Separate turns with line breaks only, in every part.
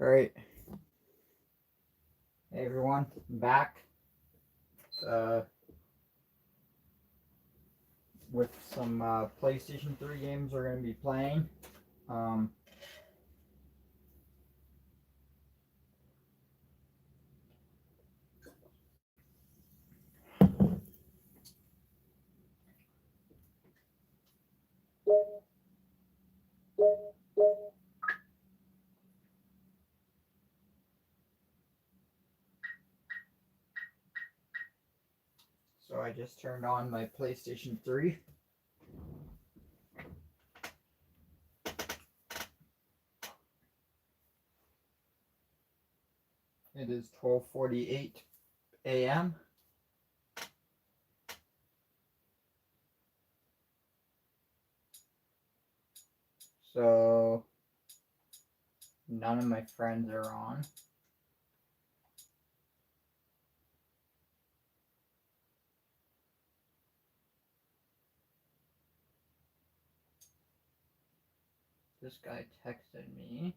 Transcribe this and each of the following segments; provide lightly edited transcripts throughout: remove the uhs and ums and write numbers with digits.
All right. Hey everyone, I'm back with some PlayStation 3 games we're going to be playing. Um, so I just turned on my PlayStation 3. It is 12:48 a.m. So none of my friends are on. This guy texted me.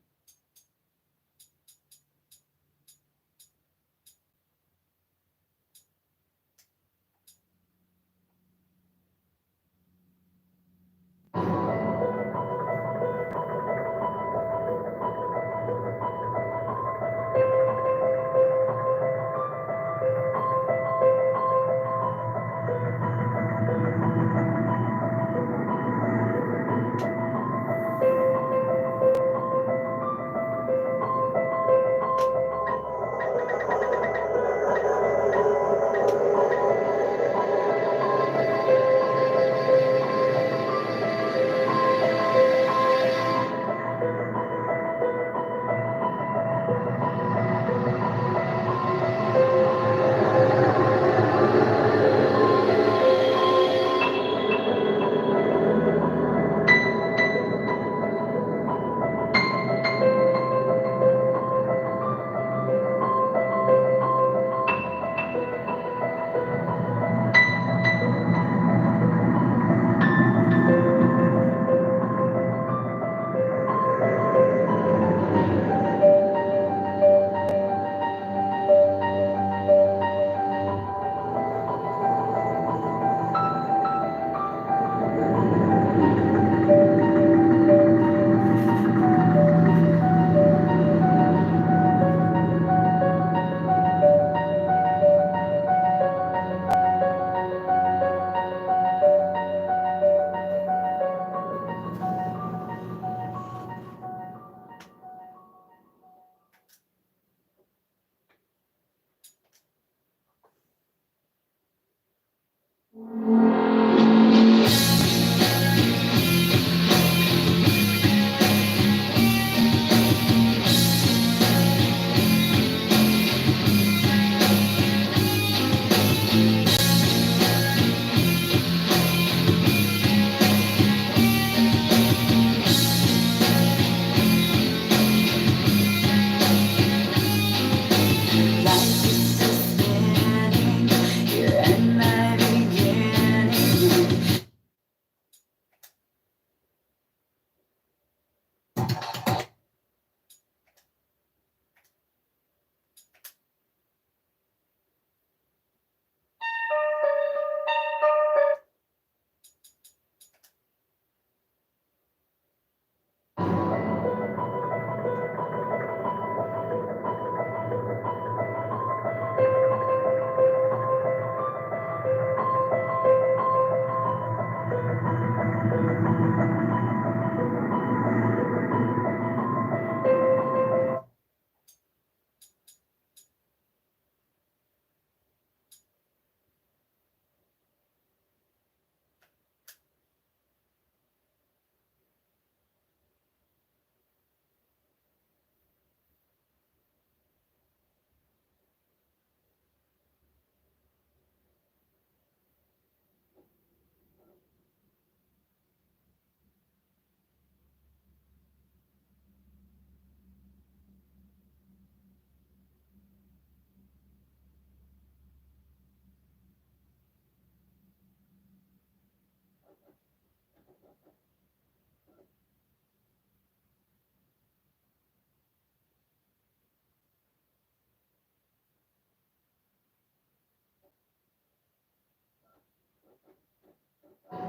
Might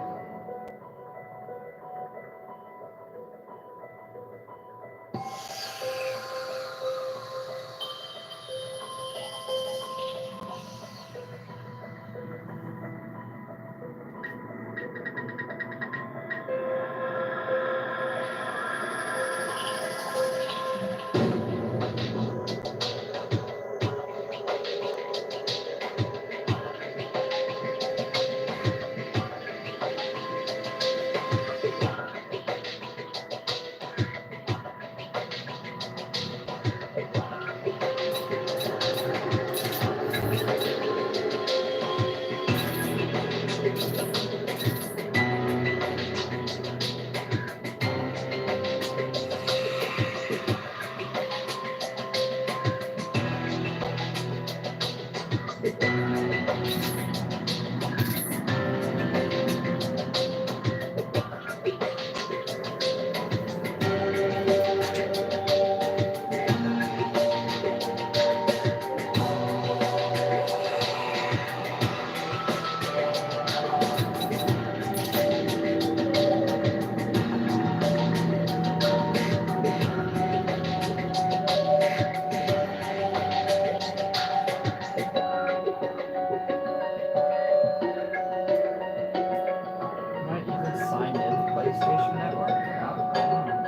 even sign in the PlayStation Network app. I don't know.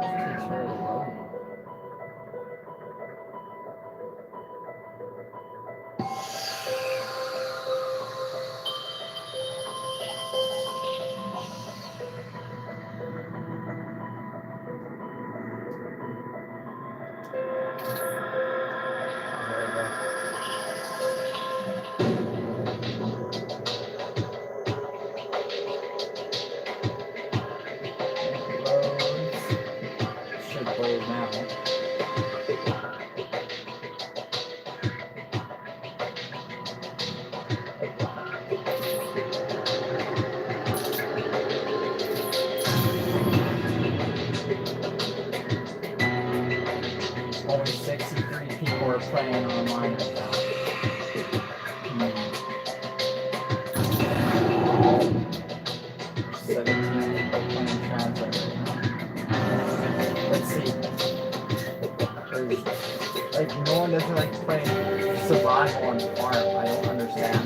It takes forever to load. There we go. Loads. Should load now. Only 63 people are playing online right now. 17 people playing translate right now. Let's see. There's, like, no one doesn't like playing survival on the farm. I don't understand.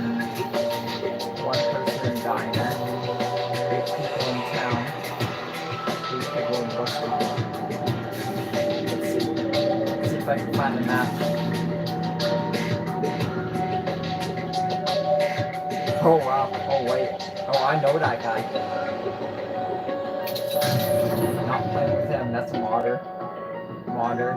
One person in diner. 8 people in town. 3 people in Buster. Let's see if I can find the map. Oh wow. Oh wait. Oh, I know that guy. Not playing with him. That's a modder. Modder.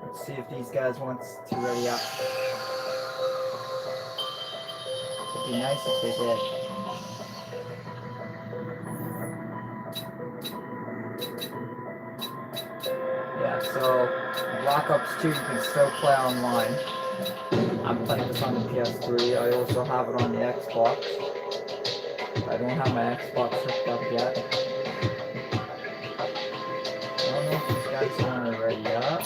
Let's see if these guys want to ready up. It'd be nice if they did. Yeah, so Black Ops 2 you can still play online. I'm playing this on the PS3. I also have it on the Xbox. I don't have my Xbox hooked up yet. I don't know if these guys want to ready up.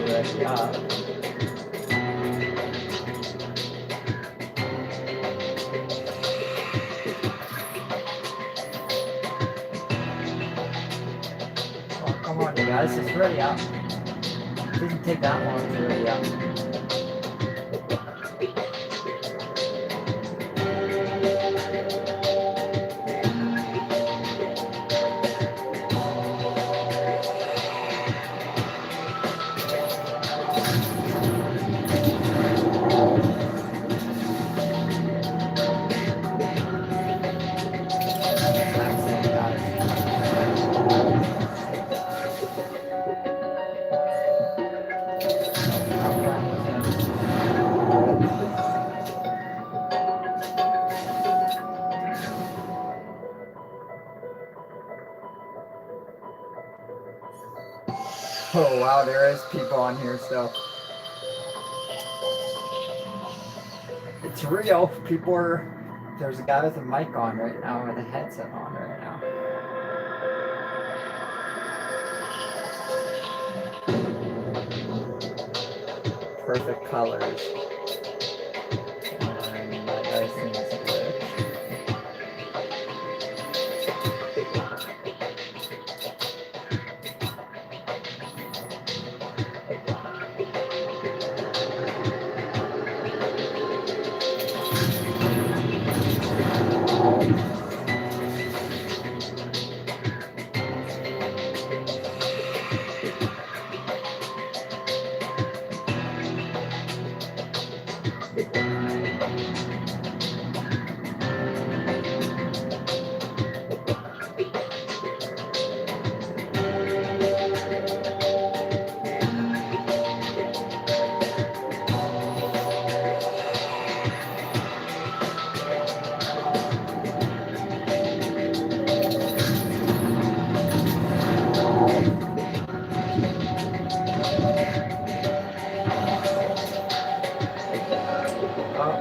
Ready up. Oh, come on, you guys, it's ready up. It doesn't take that long to ready up. Oh wow, there is people on here still. It's real. People are. There's a guy with a mic on right now with a headset on right now. Perfect colors. And that guy seems glitch.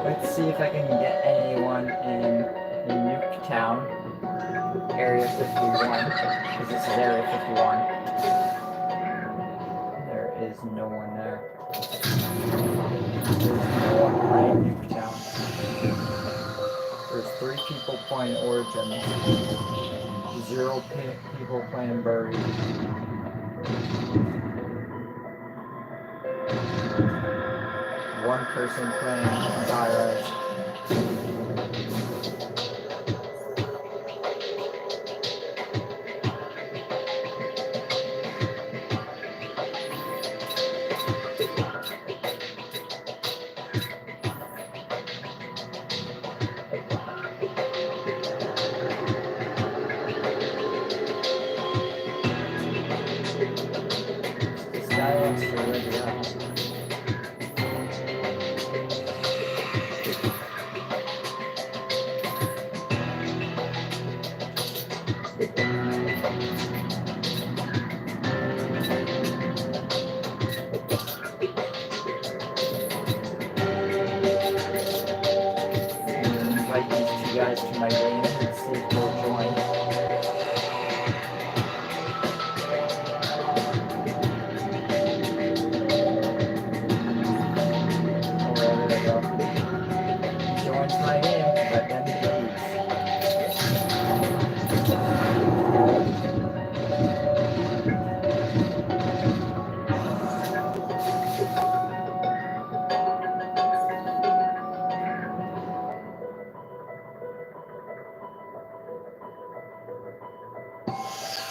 Let's see if I can get anyone in Nuketown, Area 51, because this is Area 51. There is no one there. There's no one playing Nuketown. There's 3 people playing Origins. 0 people playing Buried. One person playing Gyros. This guy wants to ready up. Invite these 2 guys to my game and see if they'll join. Oh, there they go. He joins my game, but then he leaves.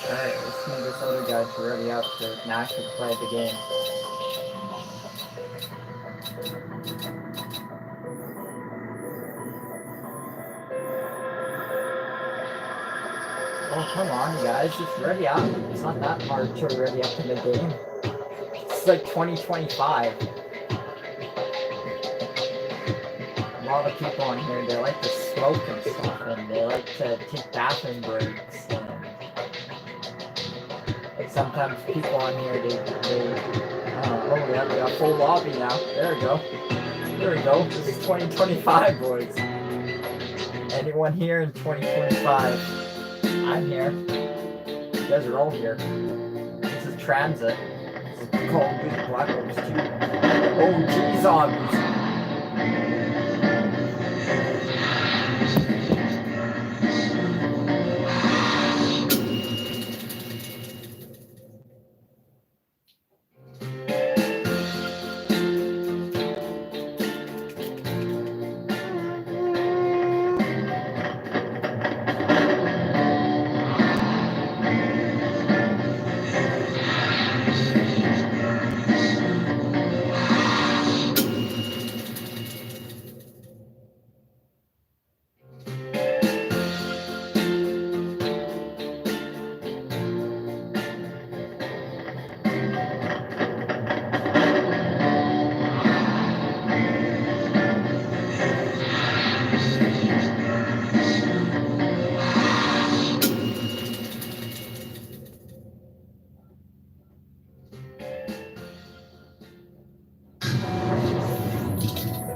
Alright, let's need this other guy to ready up to actually play the game. Oh, come on, guys, just ready up. It's not that hard to ready up in the game. It's like 2025. A lot of people on here, they like to smoke and stuff, and they like to take bathroom breaks. And sometimes people on here, oh yeah, we got full lobby now. There we go. There we go. This is 2025, boys. Anyone here in 2025? I'm here. You guys are all here. This is Transit. This is Call of Duty Black Ops 2. OG zombies.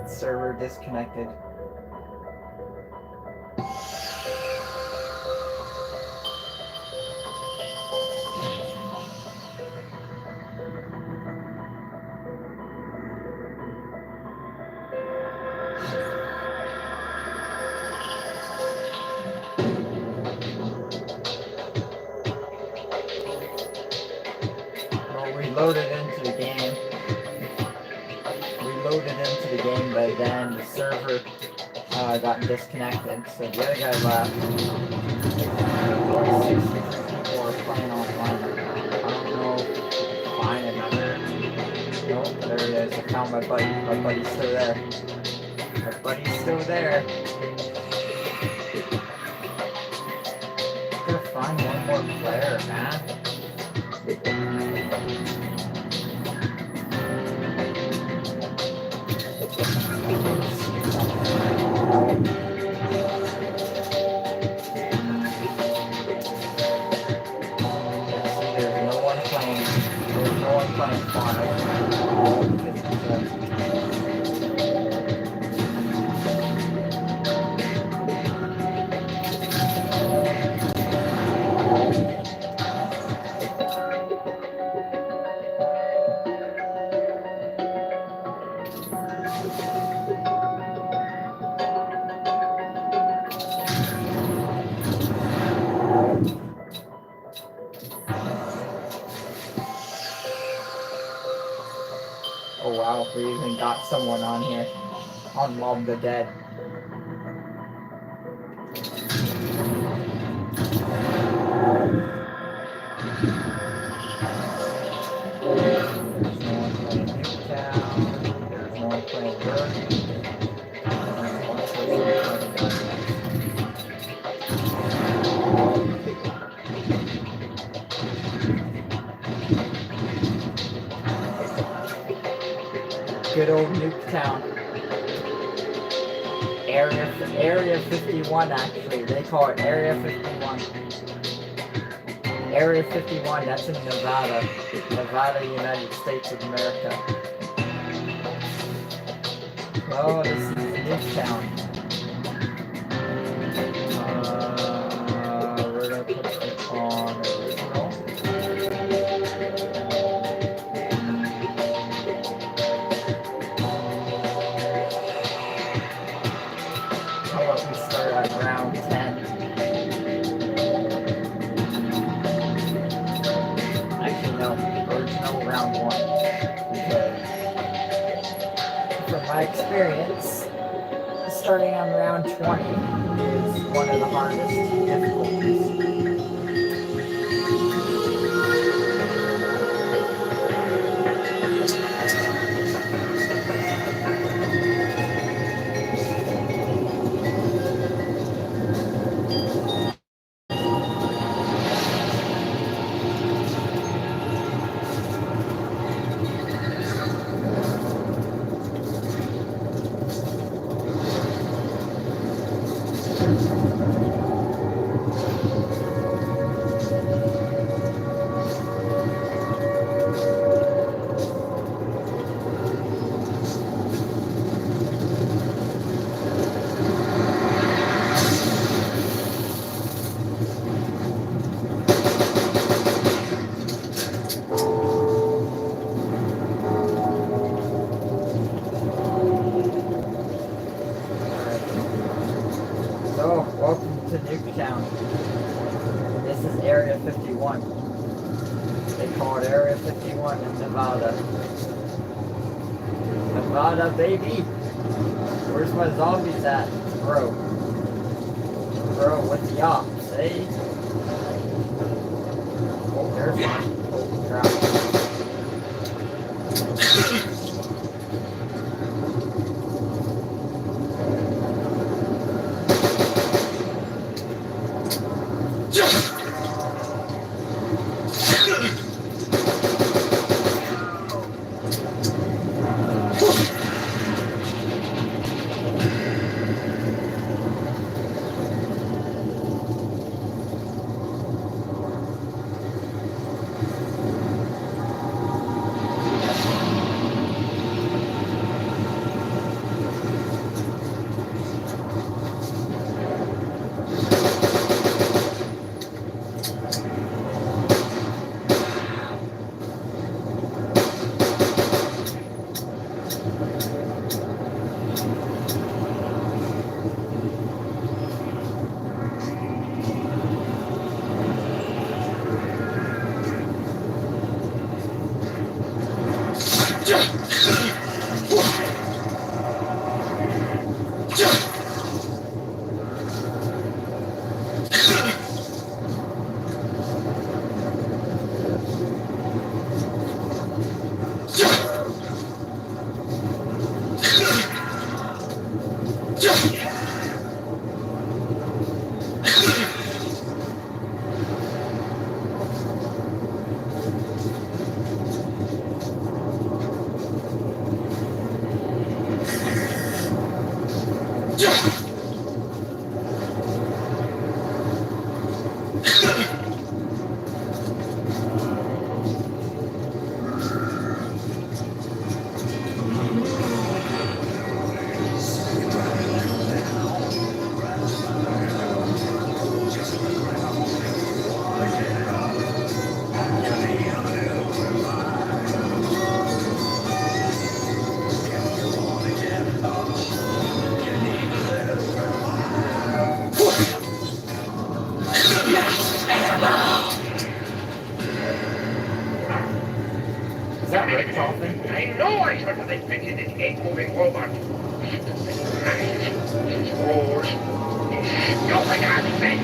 Server disconnected. reloaded into the game. But then the server got disconnected, so the other guy left. 63 people are playing online. I don't know if find another. Nope, there he is. I found my buddy. My buddy's still there. My buddy's still there. I'm gonna find one more player, man. There's no one playing Fauna. Oh wow, we even got someone on here. On Mob the Dead. There's no one playing Newtown. There's no one playing Burgundy. There's one person playing good old Nuketown. Area 51 actually. They call it Area 51. Area 51, that's in Nevada. Nevada, United States of America. Oh, this is Nuketown. We're gonna put it on original. How about we start at round 10? Actually, no, original round 1. Because from my experience, starting on round 20 is one of the hardest difficulties. So, welcome to Nuketown. This is Area 51. They call it Area 51 in Nevada. Nevada, baby! Where's my zombies at? Bro, what's the ops, eh? Oh, there's one. Holy crap. Is that Rick talking?
I know I should have invented an egg-moving robot. Screws. Stupid argument.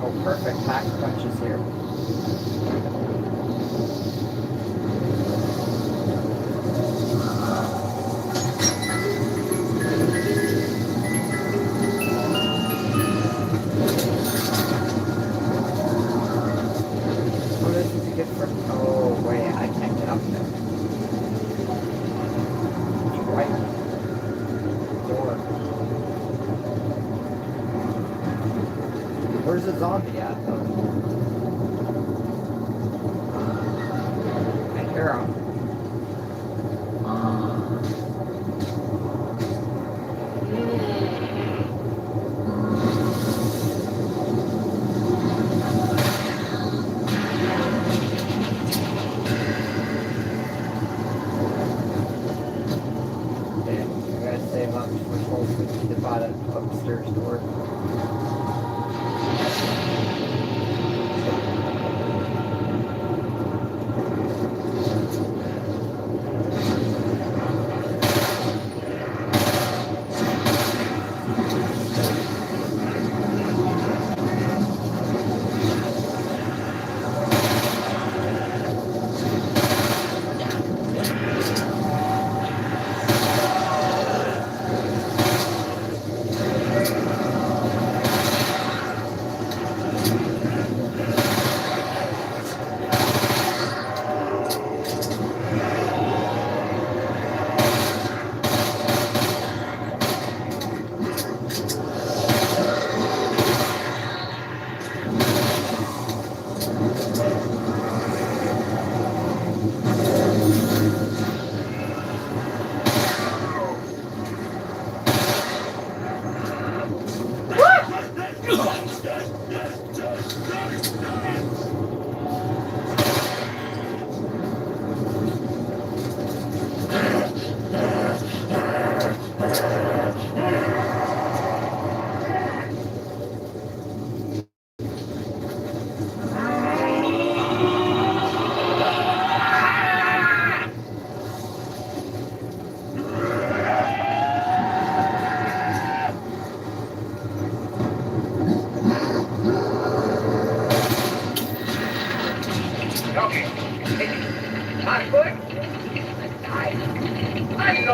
Oh, perfect. Pack punch is here. Oh, this is a good for. Oh, wait, I can't get up there. Right. Door. Where's the zombie at, though? I hear him. Okay, I gotta save up for hopefully to buy that upstairs door.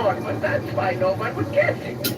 on, but that's why no one would guess it.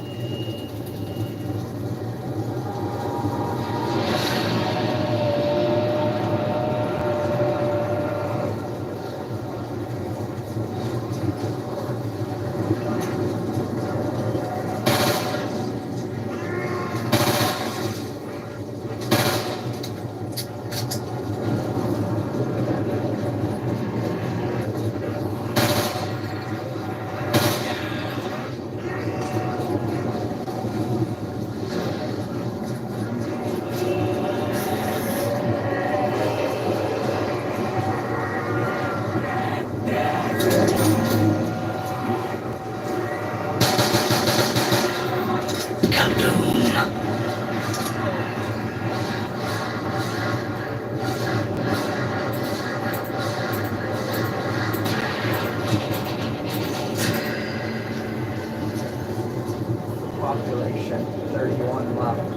Population 31 left.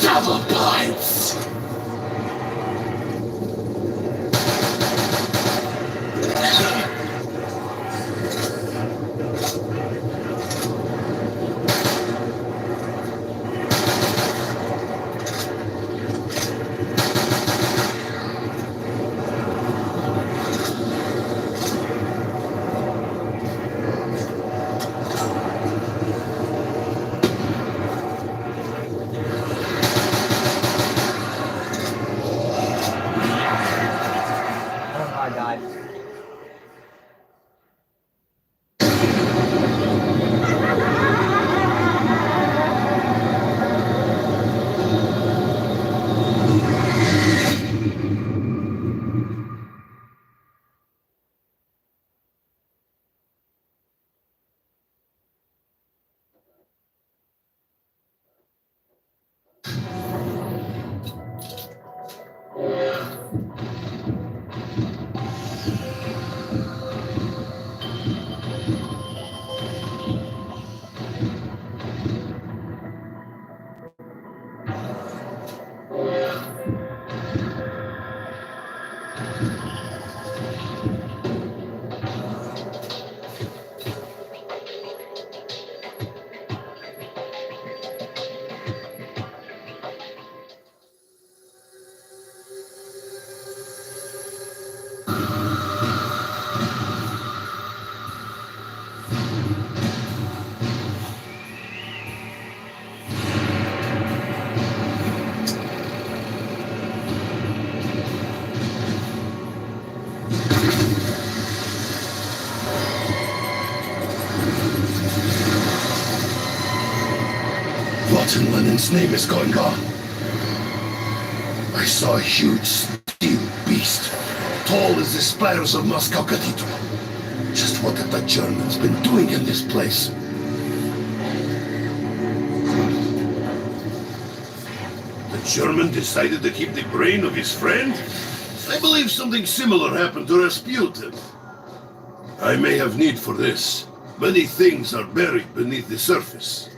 Double points!
I died.
What in Lenin's name is going on? I saw a huge steel beast, tall as the spires of Moscow Cathedral. Just what have the Germans been doing in this place? The German decided to keep the brain of his friend? I believe something similar happened to Rasputin. I may have need for this. Many things are buried beneath the surface.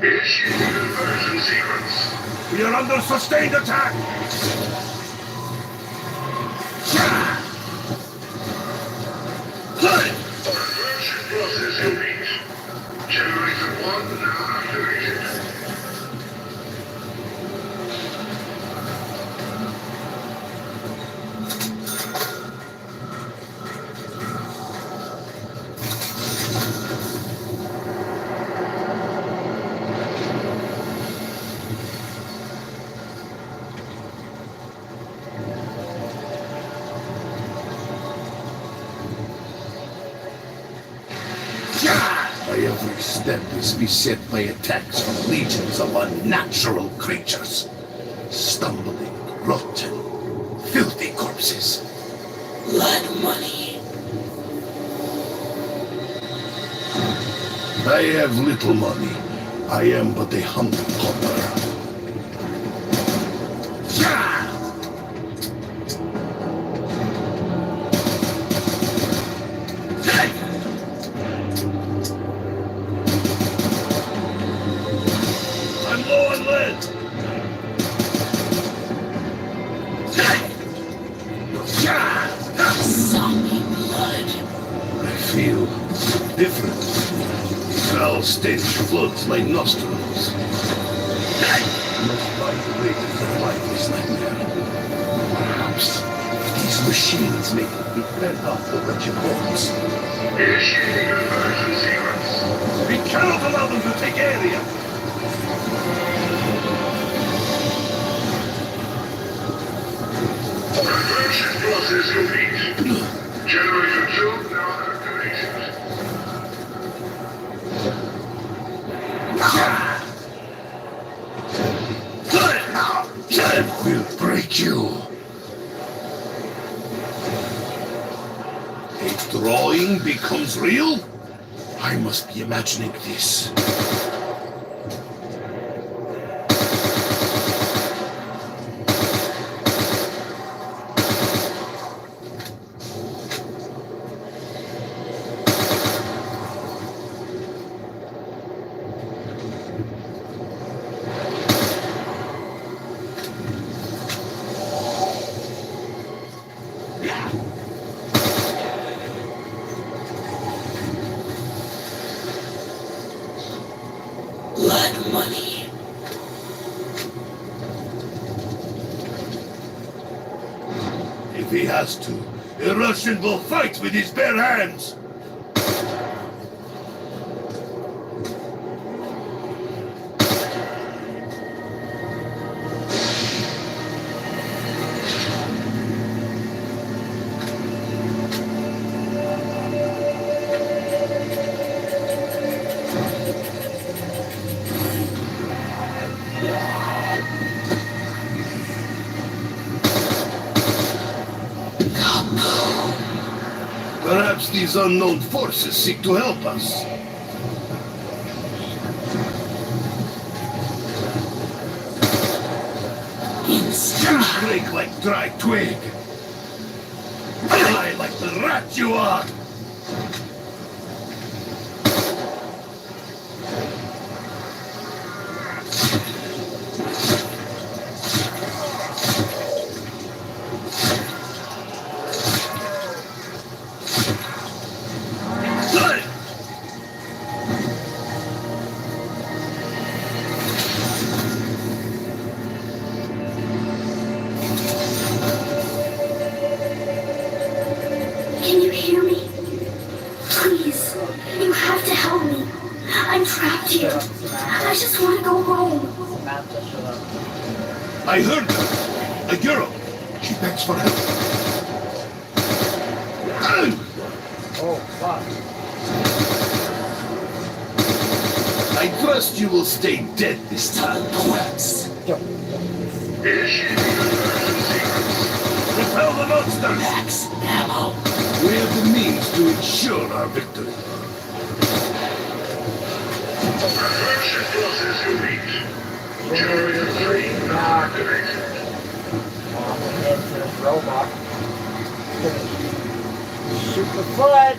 Initiating conversion sequence.
We are under sustained attack!
Conversion process complete. Generator 1 now activated.
My every step is beset by attacks from legions of unnatural creatures. Stumbling, rotten, filthy corpses. Blood money. I have little money. I am but a humble pauper. I'm low on lead. Zombie blood. I feel different. Foul stench floods my nostrils. Must find a way to survive this nightmare. Perhaps these machines make me fed off the wretched bones.
Initiating conversion sequence.
We cannot allow them to take area.
Conversion process complete. Generator 2 now activated.
I will break you. A drawing becomes real? I must be imagining this. Blood money. If he has to, a Russian will fight with his bare hands. Perhaps these unknown forces seek to help us. You break like dry twig. Fly like the rat you are.
Can you hear me? Please, you have to help me. I'm trapped here. I just want to go home.
Samantha, shut up.
I heard her. A girl. She begs for help.
Oh, fuck.
I trust you will stay dead this time, twats.
Initiating conversion sequence.
Repel the monster! Max ammo. We have the means to ensure our victory.
Conversion process complete. Generator 3 now activated.
I'm gonna head to this robot. Shoot the foot!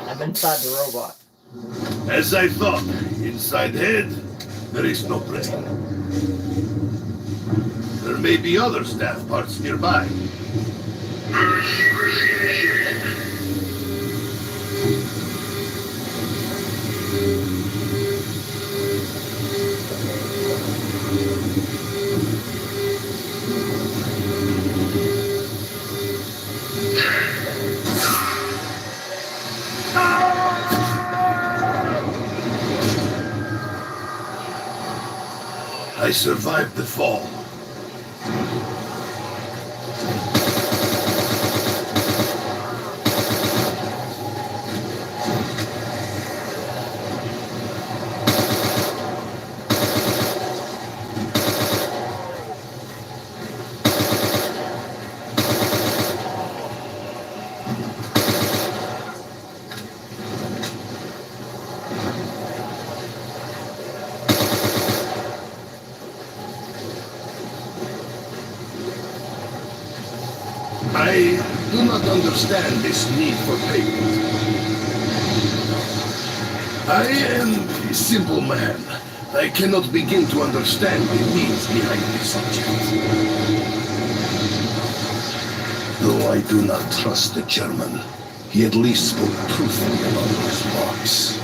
I'm inside the robot.
As I thought, inside head, there is no brain. There may be other staff parts nearby.
Merge secrecy initiated.
I survived the fall. understand this need for payment. I am a simple man. I cannot begin to understand the needs behind this object. Though I do not trust the German, he at least spoke truthfully about his box.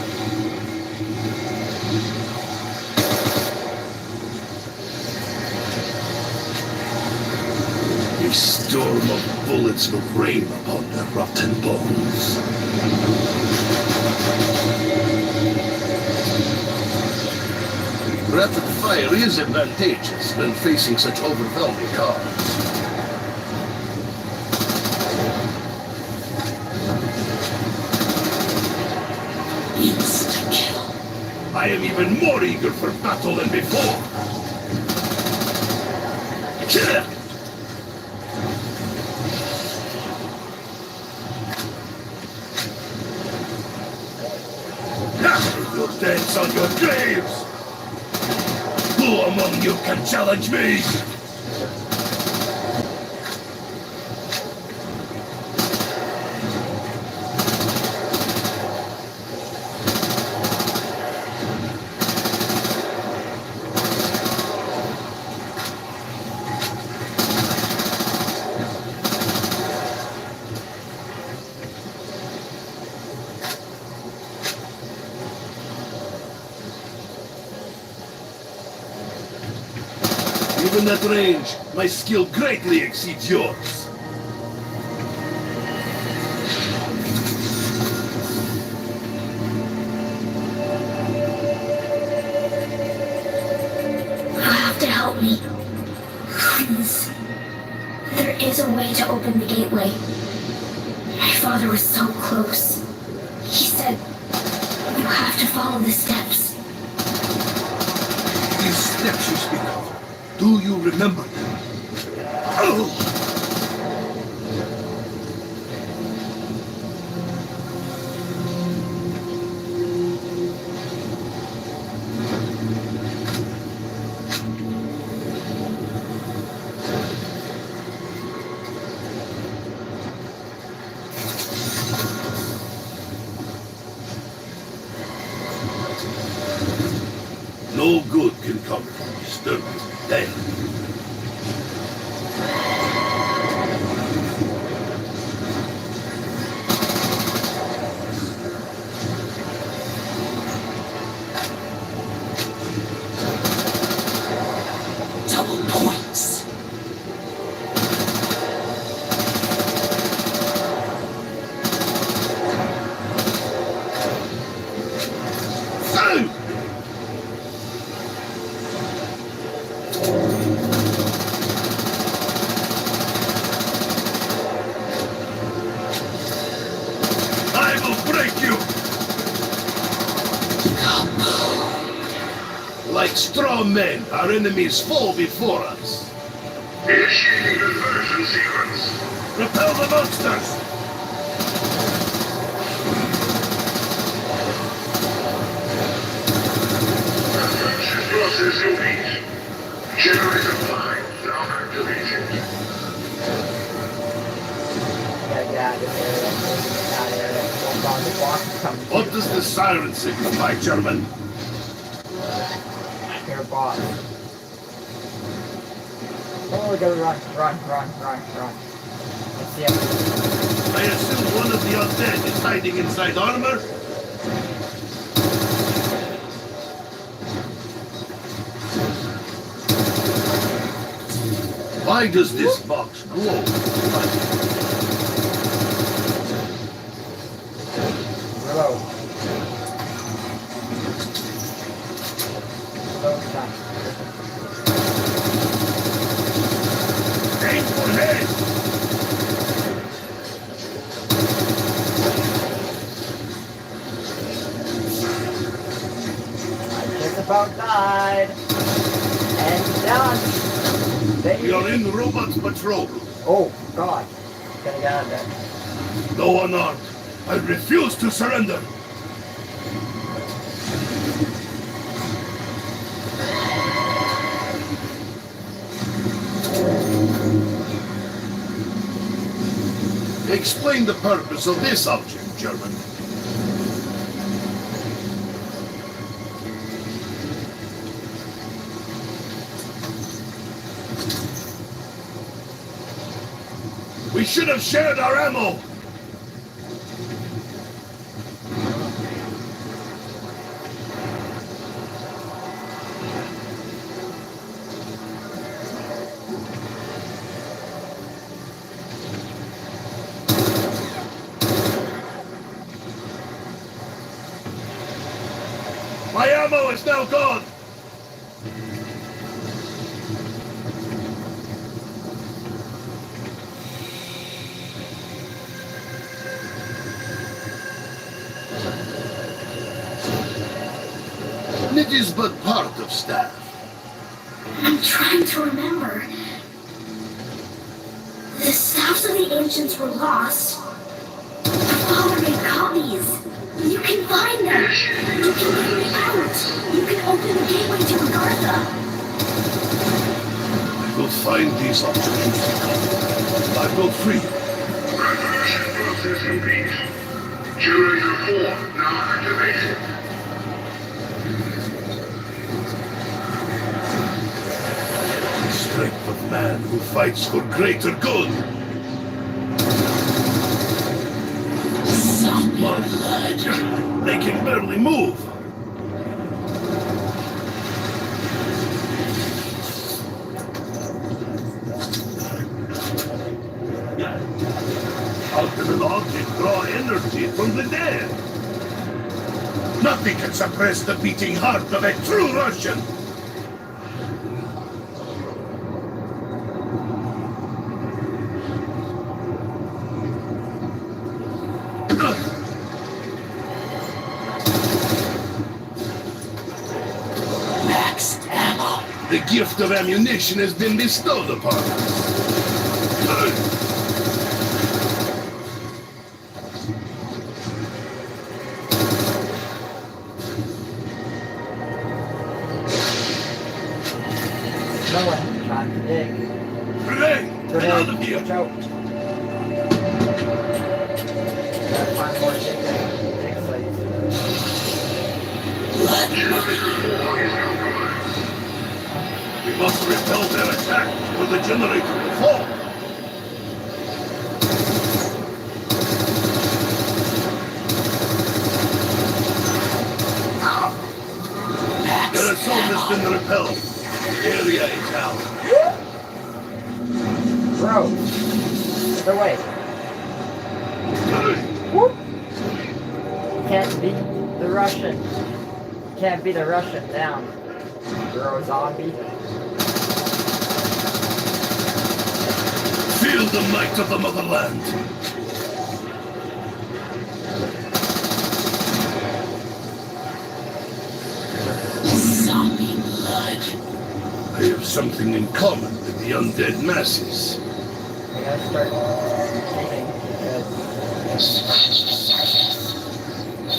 A storm of bullets will rain upon their rotten bones. Rapid fire is advantageous when facing such overwhelming odds.
Insta-kill.
I am even more eager for battle than before. Kill! Now you'll dance on your graves! Who among you can challenge me? Even at range, my skill greatly exceeds yours.
You have to help me. Please. There is a way to open the gateway. My father was so close. He said, you have to follow the steps.
These steps you speak of, do you remember them? Oh! No good can come from disturbing them.
Double points.
Oh! I will break you! Like straw men, our enemies fall before us.
Initiating conversion sequence.
Repel the monsters!
Conversion process complete. Generator 5 now activated.
Gotta get out of here. Get out of here. Don't bother the box coming.
What does the siren signify, German?
Here, boss. Oh, we gotta run. Let's see him.
I assume one of the undead is hiding inside armor? Why does this box glow?
Reload. Reload time.
Aim for head!
I just about died. And done.
We are in robot patrol.
Oh, God. Gotta get out of there.
No unarmed. I refuse to surrender. Explain the purpose of this object, German. We should have shared our ammo! My ammo is now gone! It is but part of staff.
I'm trying to remember. The staffs of the ancients were lost. My father made copies. You can find them. You can get me out. You can open the gateway to Agartha.
I will find these objects. I will free you.
Resolution process complete. Generator 4 now activated.
The strength of man who fights for greater good. My blood. They can barely move. How can an object draw energy from the dead? Nothing can suppress the beating heart of a true Russian.
Max ammo.
The gift of ammunition has been bestowed upon us.
No one trying to dig.
Grenade! Out of here!
Watch out. Gotta find more dig sites.
We must repel their attack, or the generator will fall. Their assault has been repelled. The area is out.
Bro. Get away. Whoop. Can't beat the Russian. Can't beat a Russian down. Bro, zombie.
Feel the might of the motherland.
Zombie blood.
I have something in common with the undead masses.
I gotta start digging because
Scratch the surface.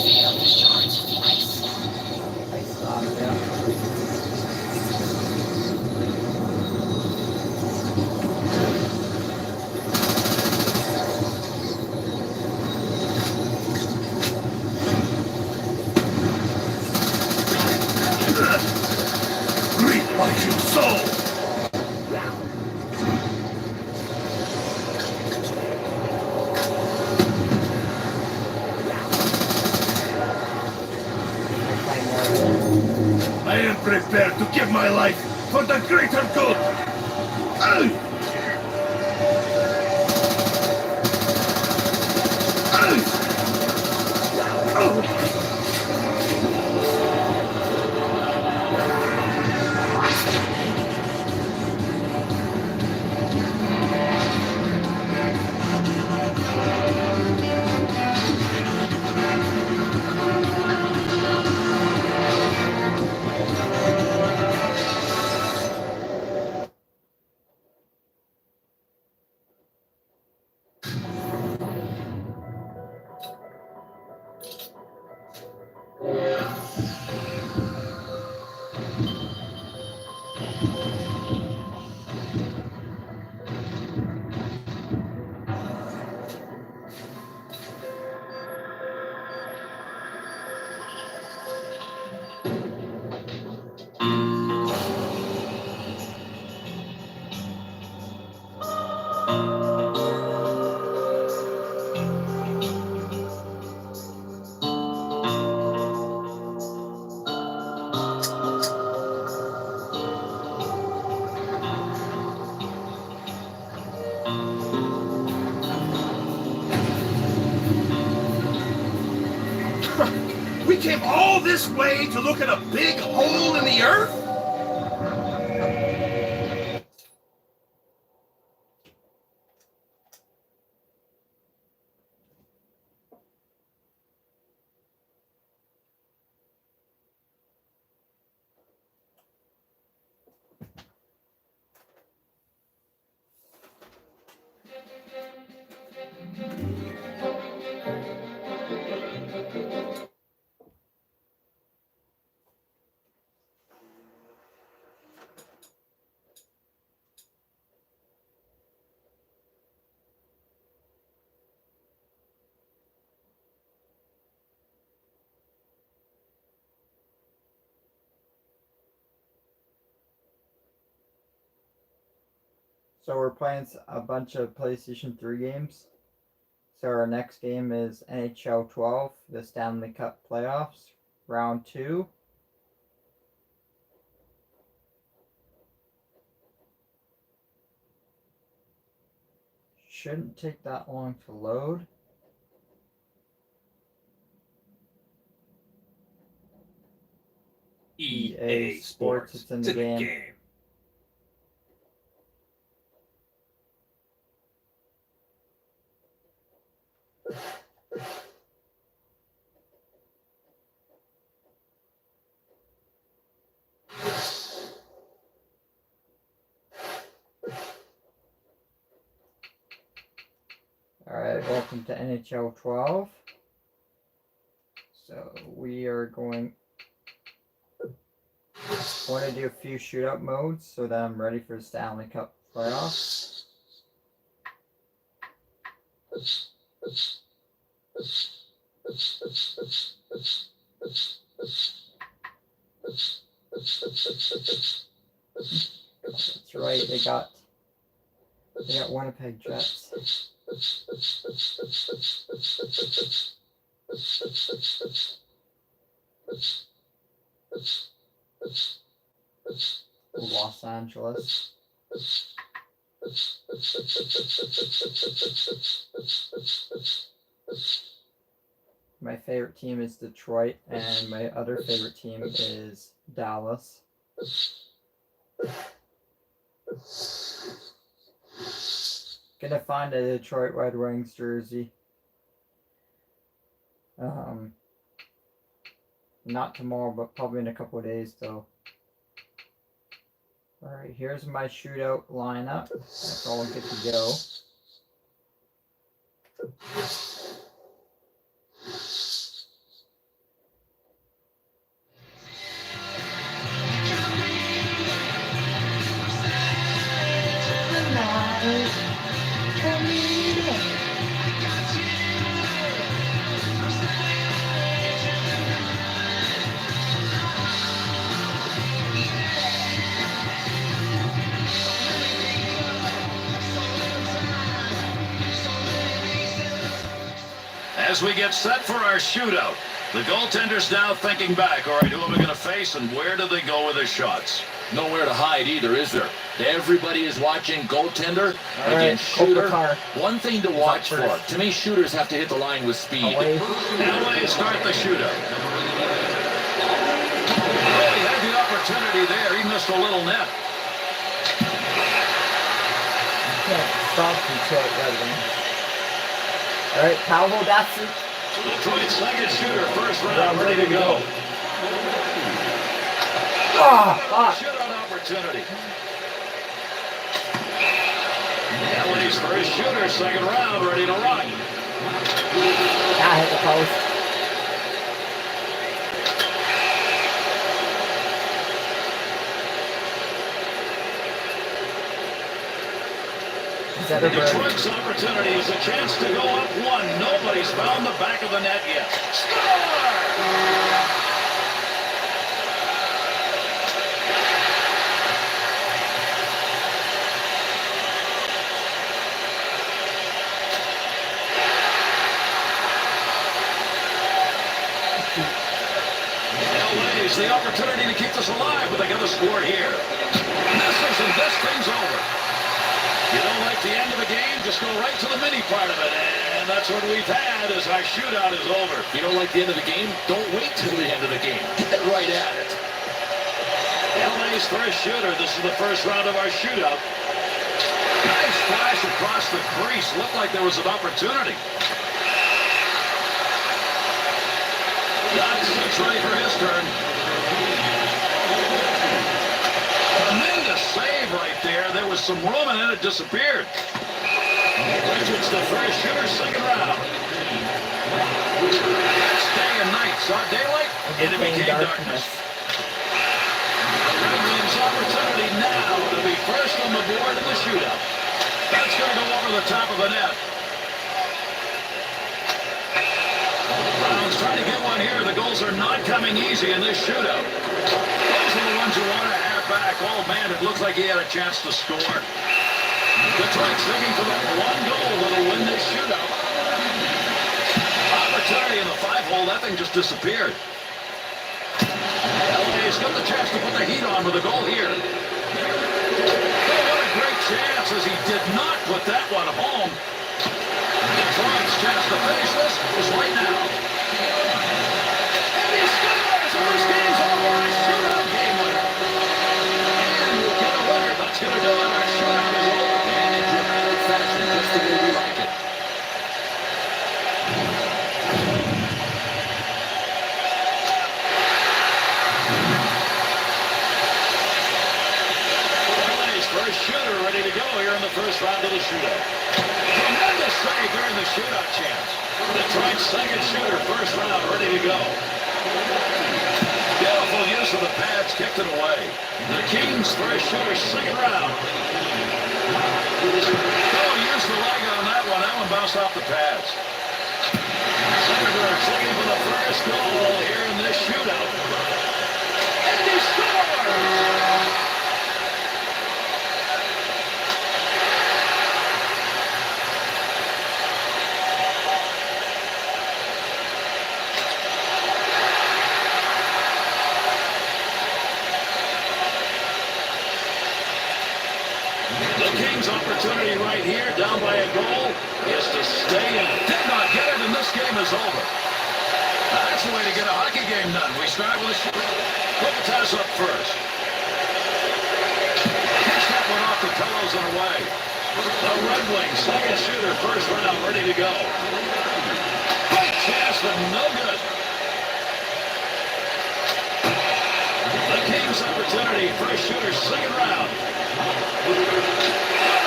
Feel the shards of the ice.
I stopped, yeah.
Reap what you sow! I am prepared to give my life for the greater good! We came all this way to look at a big hole in the earth?
So we're playing a bunch of PlayStation 3 games. So our next game is NHL 12, the Stanley Cup Playoffs, Round 2. Shouldn't take that long to load. EA Sports, it's in the game. Alright, welcome to NHL 12. So we are going to do a few shootout modes so that I'm ready for the Stanley Cup playoffs. That's right, they got Winnipeg Jets. Los Angeles. My favorite team is Detroit, and my other favorite team is Dallas. Gonna find a Detroit Red Wings jersey. Not tomorrow, but probably in a couple of days, though. Alright, here's my shootout lineup. That's all good to go.
As we get set for our shootout, the goaltender's now thinking back. All right, who are we going to face and where do they go with their shots?
Nowhere to hide either, is there? Everybody is watching goaltender against
right,
shooter.
car.
One thing to watch for. To me, shooters have to hit the line with speed.
LA start the shootout. Oh, he had the opportunity there. He missed a little net.
Can't stop Detroit Red Wings. Alright, Paolo, that's it.
Detroit's second shooter, first round, ready to go. Shootout opportunity. LA's first shooter, second round, ready to rock.
That hit the post.
Detroit's opportunity is a chance to go up one. Nobody's found the back of the net yet. Score! LA's the opportunity to keep this alive, but they got to score here. Misses, and this thing's over. You don't like the end of the game? just go right to the mini part of it. And that's what we've had as our shootout is over.
You don't like the end of the game? Don't wait till the end of the game. Get right at it.
LA's first shooter. This is the first round of our shootout. Nice flash across the crease. Looked like there was an opportunity. Johnson's ready for his turn. Tremendous save right there. There was some room and then it disappeared. Richards, the first shooter, second round. It's day and night. Saw daylight, and it became darkness. The Red Wings' opportunity now to be first on the board in the shootout. That's going to go over the top of the net. Brown's trying to get one here. The goals are not coming easy in this shootout. Those are the ones you want to have back. Oh, man, it looks like he had a chance to score. Detroit's looking for that one goal that'll win this shootout. Opportunity in the 5-hole. That thing just disappeared. LA's got the chance to put the heat on with a goal here. Oh, what a great chance as he did not put that one home. Detroit's chance to finish this is right now. And he scores! And this game's over. A shootout game winner. And we'll get a winner. That's going to do it. Our shootout is over.
And in dramatic fashion, just the way we like it.
LA's first shooter ready to go here in the first round of the shootout. Tremendous save during the shootout chance. Detroit's second shooter, first round, ready to go. Beautiful use of the pads, kicked it away. The Kings' first shooter, second round. Oh, used the leg on that one. That one bounced off the pads. Sandberg's looking for the first goal here in this shootout. And he scores! Opportunity right here, down by a goal, is to stay and did not get it, and this game is over. That's the way to get a hockey game done. We start with a shot. Kopitar's up first. Catch that one off the pillows and away. The Red Wings, second shooter, first round, ready to go. Great chance, but no good. The Kings' opportunity, first shooter, second round.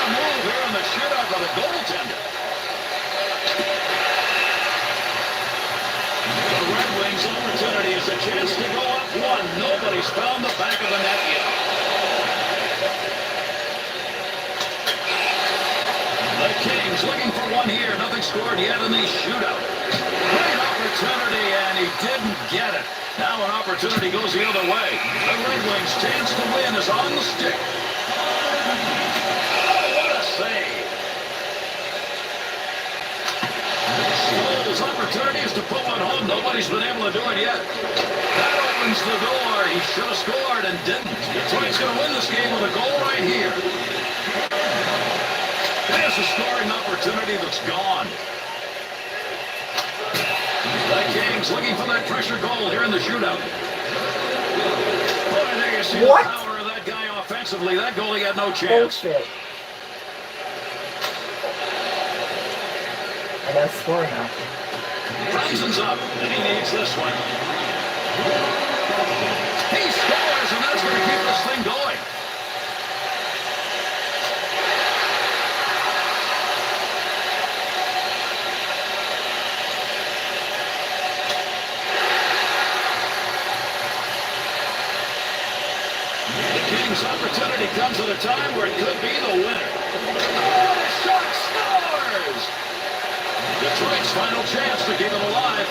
Move here in the shootout by the goaltender. The Red Wings' opportunity is a chance to go up one. Nobody's found the back of the net yet. The Kings looking for one here. Nothing scored yet in the shootout. Great opportunity, and he didn't get it. Now an opportunity goes the other way. The Red Wings' chance to win is on the stick. Save. Stoll's opportunity is to put one home. Nobody's been able to do it yet. That opens the door. He should have scored and didn't. Detroit's going to win this game with a goal right here. There's a scoring opportunity that's gone. The Kings looking for that pressure goal here in the shootout. Boy, there you see the power of that guy offensively. That goalie had no chance.
Bullshit. I gotta score now.
Bryson's up, and he needs this one. He scores, and that's going to keep this thing going. The Kings' opportunity comes at a time where it could be the winner. Oh, the shot scores! Detroit's final chance to keep it alive.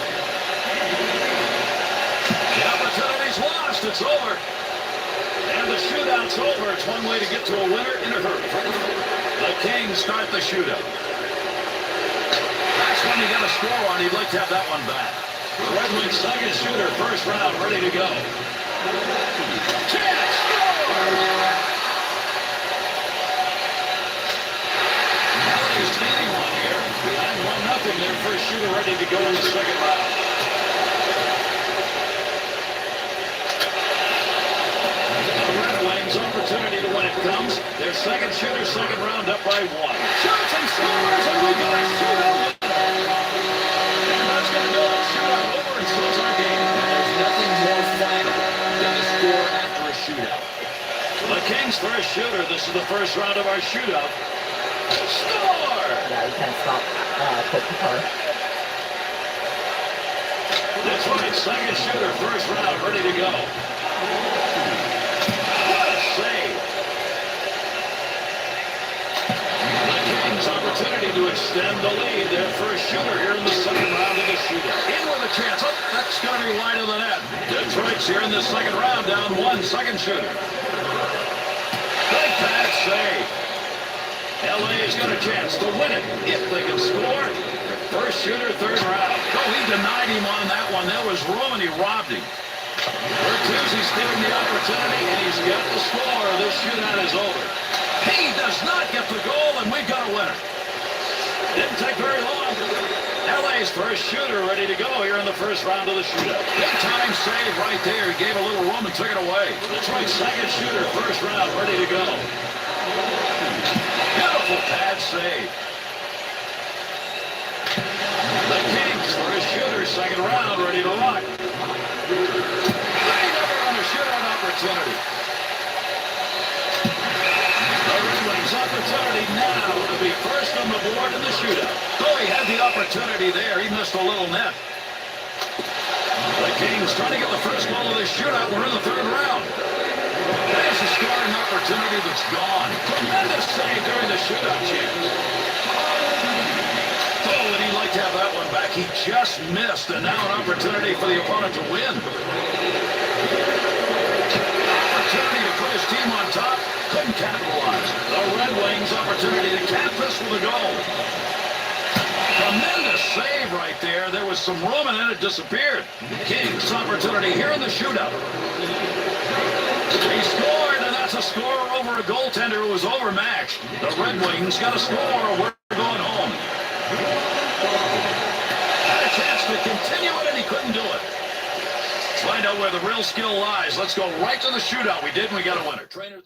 The opportunity's lost. It's over. And the shootout's over. It's one way to get to a winner in a hurry. The Kings start the shootout. That's one you got to score on. He'd like to have that one back. The Red Wings' second shooter, first round, ready to go. Chance scores! first shooter ready to go in the second round. The Red Wings opportunity to win it comes. Their second shooter, second round up by 1. Shoots and scores, and we got a shootout. And that's going to do it. Shootout over and close our game.
And there's nothing more final than the score after a shootout.
The Kings' first shooter. This is the first round of our shootout. Score!
Yeah, you can't stop Kopitar.
That's right, second shooter, first round, ready to go. What a save! The Kings' opportunity to extend the lead. Their first shooter here in the second round of the shootout. In with a chance. Oh, that's going to be wide of the net. Detroit's here in the second round, down 1, second shooter. Great pass save. LA's got a chance to win it if they can score. First shooter, third round. Oh, he denied him on that one. There was room, and he robbed him. Bertuzzi's given the opportunity, and he's got the score. This shootout is over. He does not get the goal, and we've got a winner. Didn't take very long. LA's first shooter ready to go here in the first round of the shootout. Big time save right there. He gave a little room and took it away. That's right, second shooter, first round, ready to go. Beautiful pad save. The Kings for a shooter, second round, ready to rock. Great over on a shootout opportunity. The Red Wings opportunity now to be first on the board in the shootout. Oh, he had the opportunity there. He missed a little net. The Kings trying to get the first goal of this shootout. We're in the third round. There's a scoring opportunity that's gone. Tremendous save during the shootout chance. Oh, and he'd like to have that one back. He just missed, and now an opportunity for the opponent to win. Opportunity to put his team on top. Couldn't capitalize. The Red Wings opportunity to cap this with a goal. Tremendous save right there. There was some room, and then it disappeared. Kings opportunity here in the shootout. He scored, and that's a score over a goaltender who was overmatched. The Red Wings got a score, or we're going home. Had a chance to continue it, and he couldn't do it. Let's find out where the real skill lies. Let's go right to the shootout. We did, and we got a winner. Trainers.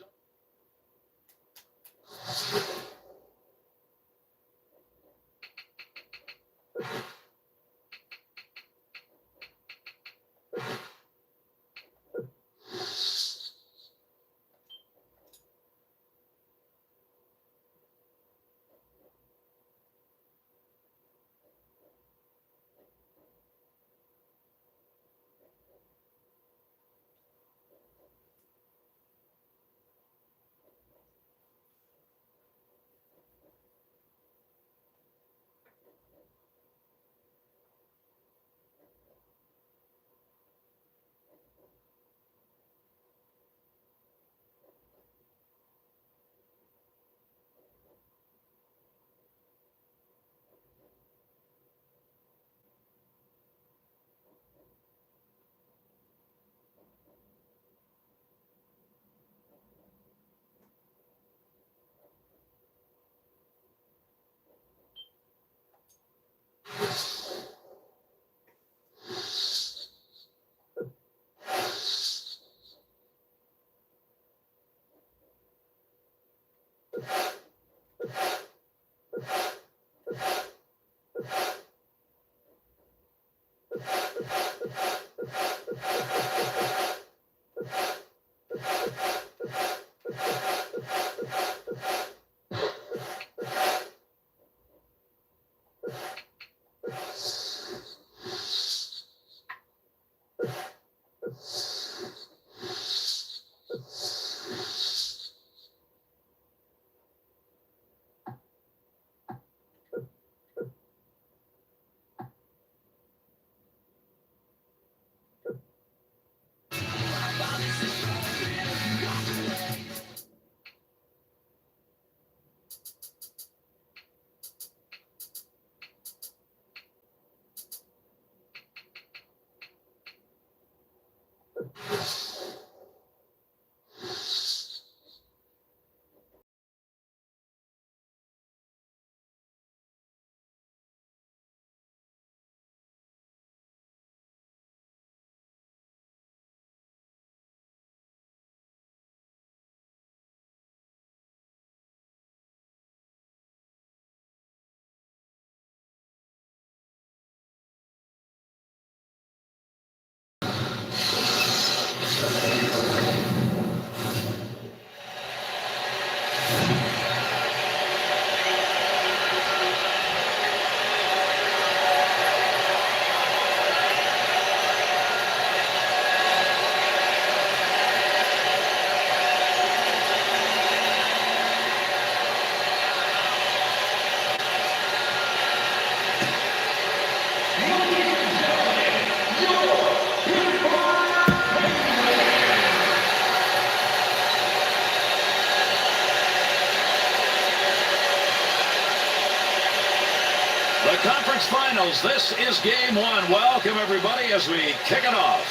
Finals. This is game one. Welcome, everybody, as we kick it off.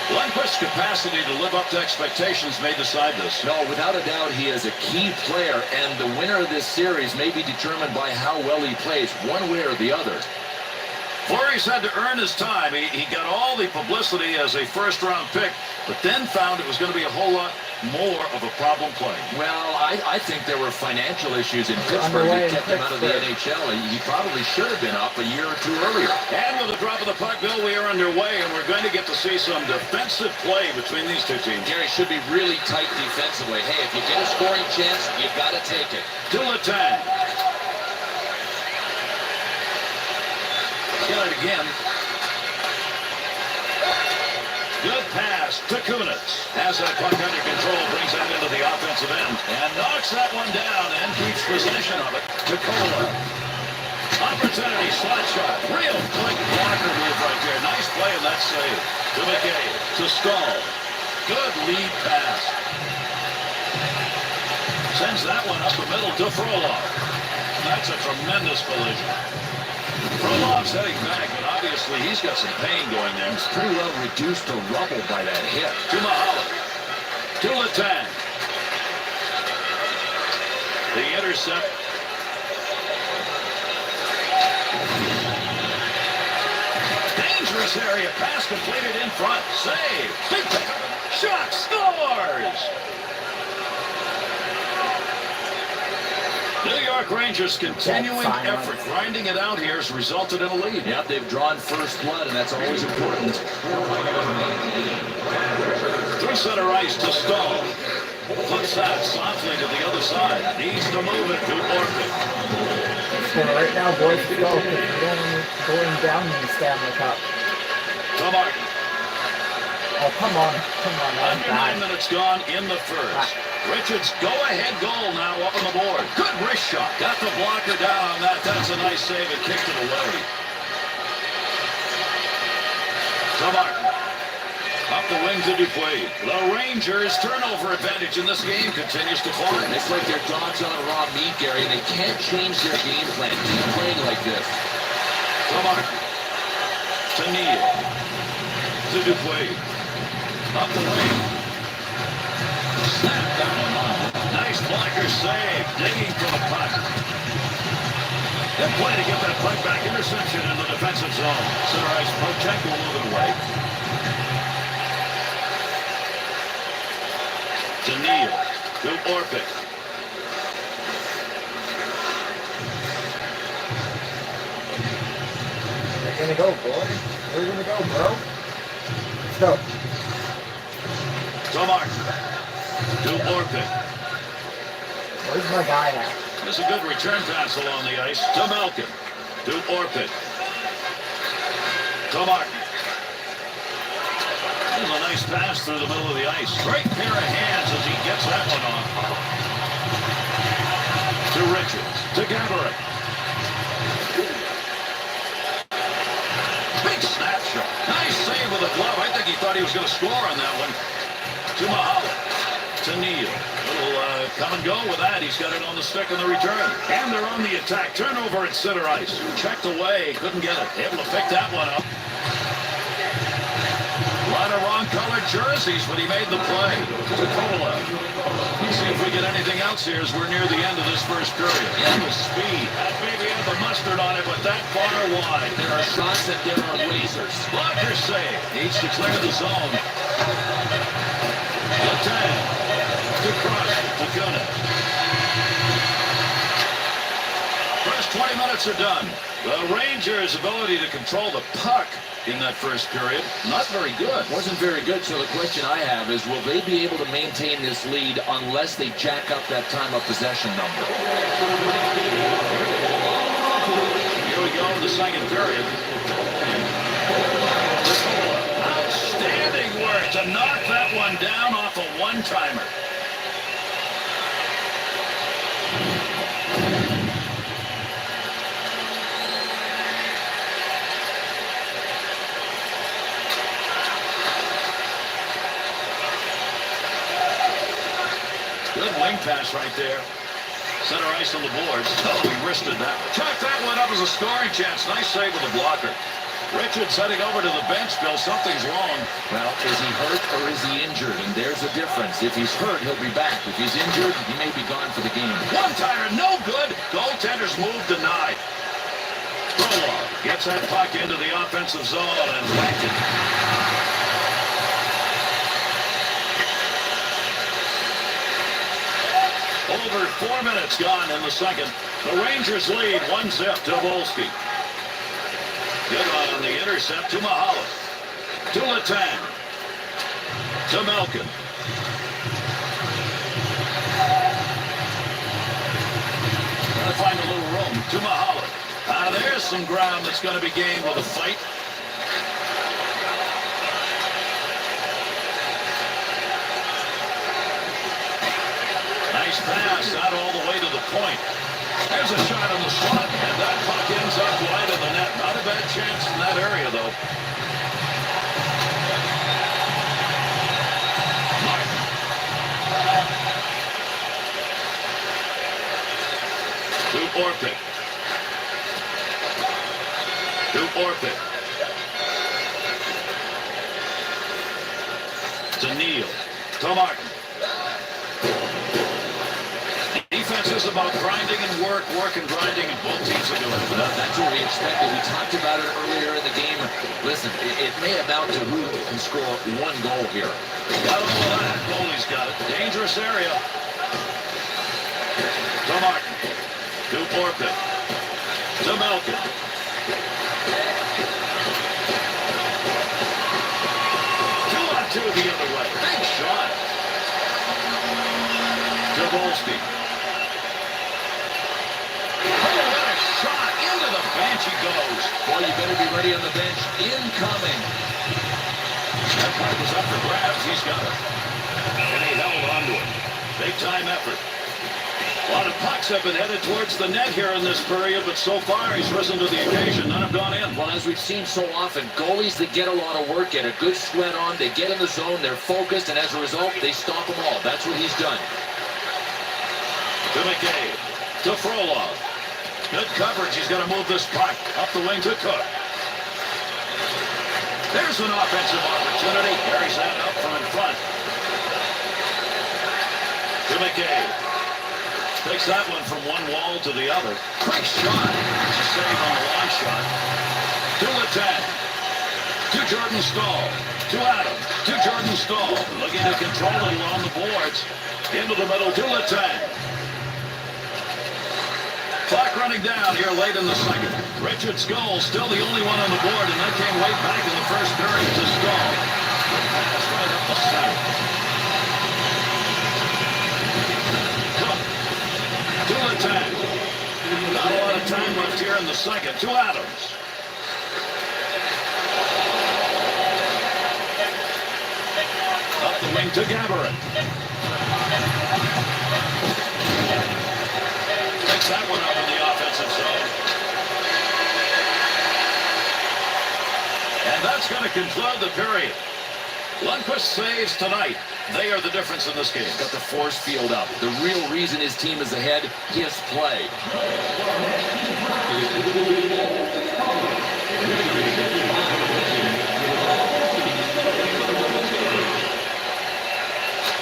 Lundqvist's capacity to live up to expectations may decide this.
No, without a doubt, he is a key player, and the winner of this series may be determined by how well he plays, one way or the other.
Fleury's had to earn his time. He got all the publicity as a first-round pick, but then found it was going to be a whole lot more of a problem play.
Well, I think there were financial issues in Pittsburgh that kept him out of the NHL. He probably should have been up a year or two earlier.
And with the drop of the puck, Bill, we are underway, and we're going to get to see some defensive play between these two teams.
Gary, should be really tight defensively. Hey, if you get a scoring chance, you got to take it.
To Letang. Got it again. Good pass to Kunitz. Has that puck under control, brings that into the offensive end, and knocks that one down and keeps possession of it. To Kola. Opportunity, slot shot. Real quick blocker move right there. Nice play in that save. To McKay. To Stahl. Good lead pass. Sends that one up the middle to Frolov. That's a tremendous collision. Frolov's heading back, but obviously he's got some pain going there.
He's pretty well reduced to rubble by that hit.
To Mahalik. To Letang. The intercept. Dangerous area. Pass completed in front. Save. Big pickup. Shot. Scores. New York Rangers continuing effort, grinding it out here has resulted in a lead.
Yep, they've drawn first blood, and that's always important.
Through center ice to Stahl. Puts that softly to the other side. Needs to move it to Orpik.
Right now, boys, to go. We're going down in the Stanley Cup.
To Martin.
Oh, come on. Come on.
Under 9 minutes gone in the first. Richards' go-ahead goal now up on the board. Good wrist shot. Got the blocker down on that. That's a nice save and kicked it away. To Martin. Up the wing to Dupuis. The Rangers' turnover advantage in this game continues to climb.
It's like they're dogs on raw meat, Gary, and they can't change their game plan. Keep playing like this.
To Martin. To Neal. To Dupuis. Up the wing. Snap down the line. Nice blocker save. Digging for the puck. Good play to get that puck back. Interception in the defensive zone. Center ice. Pochenko will move it away. To Neal. To Orpik.
We're gonna go, boy. We're gonna go, bro. Let's go.
To Martin. To Orpik.
Where's my guy at?
There's a good return pass along the ice. To Malkin. To Orpik. To Martin. There's a nice pass through the middle of the ice. Great pair of hands as he gets that one on. To Richards. To Gaborik. Big snapshot. Nice save with the glove. I think he thought he was going to score on that one. To Mahalik. To Neal. Little come and go with that. He's got it on the stick in the return. And they're on the attack. Turnover at center ice. Checked away. Couldn't get it. Able to pick that one up. A lot of wrong-colored jerseys, but he made the play. To Kola. Let's see if we get anything else here as we're near the end of this first period. And the speed. That maybe had the mustard on it, but that far wide.
There are shots that there are lasers.
Blocker save. Needs to clear the zone. Letang. To Crush. To Kunitz. First 20 minutes are done. The Rangers' ability to control the puck in that first period, not very good.
Wasn't very good, so the question I have is, will they be able to maintain this lead unless they jack up that time of possession number?
Here we go in the second period. Outstanding work to knock that one down off a one-timer. Good wing pass right there. Center ice on the boards. Oh, he wristed that. Chuck that one up as a scoring chance. Nice save with the blocker. Richards heading over to the bench, Bill. Something's wrong.
Well, is he hurt or is he injured? And there's the difference. If he's hurt, he'll be back. If he's injured, he may be gone for the game.
One-timer, no good. Goaltender's move denied. Frolov gets that puck into the offensive zone and whacked it. Over 4 minutes gone in the second. The Rangers lead 1-0 to Volsky. Good on the intercept to Mahalo. To Letang. To Malkin. Gonna find a little room to Mahalo. There's some ground that's going to be gained with a fight. Nice pass out all the way to the point. There's a shot on the slot, and that puck ends up wide of the net. Not a bad chance in that area, though. Martin. To Orpik. To Orpik. To Neal. To Martin. Defense is about grinding and work and grinding, and both teams are doing it.
Well, that's what we expected. We talked about it earlier in the game. Listen, it may amount to who can score one goal here.
Got all of that. Goalie's got it. Dangerous area. To Martin. To Orpik. To Malkin. 2-on-2 the other way. Big shot. To Volsky. Bench he goes.
Boy, you better be ready on the bench. Incoming.
That puck is up for grabs. He's got it. And he held onto it. Big time effort. A lot of pucks have been headed towards the net here in this period, but so far he's risen to the occasion. None have gone in.
Well, as we've seen so often, goalies that get a lot of work, get a good sweat on, they get in the zone, they're focused, and as a result, they stop them all. That's what he's done.
To McCabe. To Frolov. Good coverage. He's got to move this puck up the wing to Cook. There's an offensive opportunity. Carries that up from in front. To McCabe. Takes that one from one wall to the other. Quick shot. It's a save on the long shot. To Letang. To Jordan Staal. To Adam. To Jordan Staal. Looking to control it along the boards. Into the middle to Letang. Clock running down here late in the second. Richards' goal still the only one on the board, and that came way back in the first period to Staal. Pass right up the center. Cook. To Letang. Not a lot of time left here in the second. To Adams. Up the wing to Gaborik. Takes that one up in the offensive zone. And that's going to conclude the period. Lundqvist saves tonight. They are the difference in this game.
Got the force field up. The real reason his team is ahead, his play.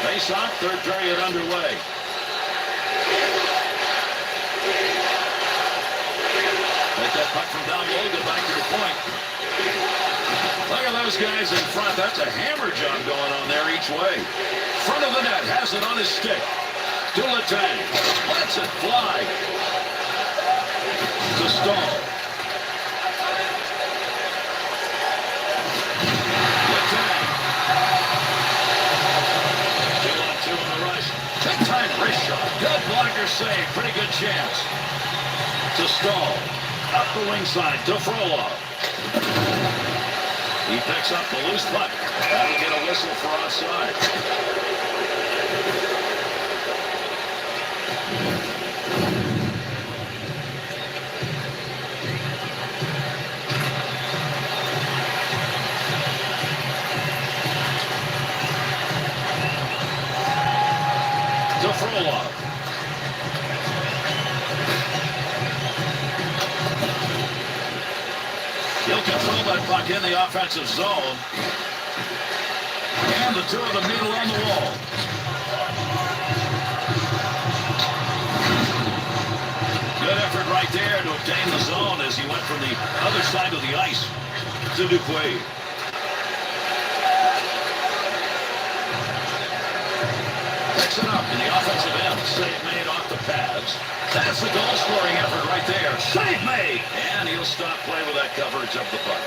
Face off, third period underway. Take that puck from down low, go back to the point. Look at those guys in front. That's a hammer job going on there each way. Front of the net, has it on his stick. To Letang. Lets it fly. To Staal. Letang. 2-on-2 in the rush. Big time wrist shot. Good blocker save. Pretty good chance. To Staal. Up the wing side to Frolov. He picks up the loose puck. That'll get a whistle for offside. To Frolov. in the offensive zone. And the two of them meet along the wall. Good effort right there to obtain the zone as he went from the other side of the ice to Dupuis. Picks it up in the offensive end. Save made off the pads. That's the goal-scoring effort right there. Save made! And he'll stop play with that coverage of the puck.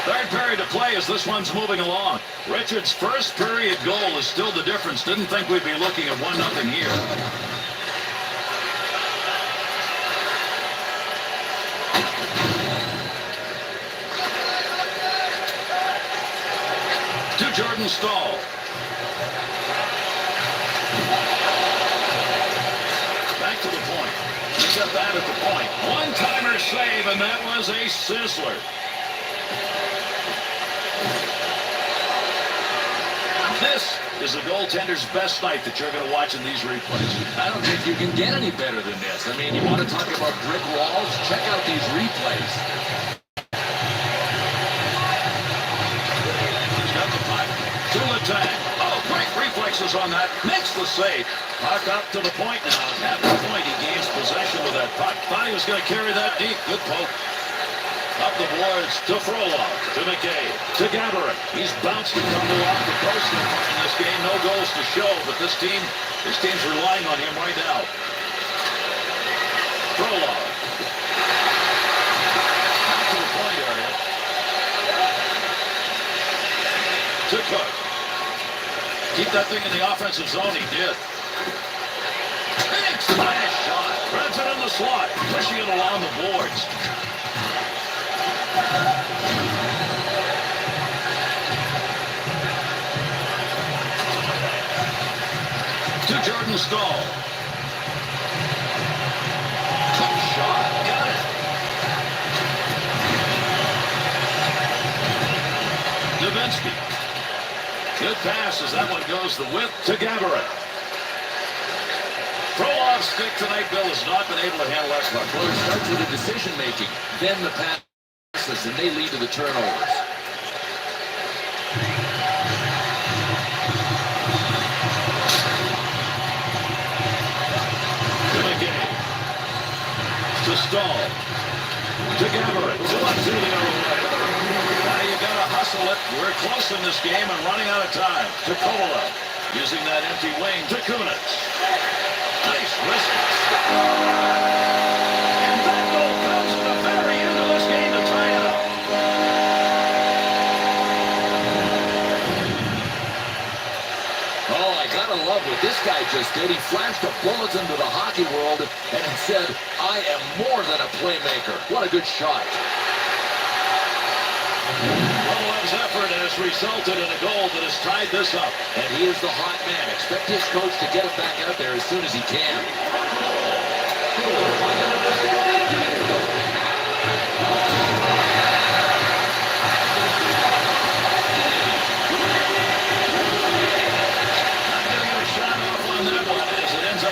Third period to play as this one's moving along. Richards' first period goal is still the difference. Didn't think we'd be looking at 1-0 here. To Jordan Stahl. Back to the point. He's got that at the point. One-timer save, and that was a sizzler. This is the goaltender's best night that you're going to watch in these replays.
I don't think you can get any better than this. I mean, you want to talk about brick walls? Check out these replays.
He's got the puck to the tank. Oh, great reflexes on that. Makes the save. Puck up to the point now. At the point, he gains possession with that puck. Thought he was going to carry that deep. Good poke. Up the boards to Frolov, to McKay, to Gaborik. He's bounced and tumbled off the post in this game. No goals to show, but this team's relying on him right now. Frolov. Back to the point area. To Cook. Keep that thing in the offensive zone. He did. Big smash shot. Threads it in the slot. Pushing it along the boards. To Jordan Stahl. Quick shot. Got it. Davinsky. Good pass as that one goes the width to Gaborik. Frolov stick tonight, Bill, has not been able to handle that puck.
Well, it starts with the decision-making, then the passes, and they lead to the turnovers.
To Stahl. To Gaborik. To the other way. Now you got to hustle it. We're close in this game and running out of time. To Kovalov. Using that empty wing to Kunitz. Nice wrist. And that goal comes at the very end of this game to tie it up.
Oh, I gotta love what this guy just did. He flashed a bulletin to the hockey world and he said, I am more than a playmaker. What a good shot.
Kovalov's effort has resulted in a goal that has tied this up.
And he is the hot man. Expect his coach to get it back out there as soon as he can.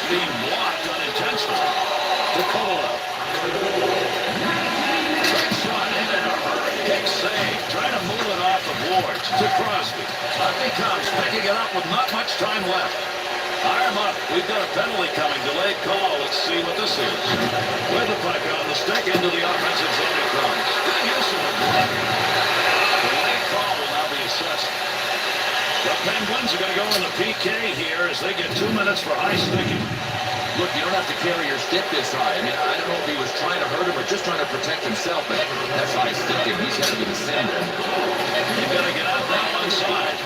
Being blocked unintentionally. To Kovalov. Great shot in and a hurry. Big save. Trying to move it off the boards. To Crosby. Up he comes, picking it up with not much time left. Arm up. We've got a penalty coming. Delayed call. Let's see what this is. With the puck on the stick into the offensive zone he comes. Good use of the block. Delayed call will now be assessed. The Penguins are going to go in the PK here as they get 2 minutes for high sticking.
Look, you don't have to carry your stick this high. I mean, I don't know if he was trying to hurt him or just trying to protect himself, but that's high sticking. He's headed to the center.
You've got to get out now one side.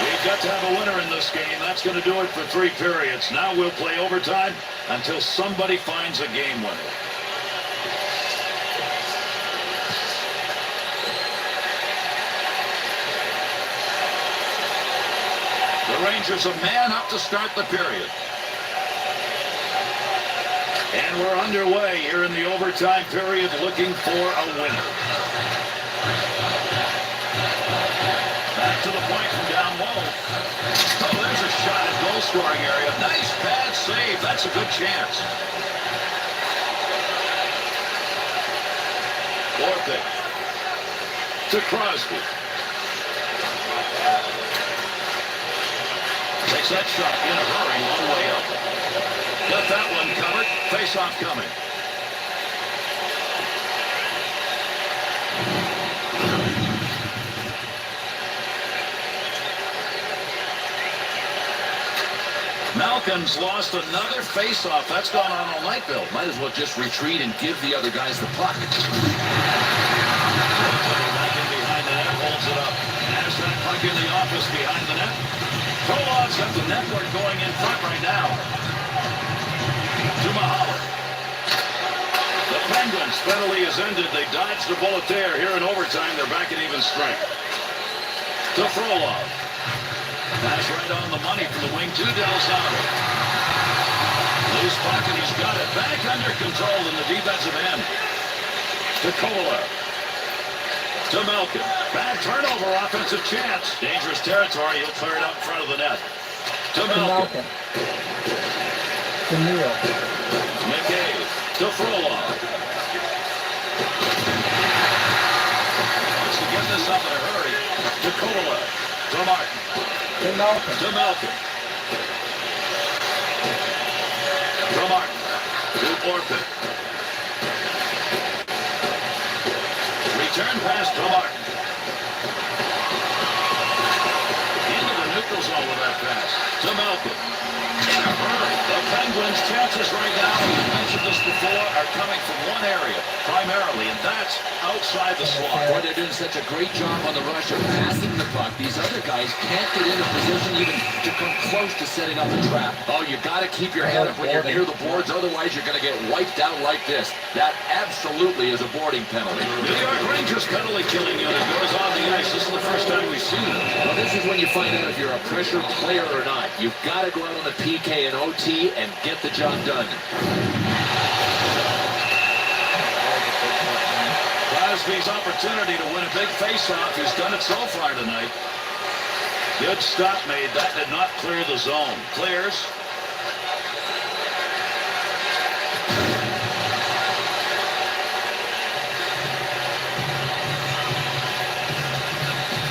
We've got to have a winner in this game. That's going to do it for 3 periods. Now we'll play overtime until somebody finds a game winner. The Rangers a man up to start the period. And we're underway here in the overtime period looking for a winner. Back to the point from down scoring area. Nice pad save. That's a good chance. Orpik to Crosby. Takes that shot in a hurry, long way up. Got that one covered. Face-off coming. Malkin's lost another face-off. That's gone on all night, Bill.
Might as well just retreat and give the other guys the puck.
Back in behind the net, holds it up. Has that puck in the office behind the net. Prolov's got the network going in front right now. To Mahalo. The Penguins' penalty is ended. They dodged a bullet there. Here in overtime, they're back at even strength. To Frolov. Pass right on the money from the wing to Delzano. Loose puck and he's got it back under control in the defensive end. To Kovalev. To Malkin. Bad turnover, offensive chance. Dangerous territory. He'll clear it out in front of the net. To Malkin.
To Neal.
McKay. To Frolov. Wants to get this up in a hurry. To Kovalev. To Martin.
To Malkin.
To Malkin. To Martin. To Orpik. Return pass to Martin. Into the neutral zone with that pass. To Malkin. In a hurry. The Penguins' chances right now, we mentioned this before, are coming from one area, primarily, and that's outside the slot.
Boy, they're doing such a great job on the rush of passing the puck. These other guys can't get into position even to come close to setting up a trap. Oh, you got to keep your head up when you're near the boards, otherwise you're going to get wiped out like this. That absolutely is a boarding penalty.
New York Rangers penalty killing unit goes on the ice. This is the first time we've seen it.
Well, this is when you find out if you're a pressure player or not. You've got to go out on the PK and OT and get the job done.
Crosby's opportunity to win a big face-off. He's done it so far tonight. Good stop made. That did not clear the zone. Clears.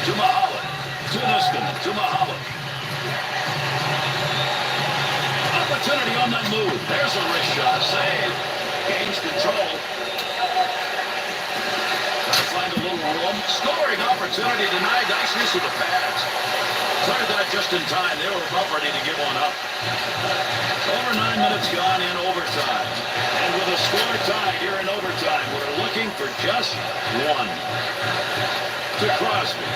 To Mahalo. To Niskanen. To Mahalo. Opportunity on that move. There's a wrist shot. Save. Gains control. Find a little room. Scoring opportunity denied. Nice use of the pads. Cleared that just in time. They were about ready to give one up. Over 9 minutes gone in overtime. And with a score tied here in overtime, we're looking for just one. To Crosby.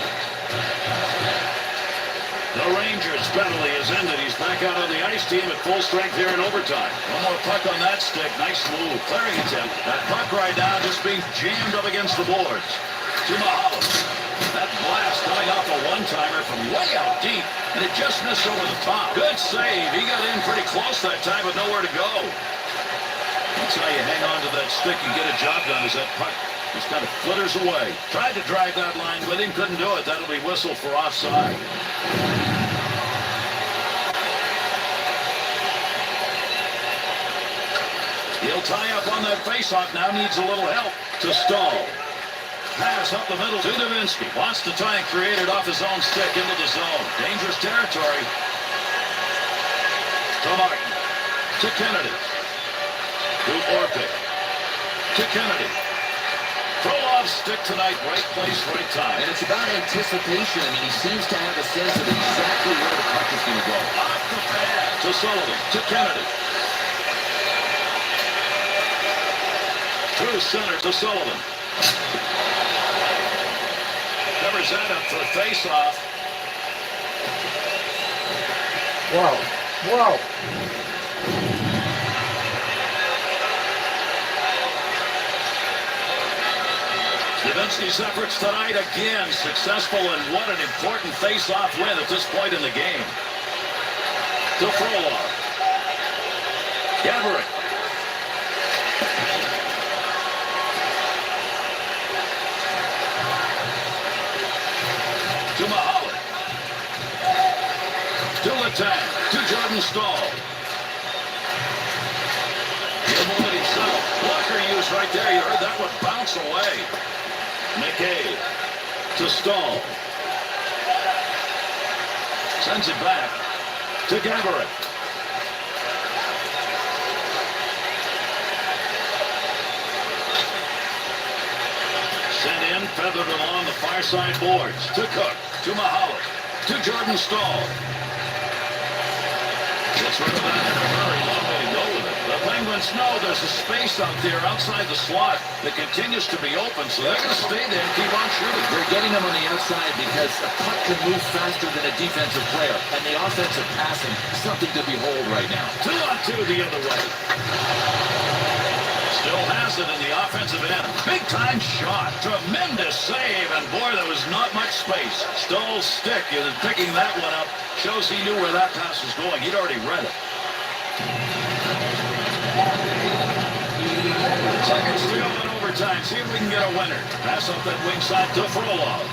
The Rangers' penalty is ended. He's back out on the ice, team at full strength here in overtime. One more puck on that stick. Nice move. Clearing attempt. That puck right now just being jammed up against the boards. To Mahalo. That blast coming off a one-timer from way out deep, and it just missed over the top. Good save. He got in pretty close that time, but nowhere to go. That's how you hang on to that stick and get a job done, is that puck just kind of flitters away. Tried to drive that line with him, couldn't do it. That'll be whistled for offside. He'll tie up on that faceoff now, needs a little help to Stahl. Pass up the middle to Davinsky. Wants to try and create it off his own stick into the zone. Dangerous territory. To Martin. To Kennedy. To Orpik. To Kennedy. Prolov's stick tonight, right place, right time.
And it's about anticipation. I mean, he seems to have a sense of exactly where the puck is going to go.
Off the pad. To Sullivan. To Kennedy. Through center to Sullivan. Covers that up for a face-off.
Whoa. Whoa.
Davinsky's efforts tonight again successful, and what an important face-off win at this point in the game. To Frolov. Gaborik. To Mahalo. To Letang. To Jordan Stahl. He'll move it himself. Blocker used right there. You heard that one bounce away. McKay to Stahl. Sends it back to Gaborik. Sent in, feathered along the far side boards. To Cook, to Mahalik, to Jordan Stahl. Gets rid of that in a very long way to go with it. The Penguins know there's a space out there outside the slot that continues to be open, so they're going to stay there and keep on shooting.
They're getting them on the outside because a puck can move faster than a defensive player, and the offensive passing, something to behold right now.
2-on-2 the other way. Still has it in the offensive end. Big-time shot. Tremendous save, and boy, there was not much space. Stahl's stick is picking that one up. Shows he knew where that pass was going. He'd already read it. Seconds to go in overtime. See if we can get a winner. Pass up that wing side to Frolov.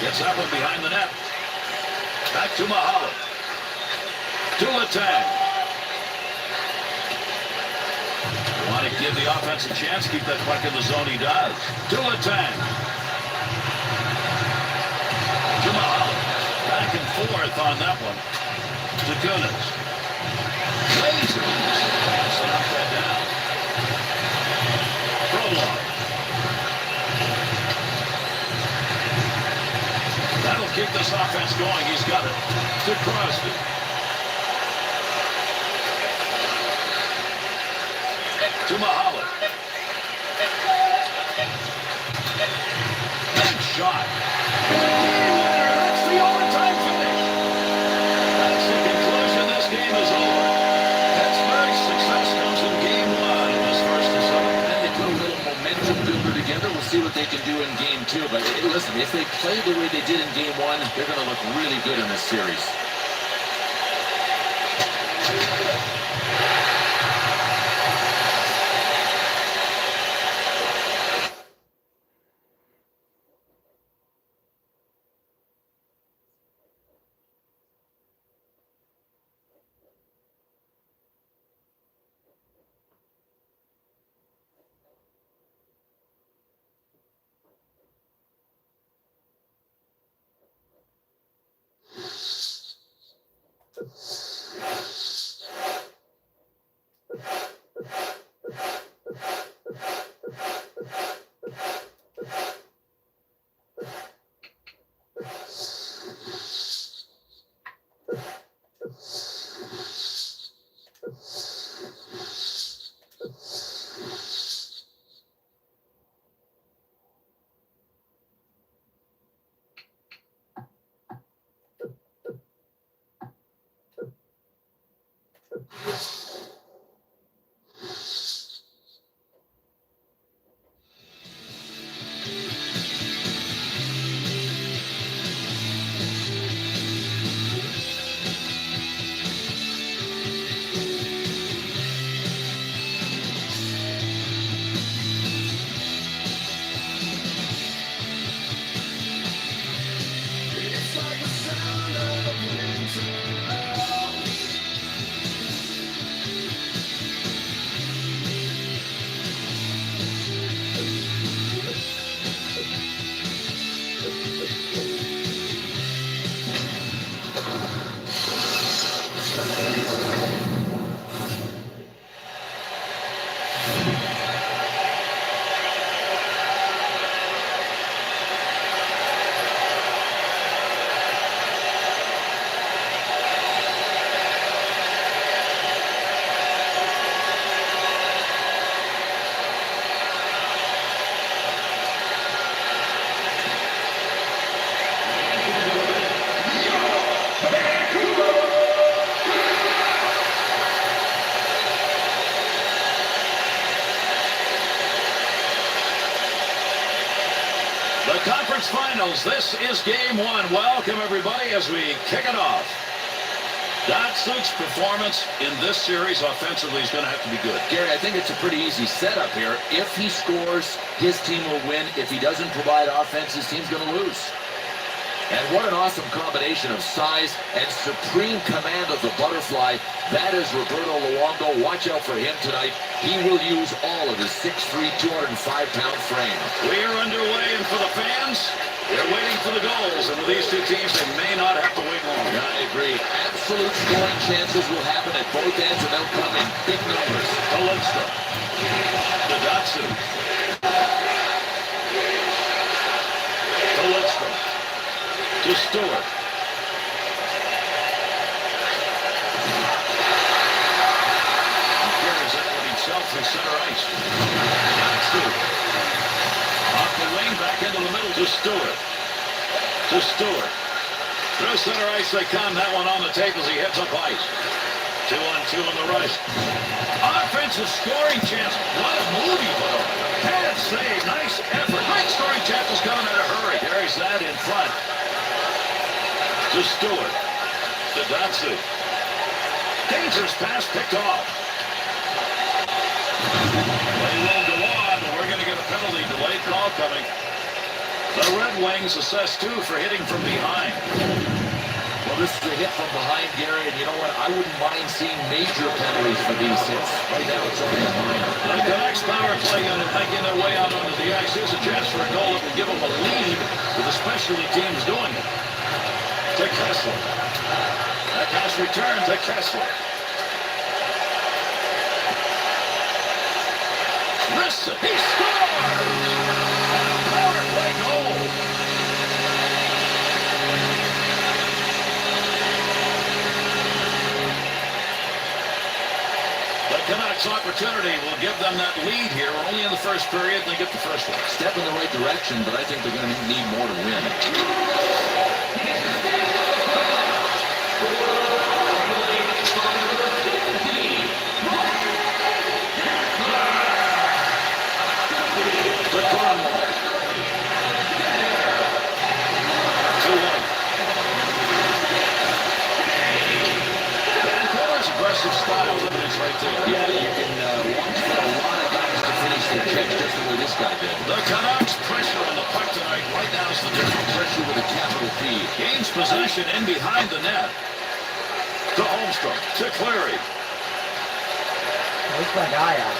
Gets that one behind the net. Back to Mahalik. To Letang. Want to give the offense a chance, keep that puck in the zone, he does. To Letang. To Mahalik. Back and forth on that one. To Kunis. Lasers. Knock that down. Frolov. That'll keep this offense going. He's got it. To Crosby. To Mahalik. Big shot. That's the overtime finish. That's the conclusion. This game is over. Pittsburgh's success comes in game one of this first of seven.
And they put a little momentum builder together. We'll see what they can do in game two. But listen, if they play the way they did in game one, they're going to look really good in this series.
Conference Finals. This is game one. Welcome, everybody, as we kick it off. Datsyuk's performance in this series offensively is going to have to be good.
Gary, I think it's a pretty easy setup here. If he scores, his team will win. If he doesn't provide offense, his team's going to lose. And what an awesome combination of size and supreme command of the butterfly. That is Roberto Luongo. Watch out for him tonight. He will use all of his 6'3", 205-pound frame.
We are underway, and for the fans, they're waiting for the goals. And with these two teams, they may not have to wait long.
I agree. Absolute scoring chances will happen at both ends, and they'll come in big numbers.
To Lindstrom. To Datsu. To Lindstrom. To Stewart. He carries that one himself through center ice. Datsu. Off the wing, back into the middle to Stewart. To Stewart. Through center ice they come. That one on the tape as he heads up ice. 2-on-2 on the rush. Offensive scoring chance. What a move he put on. Pad save. Nice effort. Great scoring chances coming in a hurry. Carries that in front. To Stewart. To Datsu. Dangerous pass picked off. Play will go on, but we're going to get a penalty. Delayed call coming. The Red Wings assessed 2 for hitting from behind.
Well, this is a hit from behind, Gary, and you know what? I wouldn't mind seeing major penalties for these hits. Right now, it's only a minor.
The Canucks power play unit making their way out onto the ice. Here's a chance for a goal that will give them a lead with the specialty teams doing it. To Kessler. That pass returned to Kessler. Listen, he scores! Power play goal! The Canucks' opportunity will give them that lead here. We're only in the first period, and they get the first one.
Step in the right direction, but I think they're going to need more to win.
To Cromwell. To White. Vancouver's aggressive style limits right there.
Yeah, you can watch for a lot of guys to finish their checks just the way this guy did.
The Canucks pressure on the puck tonight. Right now is the difference.
Pressure with a capital P.
Gains possession in behind the net. To Holmstrom. To Cleary.
Where's my guy at?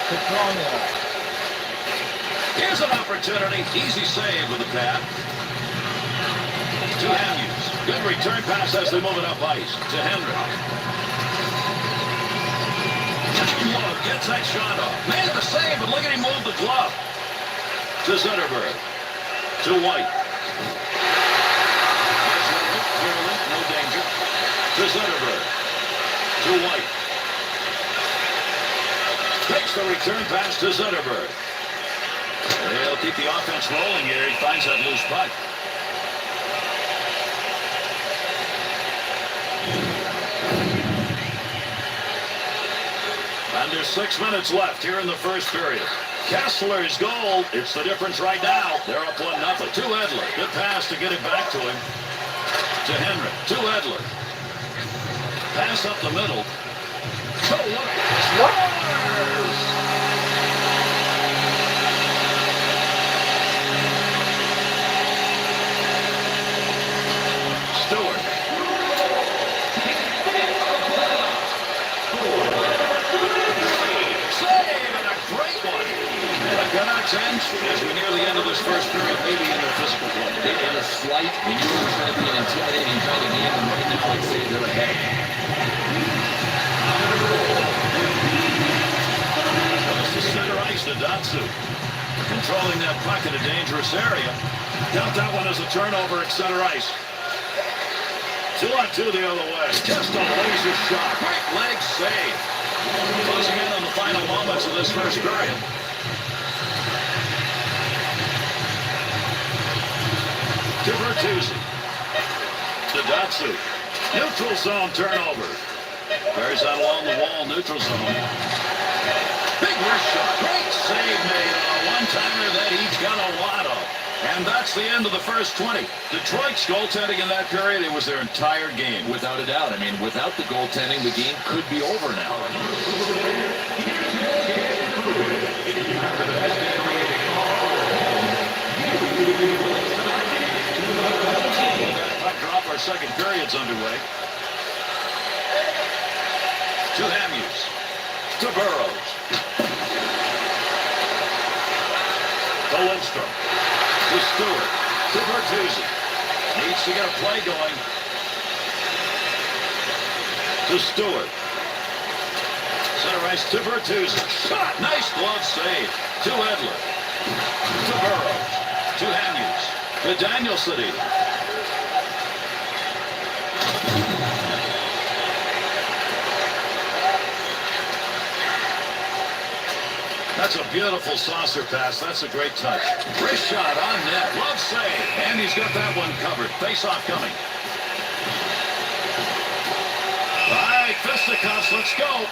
To Cromwell.
Here's an opportunity. Easy save with the pad. To Hughes. Good return pass as they move it up ice. To Hendrick. Gets that shot off. Made the save, but look at him move the glove. To Zetterberg. To White. No danger. To Zetterberg. To White. Takes the return pass to Zetterberg. They'll keep the offense rolling here. He finds that loose puck. Under 6 minutes left here in the first period. Kessler's goal. It's the difference right now. They're up 1-0. To Edler. Good pass to get it back to him. To Henry. To Edler. Pass up the middle. To White. Stewart. Save and a great one. The Canucks end as we near the end of this first period, maybe in their physical play.
In a slight, we knew it was going to be an intimidating kind of game, and right now I'd say they're ahead.
Goes to center ice to Datsu. Controlling that puck in a dangerous area. Count that one as a turnover at center ice. 2-on-2 the other way. Just a laser shot. Great leg save. Closing in on the final moments of this first period. To Bertuzzi. To Datsu. Neutral zone turnover. Bears that along the wall, neutral zone. Big wrist shot. Great save made on a one-timer that he's got a lot of. And that's the end of the first 20. Detroit's goaltending in that period, it was their entire game.
Without a doubt. I mean, without the goaltending, the game could be over now.
Puck drop, our second period's underway. To Hamuse. To Burrows. To Lindstrom. To Stewart. To Bertuzzi. Needs to get a play going. To Stewart. Center ice to Bertuzzi. Shot! Nice glove save. To Edler. To Burrows. To Hamuse. To Danielson. That's a beautiful saucer pass. That's a great touch. Wrist shot on net. Love save. And he's got that one covered. Face-off coming. All right, fisticuffs. Let's go.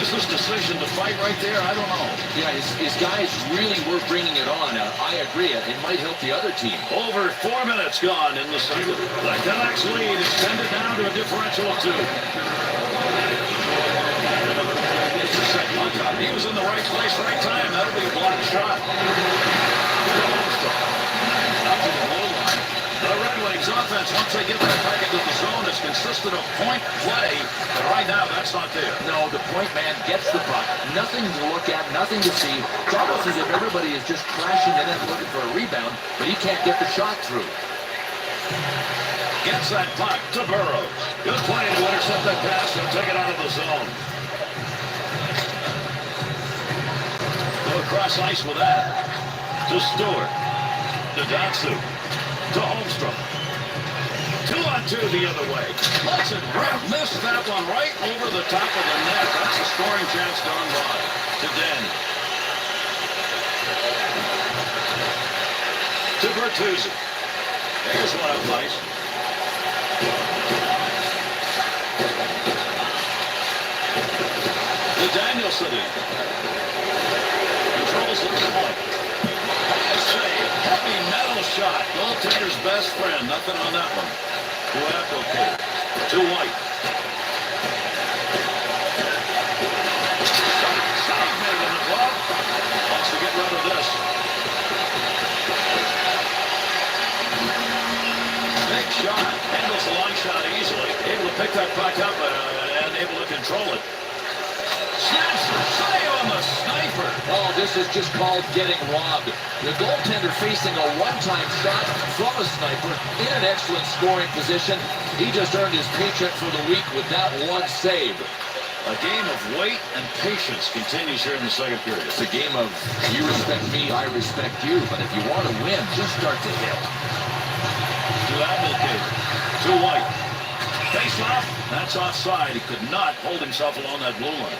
This decision to fight right there, I don't know.
Yeah, his guys really were bringing it on. I agree. It might help the other team.
Over 4 minutes gone in the second. The Canucks lead extended down to a differential of 2. He was in the right place, right time. That'll be a blocked shot. Up to the goal line. The Red Wings offense, once they get that back into the zone, is consistent of point play. But right now, that's not there.
No, the point man gets the puck. Nothing to look at, nothing to see. It's almost as if everybody is just crashing in and looking for a rebound, but he can't get the shot through.
Gets that puck to Burrows. Good play to intercept that pass and take it out of the zone. Go across ice with that. To Stewart. To Datsu. To Holmstrom. 2-on-2 the other way. Listen, Brett missed that one right over the top of the net. That's a scoring chance gone by. To Danny. To Bertuzzi. There's one up ice. To Danielson. Controls the point. Save. Heavy metal shot. Goaltender's best friend. Nothing on that one. To Appleton. To White. Save made in the glove. Wants to get rid of this. Big shot. Handles the long shot easily. Able to pick that puck up and able to control it. Snaps the save on the sniper.
Oh, this is just called getting robbed. The goaltender facing a one-time shot from a sniper in an excellent scoring position. He just earned his paycheck for the week with that one save.
A game of wait and patience continues here in the second period.
It's a game of you respect me, I respect you. But if you want to win, just start to hit.
To Appleton. To White. Face off. That's offside. He could not hold himself along that blue line.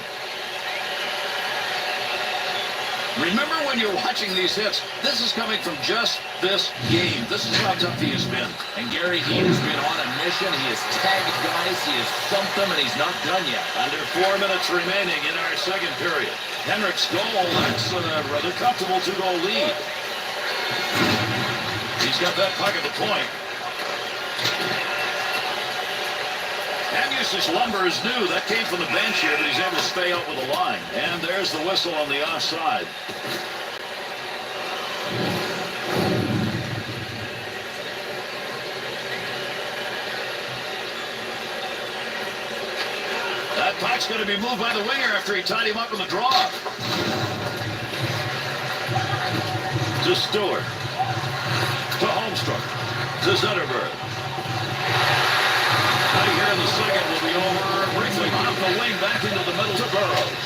Remember when you're watching these hits, this is coming from just this game. This is how tough he has been.
And Gary Heat has been on a mission. He has tagged guys, he has stumped them, and he's not done yet.
Under 4 minutes remaining in our second period. Henrik's goal, that's a rather comfortable 2-goal lead. He's got that puck at the point. Hamuse's lumber is new. That came from the bench here, but he's able to stay out with the line. And there's the whistle on the offside. That puck's going to be moved by the winger after he tied him up in the draw. To Stewart. To Holmstrom. To Zetterberg. Here in the second will be over briefly off the wing back into the middle to Burrows.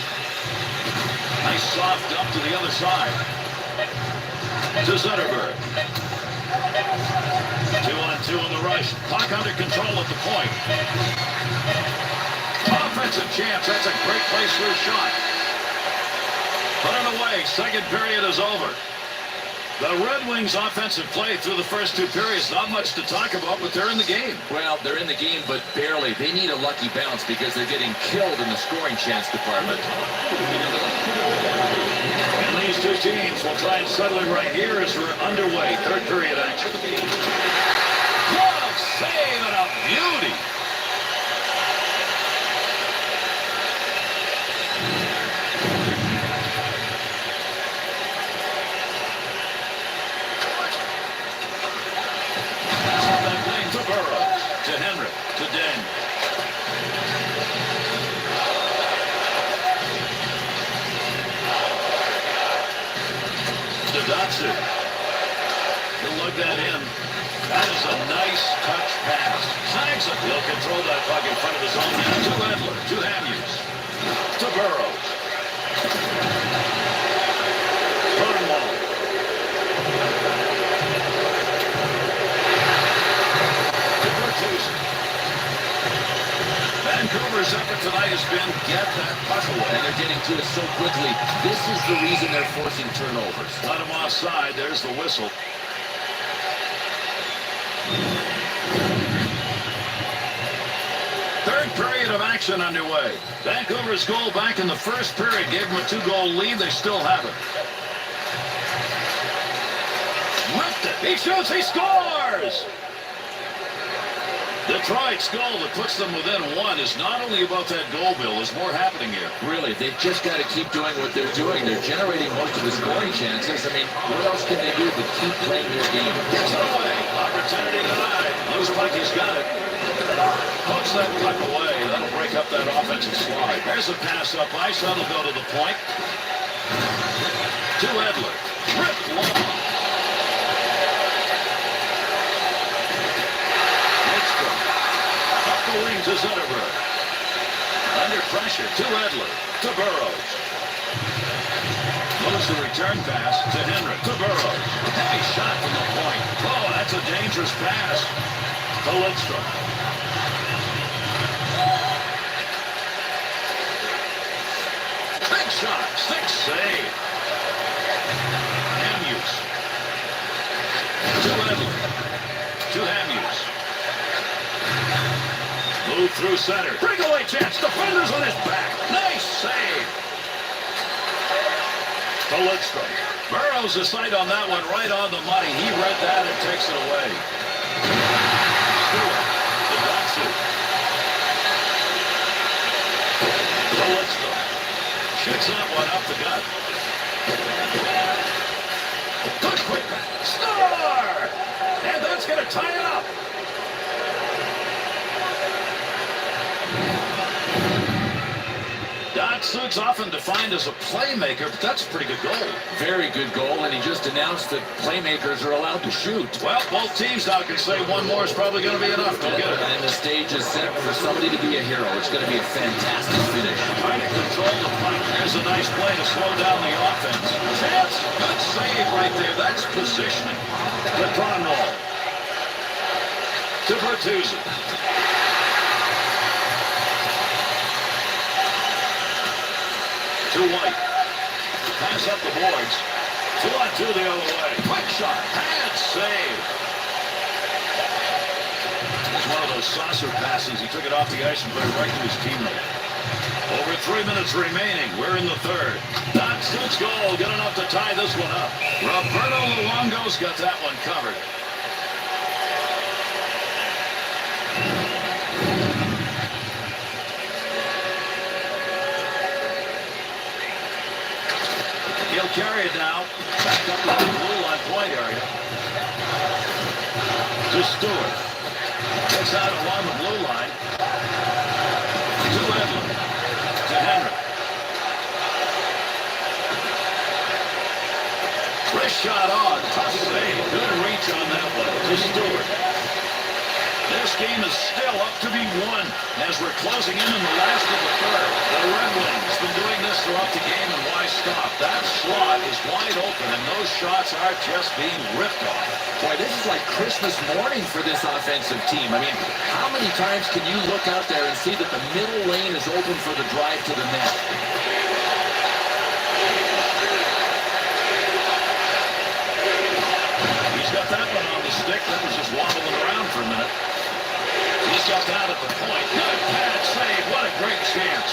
Nice soft dump to the other side. To Zetterberg. 2-on-2 on the right. Puck under control at the point. Offensive chance. That's a great place for a shot. Put it away. Second period is over. The Red Wings' offensive play through the first two periods, not much to talk about, but they're in the game.
Well, they're in the game, but barely. They need a lucky bounce because they're getting killed in the scoring chance department.
And these two teams will try and settle it right here as we're underway. Third period action. Glove save and a beauty. To Burrows, to Henry, to Den. To Datsu. He'll lug that in. That is a nice touch pass. Snags it. He'll control that puck in front of his own net. To Edler, to Hamhuis, to Burrows. Turnwall. Vancouver's effort tonight has been get that puck away.
And they're getting to it so quickly. This is the reason they're forcing turnovers.
Let him offside. There's the whistle. Third period of action underway. Vancouver's goal back in the first period gave them a 2-goal lead. They still have it. Whipped it. He shoots. He scores! Detroit's goal that puts them within one is not only about that goal, Bill. There's more happening here.
Really, they've just got to keep doing what they're doing. They're generating most of the scoring chances. I mean, what else can they do but keep playing their game?
Gets it away. Opportunity denied. Loose puck, he's got it. Puts that puck away. That'll break up that offensive slide. There's a pass up ice. That'll go to the point. To Edler. Ripped long. Wing to Zetterberg. Under pressure to Edler, to Burrows. Moves the return pass to Henry, to Burrows. Heavy shot from the point. Oh, that's a dangerous pass to Lidstrom. Big shot, stick save. Hamhuis. To Edler, to Hamhuis. Move through center. Breakaway chance. Defenders on his back. Nice save. To Lidstrom. Burrows a sight on that one right on the money. He read that and takes it away. Stewart. To Datsu. To Lidstrom. Shoots that one up the gut. Good quick pass. Score! And that's going to tie it up. Datsyuk's often defined as a playmaker, but that's a pretty good goal.
Very good goal, and he just announced that playmakers are allowed to shoot.
Well, both teams now can say one more is probably going to be enough. Go get it.
And the stage is set for somebody to be a hero. It's going to be a fantastic finish.
Trying to control the puck. There's a nice play to slow down the offense. Chance. Good save right there. That's positioning. To Turnwall. To Bertuzzi. To White. Pass up the boards. 2-on-2 the other way. Quick shot. Pad save. It's one of those saucer passes. He took it off the ice and put it right to his teammate. Over 3 minutes remaining. We're in the third. Datsyuk's goal. Good enough to tie this one up. Roberto Luongo's got that one covered. He'll carry it now. Back up to the blue line point area. To Stewart. Gets out along the blue line. To Edler. To Henry. Wrist shot on. Tough save. Good reach on that one. To Stewart. This game is still up to be won as we're closing in the last of the third. The Red Wings been doing this throughout the game, and why stop? That slot is wide open, and those shots are just being ripped off.
Boy, this is like Christmas morning for this offensive team. I mean, how many times can you look out there and see that the middle lane is open for the drive to the net?
that one on the stick. That was just wobbling around for a minute. He's got that at the point. Good pad save. What a great chance.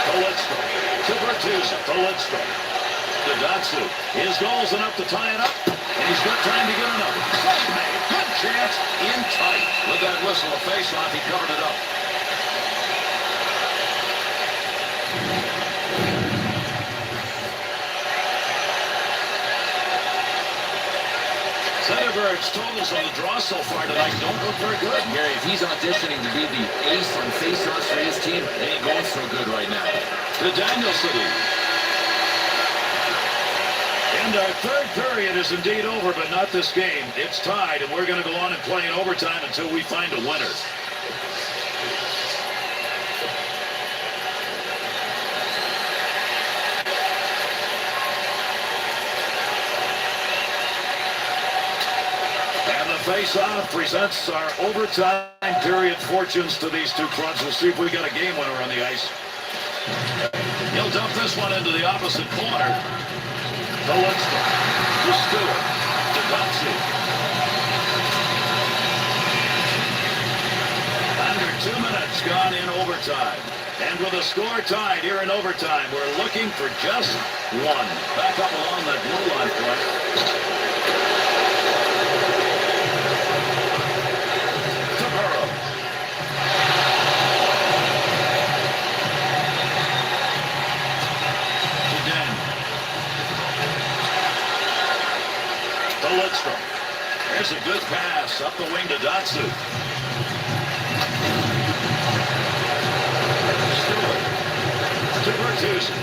To Lidstrom. To Bertuzzi. To Lidstrom. To Datsu. His goal's enough to tie it up. And he's got time to get another. Save made. Good chance. In tight. With that whistle, a face-off, he covered it up. Zetterberg's totals on the draw so far tonight don't look very good.
Gary, if he's auditioning to be the ace on face-offs for his team, they ain't going so good right now.
To Danielson. And our third period is indeed over, but not this game. It's tied, and we're going to go on and play in overtime until we find a winner. Face-off presents our overtime period fortunes to these two clubs. We'll see if we got a game winner on the ice. He'll dump this one into the opposite corner. To Lidstrom. To Stewart. To Datsu. Under 2 minutes gone in overtime. And with the score tied here in overtime, we're looking for just one. Back up along that blue line point. Lidstrom. There's a good pass up the wing to Datsu. Stewart. To Bertuzzi.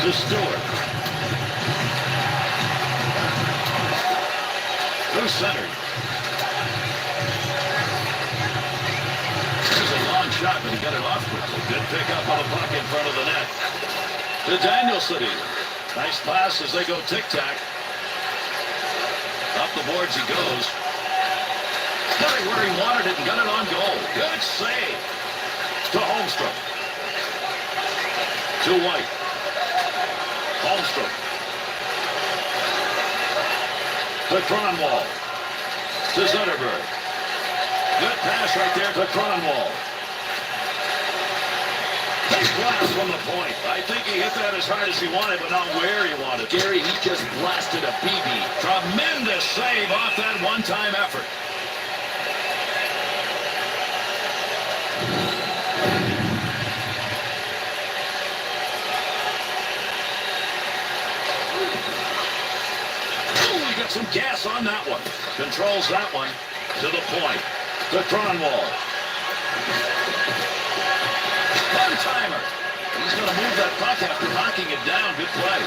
To Stewart. Through center. There's a long shot, but he got it off quickly. Good pick up on the puck in front of the net. To Danielson. Nice pass as they go tic-tac. Up the boards he goes. Got it where he wanted it and got it on goal. Good save. To Holmstrom. To White. Holmstrom. To Kronwall. To Zetterberg. Good pass right there to Kronwall. Big blast from the point. I think he hit that as hard as he wanted, but not where he wanted.
Gary, he just blasted a BB.
Tremendous save off that one-time effort. Ooh, we got some gas on that one. Controls that one to the point. To Kronwall. One-timer. He's going to move that puck after knocking it down. Good play.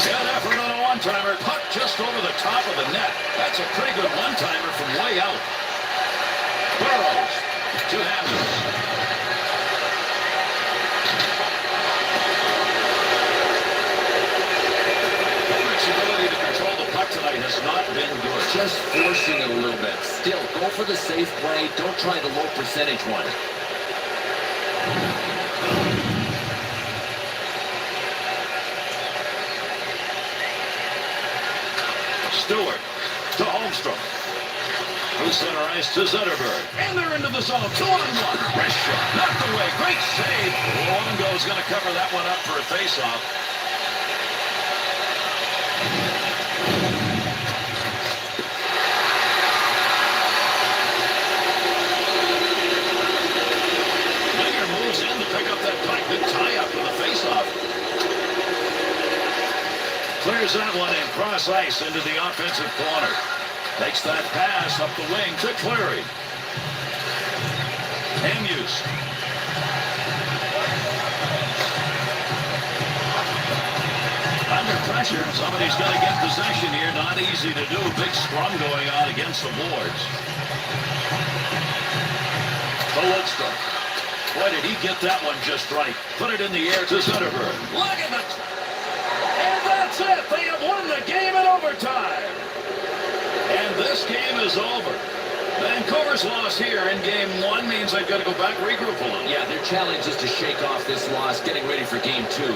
Good effort on a one-timer. Puck just over the top of the net. That's a pretty good one-timer from way out. Burrows to Hammonds. Henrik's ability to control the puck tonight has not been good.
Just forcing it a little bit. Still, go for the safe play. Don't try the low percentage one.
Stewart to Holmstrom. Through center ice to Zetterberg. And they're into the zone. 2-on-1. Wrist shot. Knocked away. Great save. Longo's going to cover that one up for a faceoff. Winger moves in to pick up that puck. Good tie-up for the faceoff. Clears that one in cross ice into the offensive corner. Takes that pass up the wing to Cleary. Hammonds. Under pressure, somebody's going to get possession here. Not easy to do. Big scrum going on against the boards. To Lidstrom. Boy, did he get that one just right. Put it in the air to Zetterberg. Look at it. And that's it. They have won the game in overtime. And this game is over. Vancouver's loss here in game one means they've got to go back, regroup a little.
Yeah, their challenge is to shake off this loss, getting ready for game two.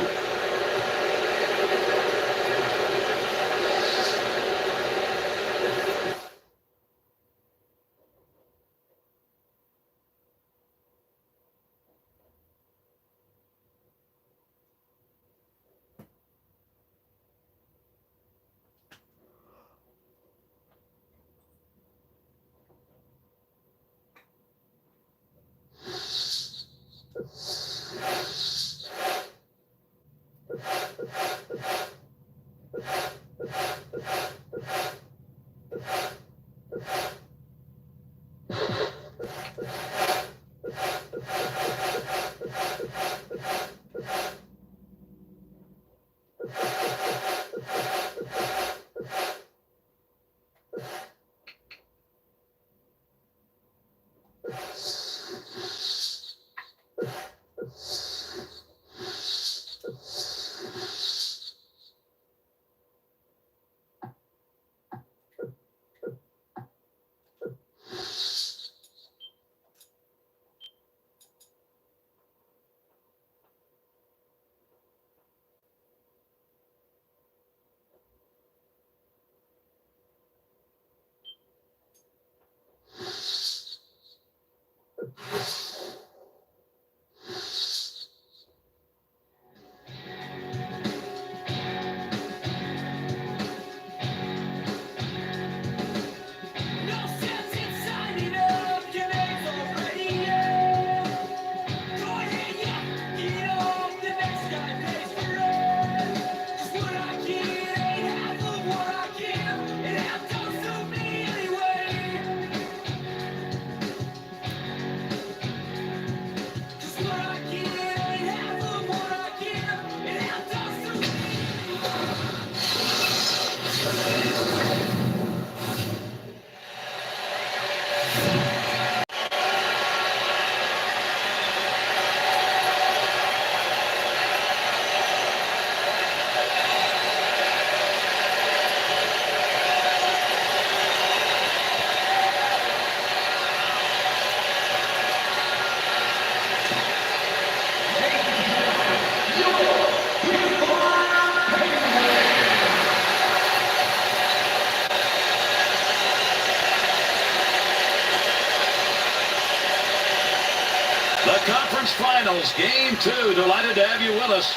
The conference finals, game 2. Delighted to have you with us.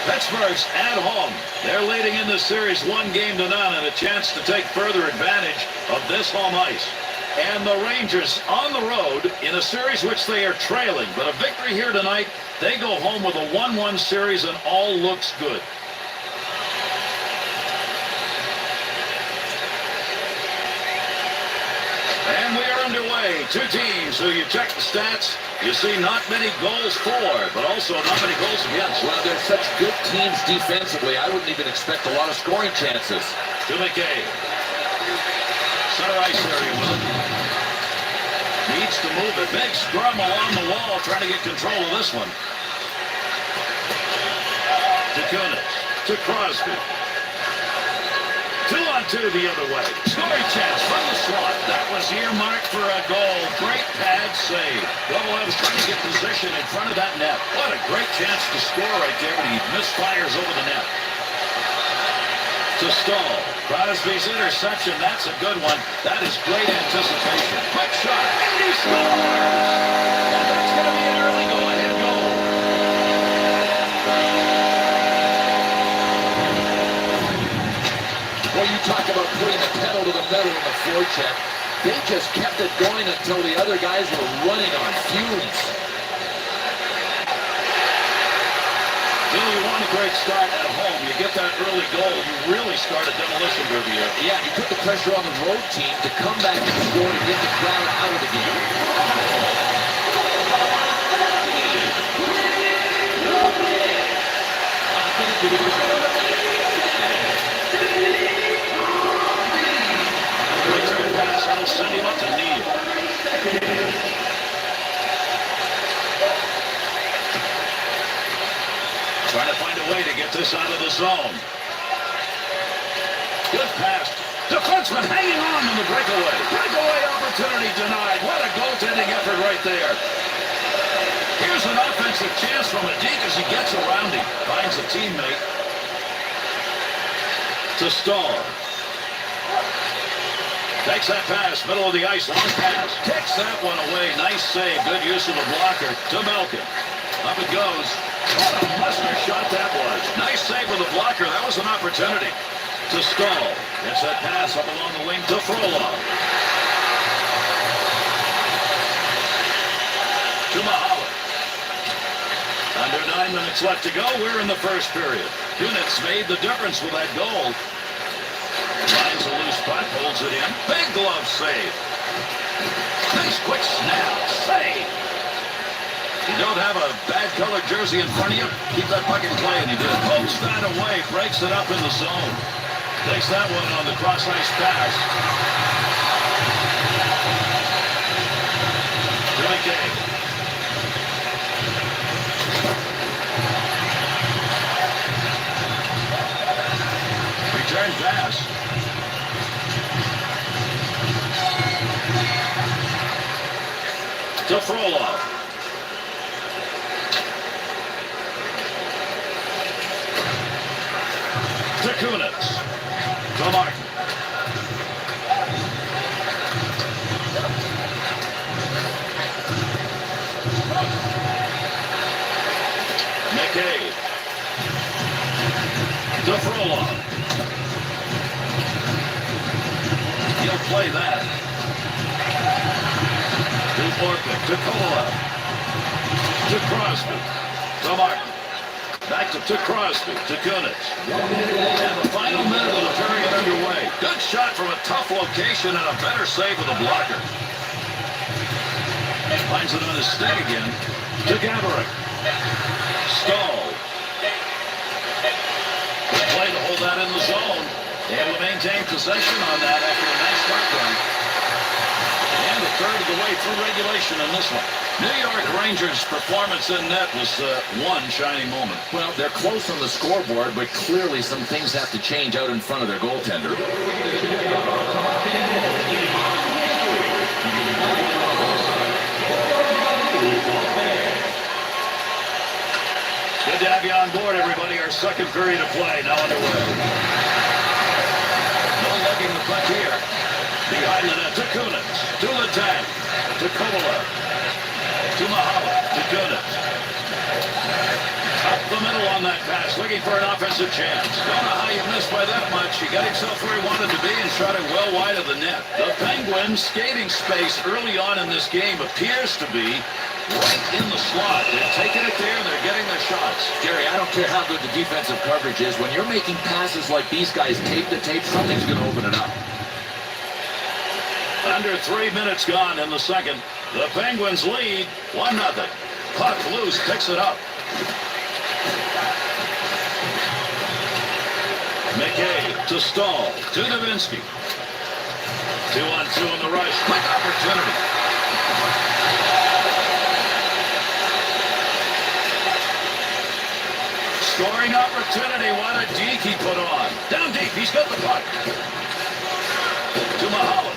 Pittsburgh's at home. They're leading in this series 1-0 and a chance to take further advantage of this home ice. And the Rangers on the road in a series which they are trailing. But a victory here tonight, they go home with a 1-1 series and all looks good. And we are underway. Two teams who you check the stats, you see not many goals for, but also not many goals against.
Well, they're such good teams defensively. I wouldn't even expect a lot of scoring chances.
To McKay. Center ice area with it. Needs to move it. Big scrum along the wall, trying to get control of this one. To Kunitz. To Crosby. 2-on-2 the other way. Scoring chance from the slot. That was earmarked for a goal. Great pad save. Golov's trying to get position in front of that net. What a great chance to score right there, but he misfires over the net. To Stahl. Crosby's interception. That's a good one. That is great anticipation. Quick shot. And he scores! And that's going to be an early go-ahead goal.
Well, you talk about putting the pedal to the metal in the forecheck. They just kept it going until the other guys were running on fumes.
Bill, you want a great start at home. You get that early goal, you really start a demolition derby here.
Yeah, you put the pressure on the road team to come back and score to get the crowd out of the game.
Return pass, that'll send him up to Neal. Trying to find a way to get this out of the zone. Good pass. Defenseman hanging on in the breakaway. Breakaway opportunity denied. What a goaltending effort right there. Here's an offensive chance from Adik as he gets around him. Finds a teammate. To Stahl. Takes that pass, middle of the ice, long pass. Takes that one away. Nice save. Good use of the blocker. To Malkin. Up it goes. What a muster shot that was. Nice save with the blocker. That was an opportunity. To Stahl. Gets that pass up along the wing to Frolov. To Mahalik. Under 9 minutes left to go. We're in the first period. Kunitz made the difference with that goal. Finds a loose puck, holds it in. Big glove save. Nice quick snap. Save. You don't have a bad colored jersey in front of you, keep that puck in play, and he did. Pokes that away, breaks it up in the zone. Takes that one on the cross-ice pass. Really game. Return pass. To Frolov. To Kunitz. To Martin. play that. To Orpik, to Kovalev, to Crosby, to Martin. Back to Crosby, to Kunitz. And the final minute of the period underway. Good shot from a tough location and a better save with a blocker. Finds it on his stick again. To Gaborik. Stahl. Good play to hold that in the zone. Able to maintain possession on that after a nice start run. And a third of the way through regulation in this one. New York Rangers' performance in net was one shining moment.
Well, they're close on the scoreboard, but clearly some things have to change out in front of their goaltender.
Good to have you on board, everybody. Our second period of play now underway. No lugging the puck here. Behind the net to Kunitz, to Letang, to Kovalev, to Mahala, to Kunitz. Up the middle on that pass, looking for an offensive chance. Don't know how you missed by that much. He got himself where he wanted to be and shot it well wide of the net. The Penguins' skating space early on in this game appears to be right in the slot. They're taking it there, and they're getting their shots.
Gary, I don't care how good the defensive coverage is. When you're making passes like these guys tape to tape, something's going to open it up.
Under 3 minutes gone in the second. The Penguins lead 1-0. Puck loose, picks it up. McKay to Stahl, to Nowitzki. 2-on-2 on the rush. Quick opportunity. Scoring opportunity. What a deke he put on. Down deep. He's got the puck. To Mahala.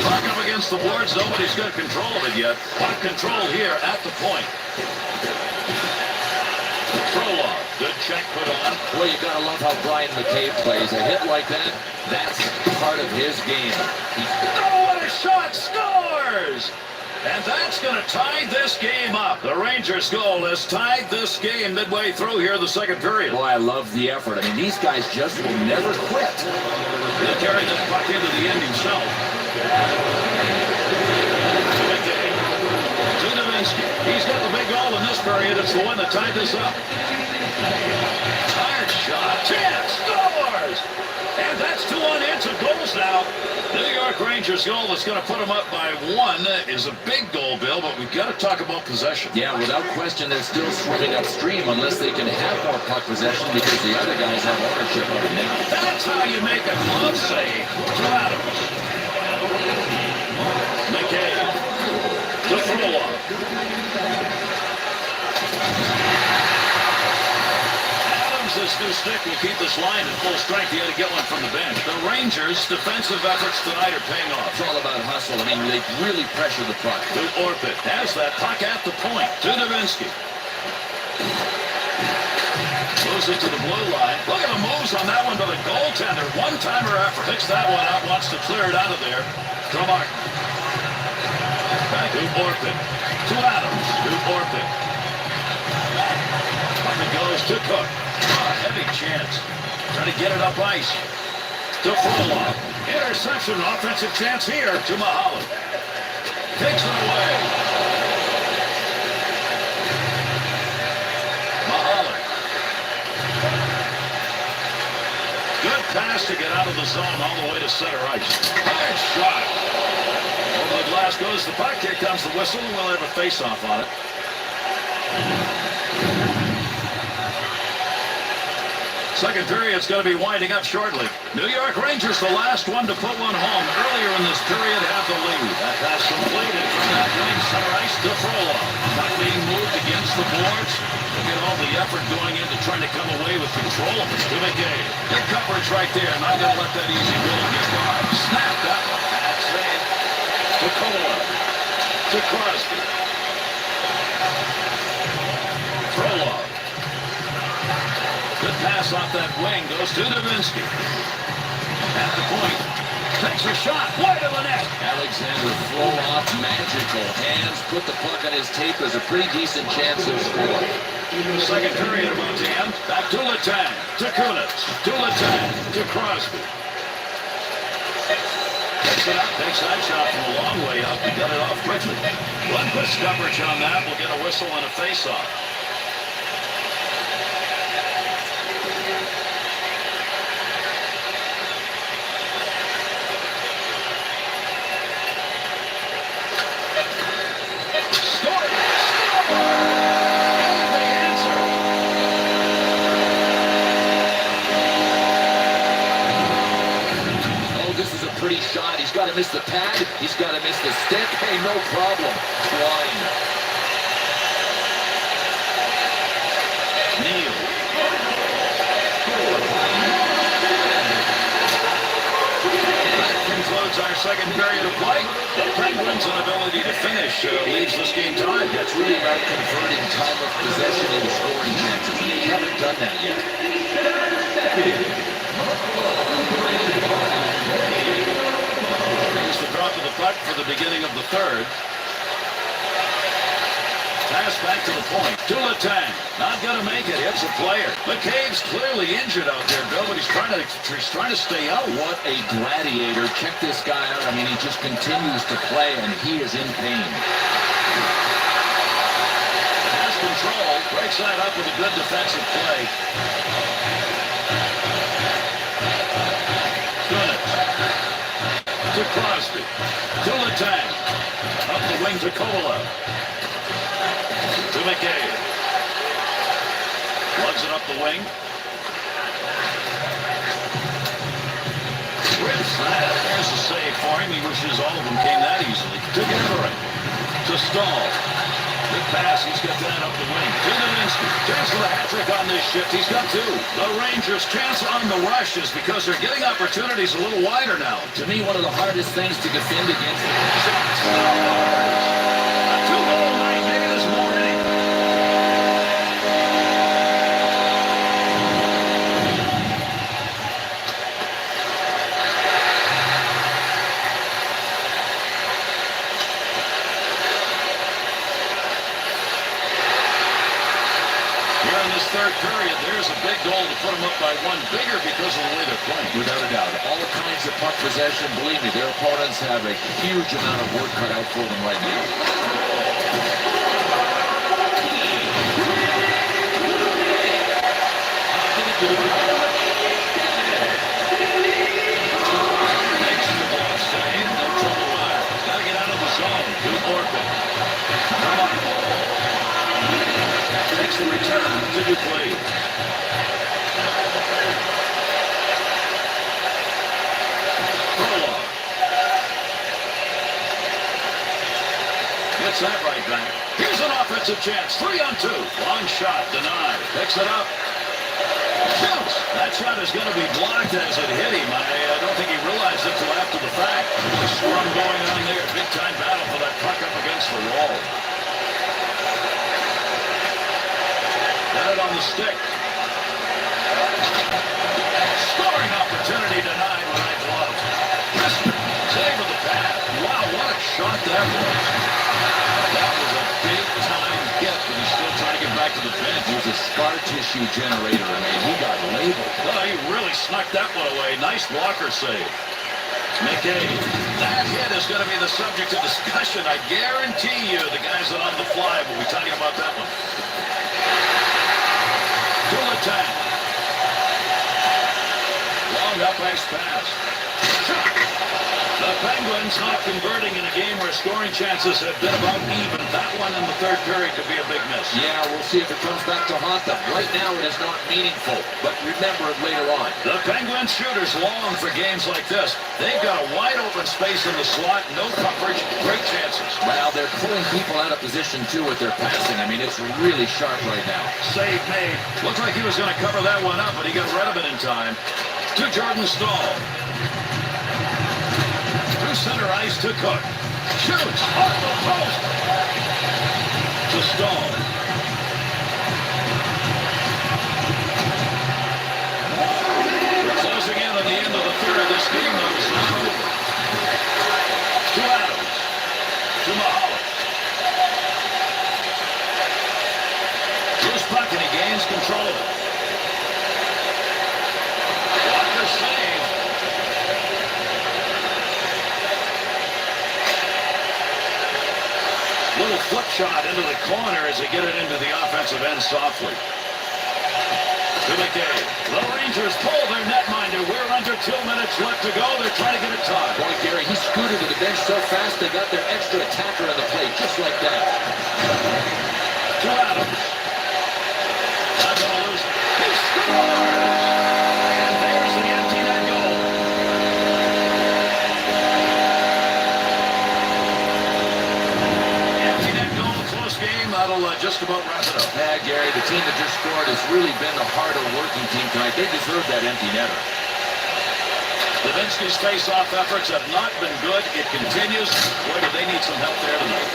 Puck up against the boards. Nobody's got control of it yet. Puck control here at the point. Prolog. Good check put on.
Well, you gotta love how Brian McCabe plays. A hit like that, that's part of his game.
Oh, what a shot! Scores! And that's going to tie this game up. The Rangers' goal has tied this game midway through here in the second period.
Boy, I love the effort. I mean, these guys just will never quit.
He'll carry this puck into the end himself. To Nowitzki. He's got the big goal in this period. It's the one that tied this up. Hard shot. Chance. Scores! And that's 2 unanswered goals now. New York Rangers goal that's going to put them up by 1 is a big goal, Bill, but we've got to talk about possession.
Yeah, without question, they're still swimming upstream unless they can have more puck possession because the other guys have ownership of it now.
That's how you make a glove save. To Adams. McKay. To Frolov. This new stick will keep this line at full strength. He had to get one from the bench. The Rangers' defensive efforts tonight are paying off.
It's all about hustle. I mean, they really pressure the puck.
To Orpik. Has that puck at the point. To Nowitzki. Moves it to the blue line. Look at the moves on that one to the goaltender. One-timer effort. Picks that one out. Wants to clear it out of there. To Martin. Back to Orpik. To Adams. To Orpik. Up it goes to Cook. Heavy chance. Trying to get it up ice. To Frolov. Interception. Offensive chance here to Mahala. Takes it away. Mahala. Good pass to get out of the zone all the way to center ice. Hard shot. Over the glass goes the puck. Here comes the whistle, and we'll have a face-off on it. Second period's going to be winding up shortly. New York Rangers, the last one to put one home earlier in this period, have the lead. That pass completed from that wing center ice to Frolov. Not being moved against the boards. Look at all the effort going into trying to come away with control of this. To McKay. Good coverage right there. Not going to let that easy goal get by. Snap that one. Bad save. To Kovalev. To Crosby. Frolov. Good pass off that wing. Goes to Nowitzki. At the point. Takes a shot. Wide of the net.
Alexander Frolov, magical hands. Put the puck on his tape. There's a pretty decent chance of scoring.
Second period about to end. Back to Letang. To Kunitz. To Letang. To Crosby. Picks it up, takes that shot from a long way up. He got it off quickly. Lundqvist coverage on that will get a whistle and a face-off.
Pretty shot. He's got to miss the pad. He's got to miss the stick. Hey, no problem. Line.
Neal. That concludes our second period of play. The Penguins' inability to finish leaves this game tied.
That's really about converting time of possession into scoring chances. They haven't done that yet.
Drop of the puck for the beginning of the third. Pass back to the point. To Letang. Not going to make it. Hits a player. McCabe's clearly injured out there, Bill, but he's trying to stay out.
What a gladiator. Check this guy out. I mean, he just continues to play, and he is in pain.
Has control. Breaks that up with a good defensive play. To Crosby. To Letang. Up the wing to Kovalov. To McCabe. Plugs it up the wing. Rips that. There's a save for him. He wishes all of them came that easily. To Gathering. To Stahl. Good pass. He's got that up the wing. To Nowinski. Chance for the hat-trick on this shift. He's got two. The Rangers' chance on the rush is because they're getting opportunities a little wider now.
To me, one of the hardest things to defend against.
Shots. A two-goal night. Maybe there's more in it. Third period, there's a big goal to put them up by one, bigger because of the way they're playing.
Without a doubt. All kinds of puck possession. Believe me, their opponents have a huge amount of work cut out for them right now.
Makes the glove save. No trouble there. Got to get out of the zone. Good Orpik. Come on. Takes the return to Duplay. Prolog. Gets that right back. Here's an offensive chance. 3-on-2. Long shot. Denied. Picks it up. Shoots. That shot is going to be blocked as it hit him. I don't think he realized it till after the fact. Really scrum going on there. Big time battle for that puck up against the wall. Got it on the stick. Scoring opportunity denied with that glove. Save with the pad. Wow, what a shot that was. That was a big-time hit, but he's still trying to get back to the bench.
He was a scar tissue generator. I mean, he got labeled.
Oh, he really snuck that one away. Nice blocker save. McCabe. That hit is going to be the subject of discussion. I guarantee you the guys that on the fly will be talking about that one. To Letang. Long up ice pass. The Penguins not converting in a game where scoring chances have been about even. That one in the third period could be a big miss.
Yeah, we'll see if it comes back to haunt them. Right now it is not meaningful, but remember it later on.
The Penguins shooters long for games like this. They've got a wide open space in the slot, no coverage, great chances.
Well, they're pulling people out of position too with their passing. I mean, it's really sharp right now.
Save made. Looked like he was going to cover that one up, but he got rid of it in time. To Jordan Stahl. Through center ice to Cook. Shoots off the post. To Stahl. We're closing in on the end of the third. This game, though, is not over. To Adams. To Mahalik. Loose puck, and he gains control of it. Walker save. flip shot into the corner as they get it into the offensive end softly. To McKay. The Rangers pull their netminder. We're under 2 minutes left to go. They're trying to get it tied.
Boy, Gary, he scooted to the bench so fast they got their extra attacker on the plate, just like that.
To Adams. Not going to lose. He scores! And there's the empty net goal. Empty net goal, close game. That'll just about wrap it up.
Yeah, Gary, the team that just scored has really been the harder working team tonight. They deserve that empty netter.
Levinsky's face-off efforts have not been good. It continues. Boy, do they need some help there tonight.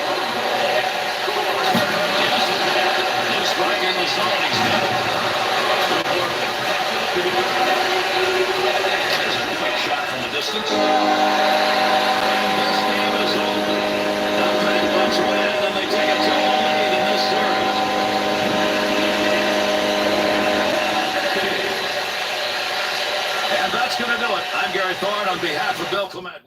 New strike in the zone. He's got it. There's a quick shot from the distance. And this game is over. The Penguins win, and they take a 2-1 lead in this series. And that's going to do it. I'm Gary Thorne on behalf of Bill Clement.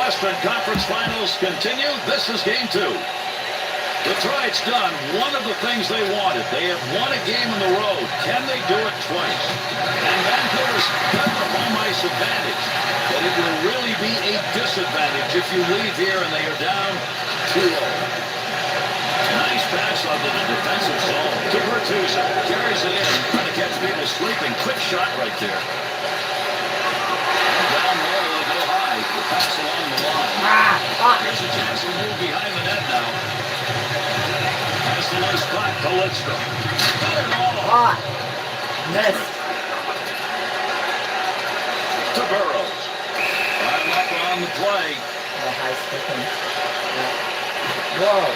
Western Conference Finals continue. This is game 2. Detroit's done one of the things they wanted. They have won a game on the road. Can they do it twice? And Vancouver's got the home ice advantage. But it will really be a disadvantage if you leave here and they are down 2-0. Nice pass onto the defensive zone to Bertuzzi. Carries it in, trying to catch people sleeping. Quick shot right there. Down low, they go high. Pass along the line. There's a chance to move behind the net now. Has the loose puck to Lidstrom. Got it all.
Missed.
To Burrows. I'm up on the play.
High sticking. Whoa.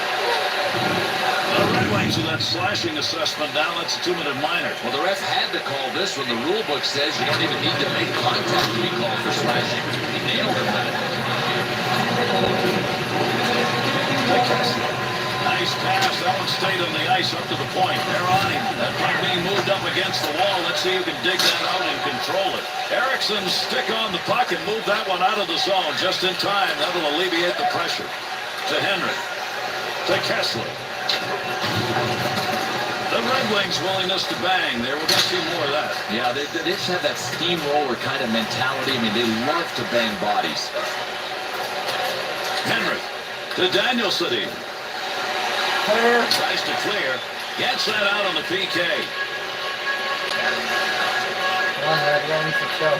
The Red Wings with that slashing assessment down. That's a 2-minute minor.
Well, the ref had to call this when the rule book says you don't even need to make contact to be called for slashing. He nailed it.
Nice pass. That one stayed on the ice up to the point. They're on him. That puck being moved up against the wall. Let's see who can dig that out and control it. Erickson stick on the puck and move that one out of the zone just in time. That'll alleviate the pressure. To Henry. To Kessler. The Red Wings' willingness to bang. There, we're going to see more of that.
Yeah, they just have that steamroller kind of mentality. I mean, they love to bang bodies.
Henry to Danielson. Tries to clear. Gets that out on the PK.
Come on, Red Wings, let's go.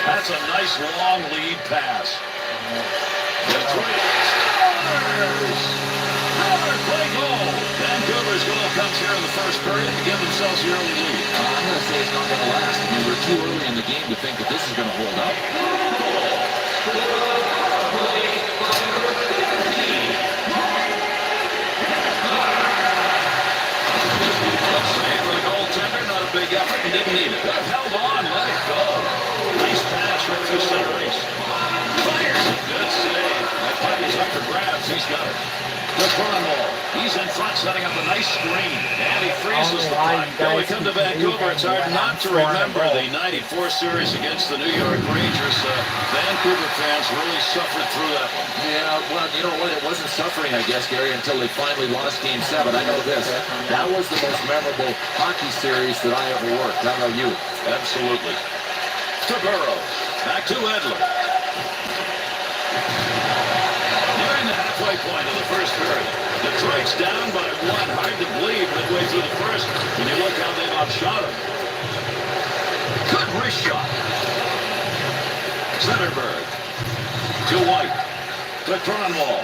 That's a nice long lead pass. Detroit scores! Another play goal. Vancouver's goal comes here in the first period to give themselves the early lead.
I'm going to say it's not going to last. I mean, we're too early in the game to think that this is going to hold up.
Save for the goaltender, not a big effort, and didn't need it. Held on, let it go. Nice pass right through center ice. Fires it, good save. That The Cornwall. He's in front, setting up a nice screen. And he freezes the
why
puck.
you
When we
guys
come to
keep
Vancouver, it's hard
believing
not to
that I'm
remember
scoring
the
a
94 series against the New York Rangers. Vancouver fans really suffered through that one.
Yeah, well, you know what? It wasn't suffering, I guess, Gary, until they finally lost Game 7. I know this. That was the most memorable hockey series that I ever worked. How about you?
Absolutely. To Burrows. Back to Edler. Nearing the halfway point of the first period. Detroit's down by 1. Hard to believe midway through the first when you look how they've outshot him. Good wrist shot. Zetterberg. To White. To Cronwall.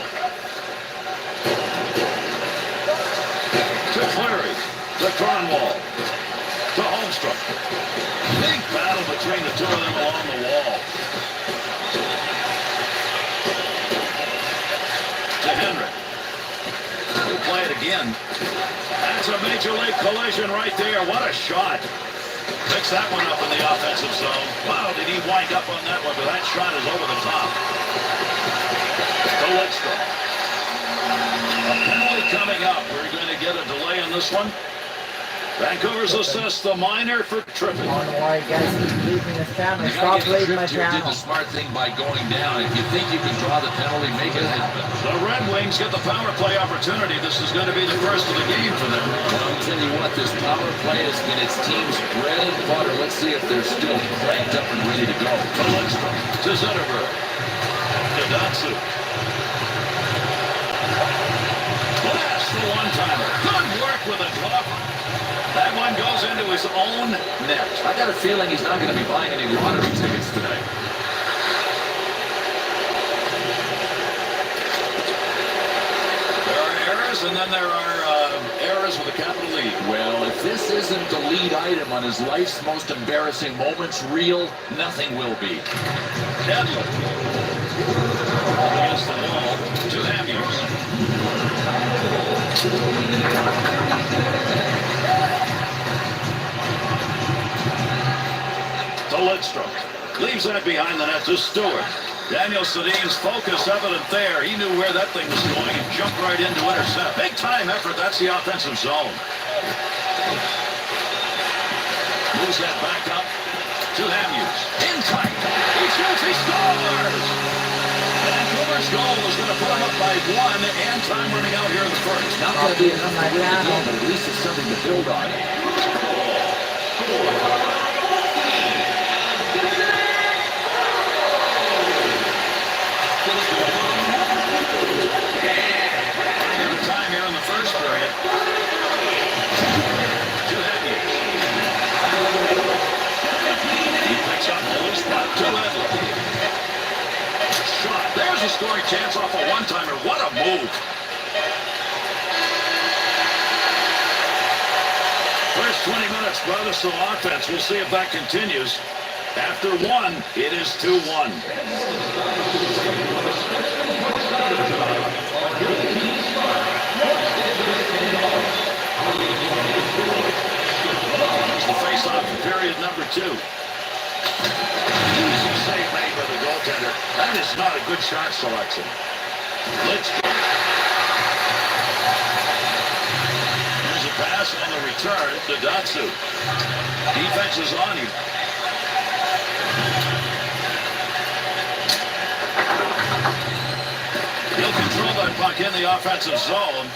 To Fleury. To Cronwall. To Holmstrom. Big battle between the two of them along the wall. To Henry. We'll play it again. That's a major league collision right there. What a shot. Picks that one up in the offensive zone. Wow, did he wind up on that one, but that shot is over the top. To Lidstrom. A penalty coming up. We're going to get a delay on this one. Vancouver's assessed the minor for tripping.
I don't know why you guys keep leaving this channel.
You
Stop
gotta get
leaving my
tripped here. Did
channel.
the smart thing by going down. If you think you can draw the penalty, make it happen.
The Red Wings get the power play opportunity. This is going to be the first of the game for them.
Well, I'll tell you what, this power play has been its team's bread and butter. Let's see if they're still cranked up and ready to go.
To Lidstrom. To Zetterberg. To Datsu. Blast the one-timer. Good work with a glove. That one goes into his own net.
I got a feeling he's not going to be buying any lottery tickets tonight.
There are errors, and then there are errors with a capital E.
Well, if this isn't the lead item on his life's most embarrassing moments reel, nothing will be.
Edler. Against the wall. To Hamhuis. To Lidstrom. Leaves that behind the net to Stewart. Daniel Sedin's focus evident there. He knew where that thing was going and jumped right in to intercept. Big time effort. That's the offensive zone. Moves that back up to Hamhuis. In tight. He shoots. He scores! Vancouver's goal is going to put him up by 1 and time running out here in the first.
Not going to be enough to win the game, but at least it's something to build on.
Time here in the first period. To Hamhuis. He picks up the loose puck to Edler. Shot. There's a scoring chance off a one-timer. What a move. First 20 minutes brought us some offense. We'll see if that continues. After 1, it is 2-1. Here's the face-off in period number 2. Easy save made by the goaltender. That is not a good shot selection. Lidstrom. Here's a pass on the return to Datsu. Defense is on him. He'll control that puck in the offensive zone.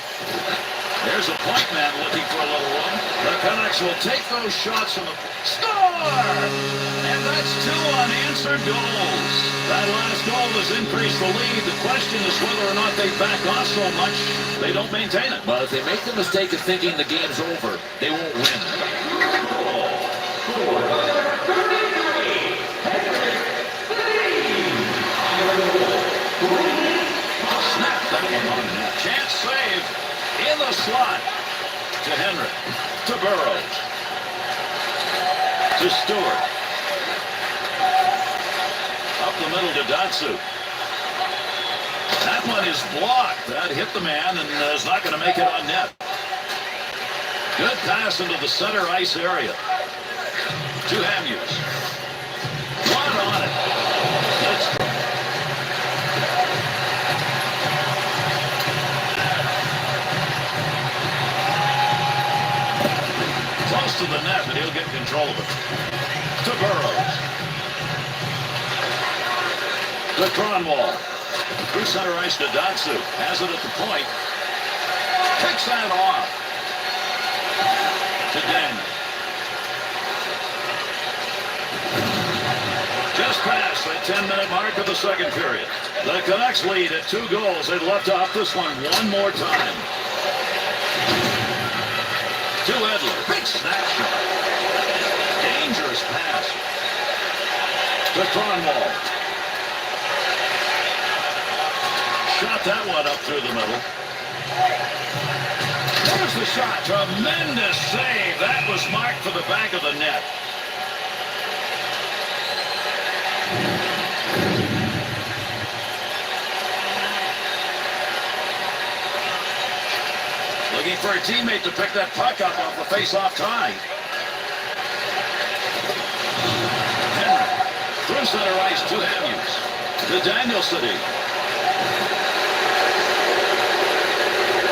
There's a point man looking for a little room. The Canucks will take those shots from the... Score! And that's 2 unanswered goals. That last goal has increased the lead. The question is whether or not they back off so much they don't maintain it.
But if they make the mistake of thinking the game's over, they won't win.
Snap that one on net. Chance save in the slot to Henry, to Burrows, to Stewart, up the middle to Datsu. That one is blocked. That hit the man and is not going to make it on net. Good pass into the center ice area to Hamhuis. One on it. Lidstrom. he'll get control of it. To Burrows. To Cronwall. Through center ice to Datsu. Has it at the point. Takes that off. To Daniel. Just past the 10-minute mark of the second period. The Canucks lead at 2 goals. They'd left off this one more time. To Edler. Big snapshot. Dangerous pass. To Cronwall. Shot that one up through the middle. There's the shot. Tremendous save. That was marked for the back of the net. Looking for a teammate to pick that puck up off the face-off tie. Henry. Through center ice to Hughes. To Danielson.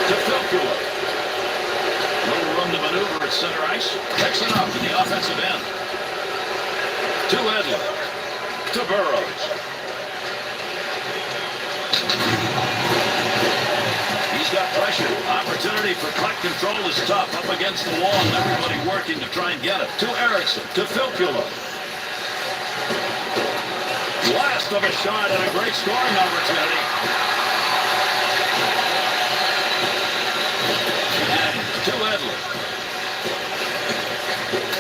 To Filkula. Little room to maneuver at center ice. Picks it up in the offensive end. To Edler. To Burrows. He's got pressure. Opportunity for puck control is tough. Up against the wall and everybody working to try and get it. To Erickson. To Filkula. Blast of a shot and a great scoring opportunity. To Edler.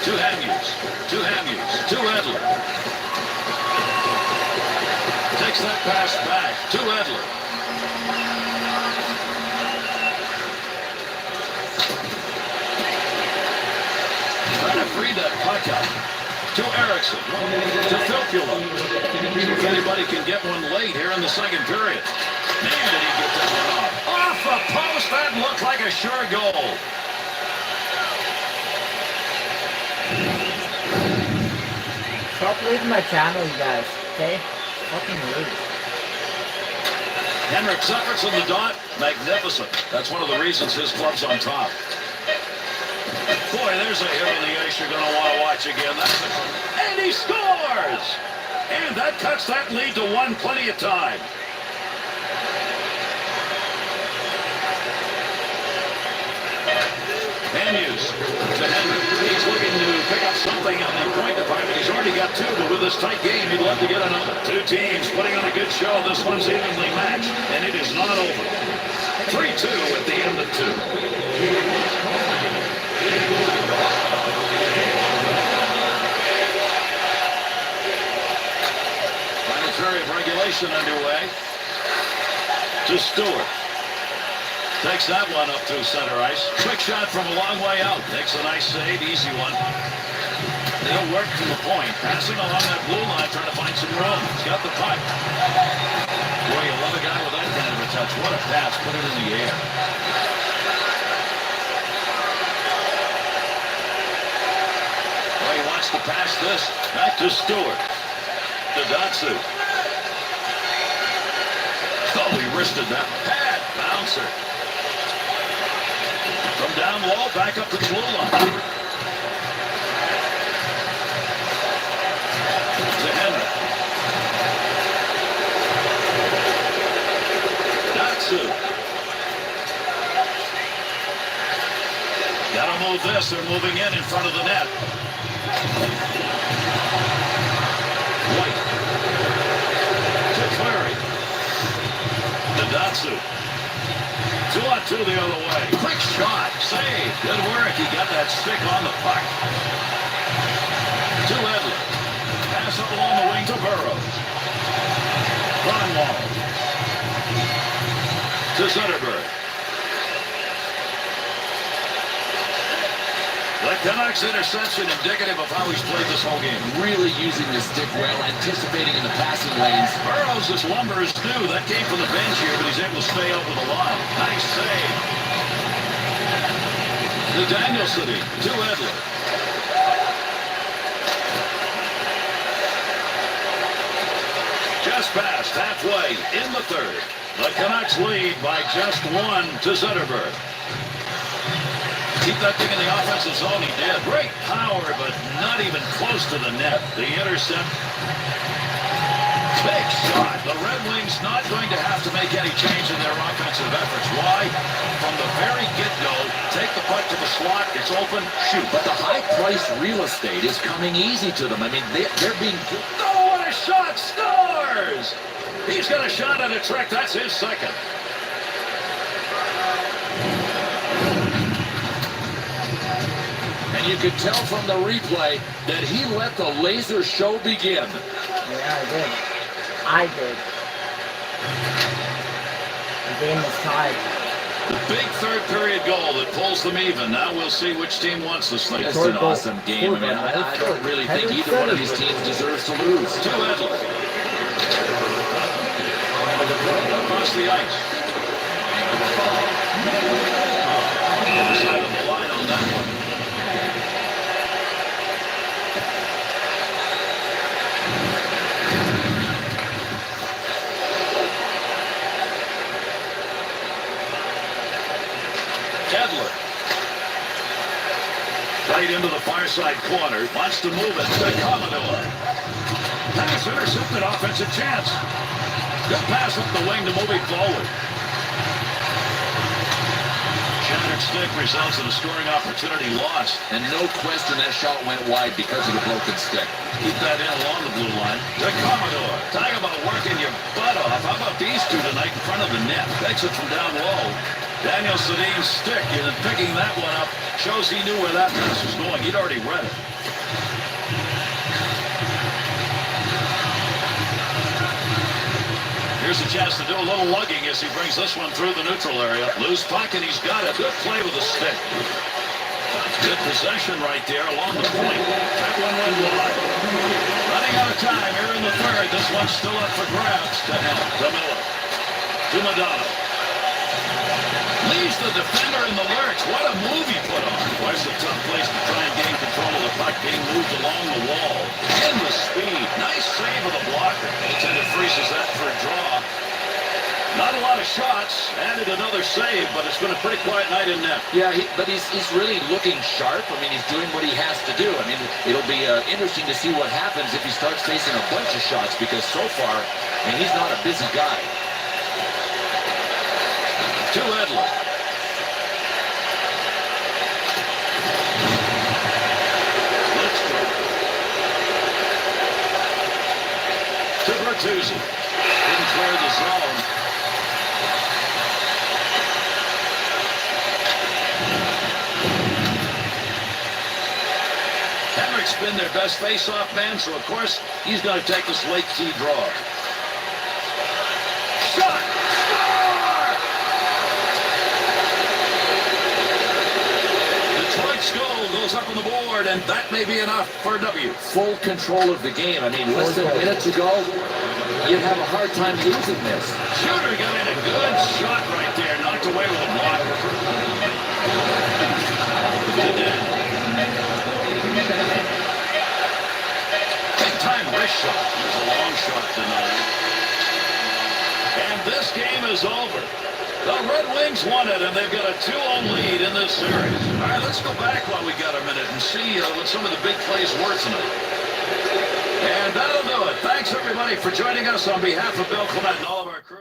To Hughes. To Hughes. To Edler. Takes that pass back. To Edler. Trying to free that puck up. To Erickson. To Filkula. If anybody can get one late here in the second period. Man, did he get that one off. Off the post. That looked like a sure goal.
Stop leaving my channel, you guys. Okay? Fucking rude.
Henrik Zuckert's in the dot. Magnificent. That's one of the reasons his club's on top. Boy, there's a hit on the ice you're going to want to watch again. And he scores! And that cuts that lead to 1 plenty of time. Hughes to Henry. He's looking to pick up something on the point department. He's already got 2, but with this tight game, he'd love to get another. 2 teams putting on a good show. This one's evenly matched, and it is not over. 3-2 at the end of 2. Final period of regulation underway. To Stewart. Takes that one up through center ice. Quick shot from a long way out. Takes a nice save. Easy one. They'll work to the point. Passing along that blue line, trying to find some room. He's got the puck. Boy, you love a guy with that kind of a touch. What a pass. Put it in the air. Well, he wants to pass this. Back to Stewart. To Datsu. Oh, he wristed that. Bad bouncer. From down low, back up the blue line. To Henry. Datsu. Gotta move this. They're moving in front of the net. White. To Clary. To Datsu. 2-on-2 the other way. Quick shot. Save. Good work. He got that stick on the puck. To Edler. Pass up along the wing to Burrows. Cronwall. To Zetterberg. The Canucks interception indicative of how he's played this whole game.
Really using the stick well, anticipating in the passing lanes.
Burrows, this lumber is due. That came from the bench here, but he's able to stay out with the line. Nice save. To Danielson. To Edler. Just past halfway in the third. The Canucks lead by just 1 to Zetterberg. Keep that thing in the offensive zone. He did. Great power, but not even close to the net. The intercept. Big shot. The Red Wings not going to have to make any change in their offensive efforts. Why? From the very get-go, take the puck to the slot. It's open. Shoot.
But the high-priced real estate is coming easy to them. I mean, they're being...
Oh, what a shot! Scores! He's got a shot at a trick. That's his second.
And you could tell from the replay that he let the laser show begin.
Yeah, I did. I did. The game was tied.
The big third period goal that pulls them even. Now we'll see which team wants this thing.
It's an awesome game. I mean, I don't really think either one of these teams deserves to lose.
To Edler. Across the ice. Other side of the line on that one. Edler. Right into the far side corner. Wants to move it to Commodore. Pass intercepted. Offensive chance. Good pass up the wing to move it forward. Shattered stick results in a scoring opportunity lost.
And no question that shot went wide because of the broken stick.
Keep that in along the blue line. To Commodore. Talk about working your butt off. How about these two tonight in front of the net? Takes it from down low. Daniel Sedin's stick, and picking that one up shows he knew where that pass was going. He'd already read it. Here's a chance to do a little lugging as he brings this one through the neutral area. Loose puck, and he's got it. Good play with the stick. Good possession right there along the point. That one went wide. Running out of time here in the third. This one's still up for grabs. To Hill. To Miller. To Madonna. Leaves the defender in the lurch. What a move he put on. Where's a tough place to try and gain control of the puck being moved along the wall. Into speed. Nice save of the blocker. Goaltender freezes that for a draw. Not a lot of shots. Added another save, but it's been a pretty quiet night in net.
Yeah, but he's really looking sharp. I mean, he's doing what he has to do. I mean, it'll be interesting to see what happens if he starts facing a bunch of shots, because so far, I mean, he's not a busy guy.
To Edler. To Bertuzzi. Didn't clear the zone. Henrik's been their best face-off man, so of course he's going to take this late key draw. Shot! Detroit's goal goes up on the board, and that may be enough for a W.
Full control of the game. I mean, less than a minute to go, you'd have a hard time losing this.
Shooter got in a good shot right there, knocked away with a blocker. Big time wrist shot. There's a long shot tonight. And this game is over. The Red Wings won it, and they've got a 2-0 lead in this series. All right, let's go back while we got a minute and see what some of the big plays were tonight. And that'll do it. Thanks, everybody, for joining us on behalf of Bill Clement and all of our crew.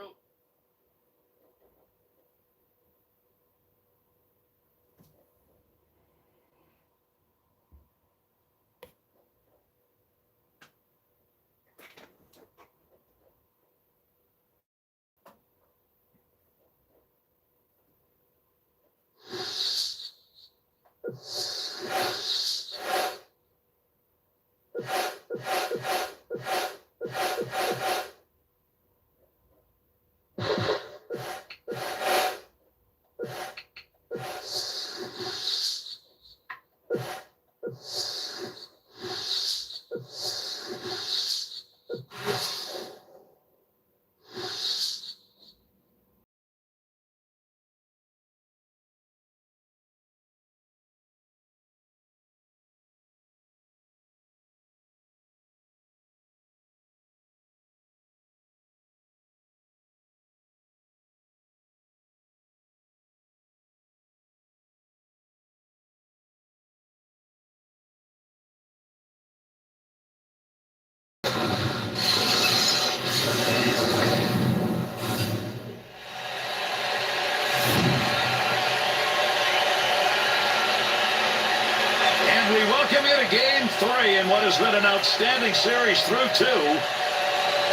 Welcome you to Game 3 in what has been an outstanding series through 2.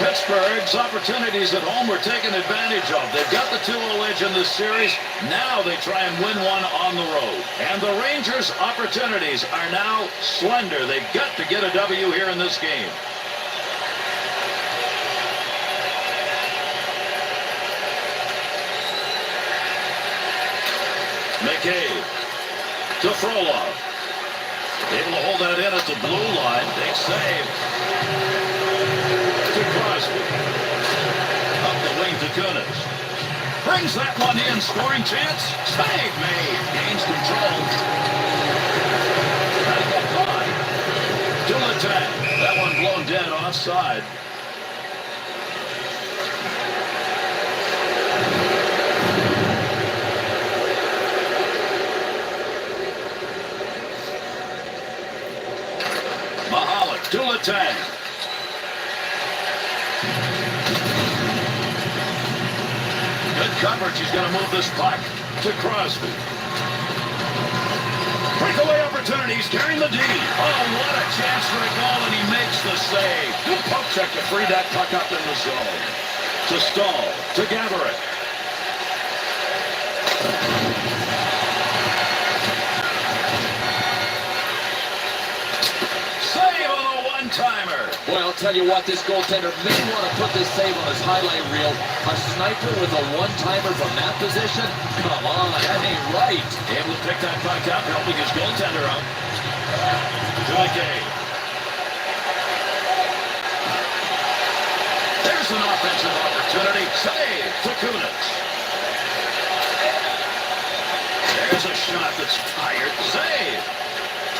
Pittsburgh's opportunities at home were taken advantage of. They've got the 2-0 edge in this series. Now they try and win one on the road. And the Rangers' opportunities are now slender. They've got to get a W here in this game. McCabe to Frolov. Able to hold that in at the blue line. Big save. To Crosby. Up the wing to Kunis. Brings that one in. Scoring chance. Save made. Gains control. That got by. To Letang. That one blown dead offside. To Letang. Good coverage. He's going to move this puck to Crosby. Breakaway opportunity. He's carrying the D. Oh, what a chance for a goal, and he makes the save. Good poke check to free that puck up in the zone. To Stahl. To Gaborik. Timer.
Well, I'll tell you what, this goaltender may want to put this save on his highlight reel. A sniper with a one-timer from that position? Come on, that ain't right.
Able to pick that puck up, helping his goaltender out. To McCabe. There's an offensive opportunity. Save to Kunis. There's a shot that's fired. Save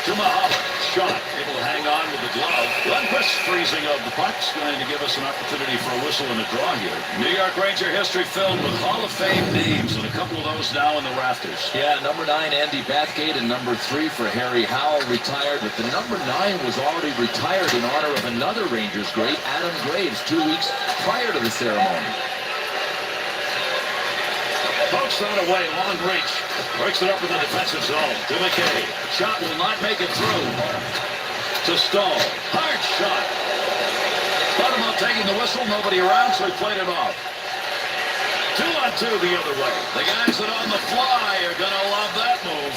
to Mahalik. Shot, able to hang on with the glove. Lundqvist's freezing of the puck's going to give us an opportunity for a whistle and a draw here. New York Ranger history filled with Hall of Fame names, and a couple of those now in the rafters.
Yeah, number 9, Andy Bathgate, and number 3 for Harry Howell retired, but the number 9 was already retired in honor of another Rangers great, Adam Graves, 2 weeks prior to the ceremony.
Pokes that away, long reach. Breaks it up in the defensive zone. To McKay. Shot will not make it through. To Stahl. Hard shot. Thought about taking the whistle. Nobody around, so he played it off. 2-on-2 the other way. The guys that on the fly are going to love that move.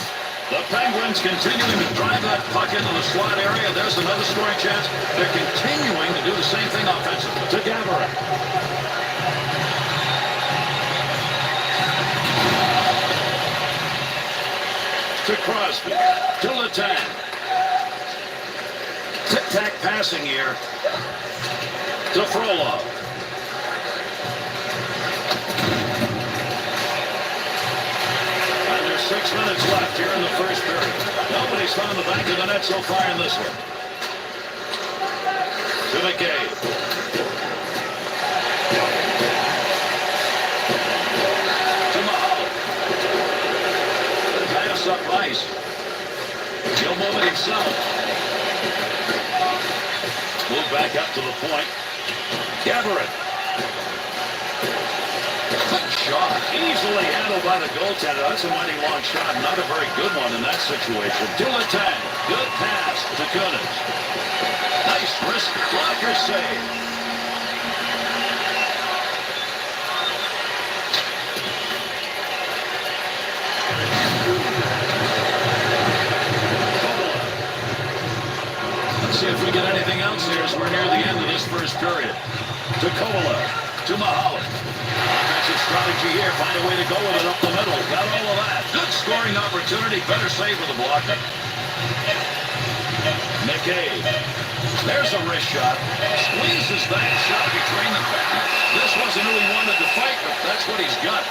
The Penguins continuing to drive that puck into the slot area. There's another scoring chance. They're continuing to do the same thing offensively. To Gaborik. To Crosby. To Letang. Tic-tac passing here. To Frolov. And there's 6 minutes left here in the first period. Nobody's found the back of the net so far in this one. To McCabe. Up ice. He'll move it himself. Move back up to the point. Gaborik. Good shot. Easily handled by the goaltender. That's a mighty long shot. Not a very good one in that situation. To Letang. Good pass to Kunis. Nice wrist blocker save. See if we get anything else here as we're near the end of this first period. To Kovalev. To Mahalik. Offensive strategy here. Find a way to go with it up the middle. Got all of that. Good scoring opportunity. Better save with the blocker. McCabe. There's a wrist shot. Squeezes that shot between the back. This wasn't who he wanted to fight, but that's what he's got.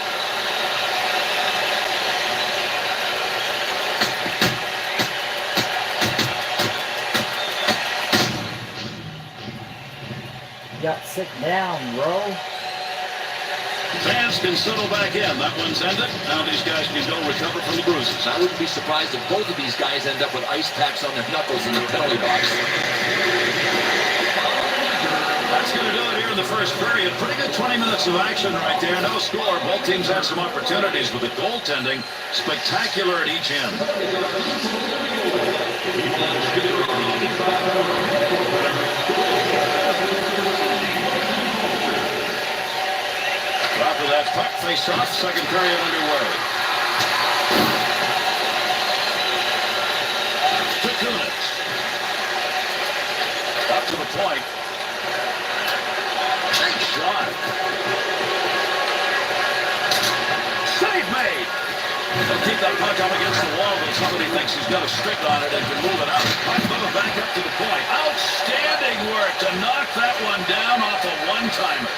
Got sit down, bro.
Fans can settle back in. That one's ended. Now these guys can go recover from the bruises.
I wouldn't be surprised if both of these guys end up with ice packs on their knuckles in the penalty box.
That's going to do it here in the first period. Pretty good 20 minutes of action right there. No score. Both teams had some opportunities, but the goaltending spectacular at each end. After that puck face-off, second period underway. To Kunitz. Up to the point. Big shot. Save made. They'll keep that puck up against the wall, but somebody thinks he's got a stick on it and can move it out. Puck moving back up to the point. Outstanding work to knock that one down off a one-timer.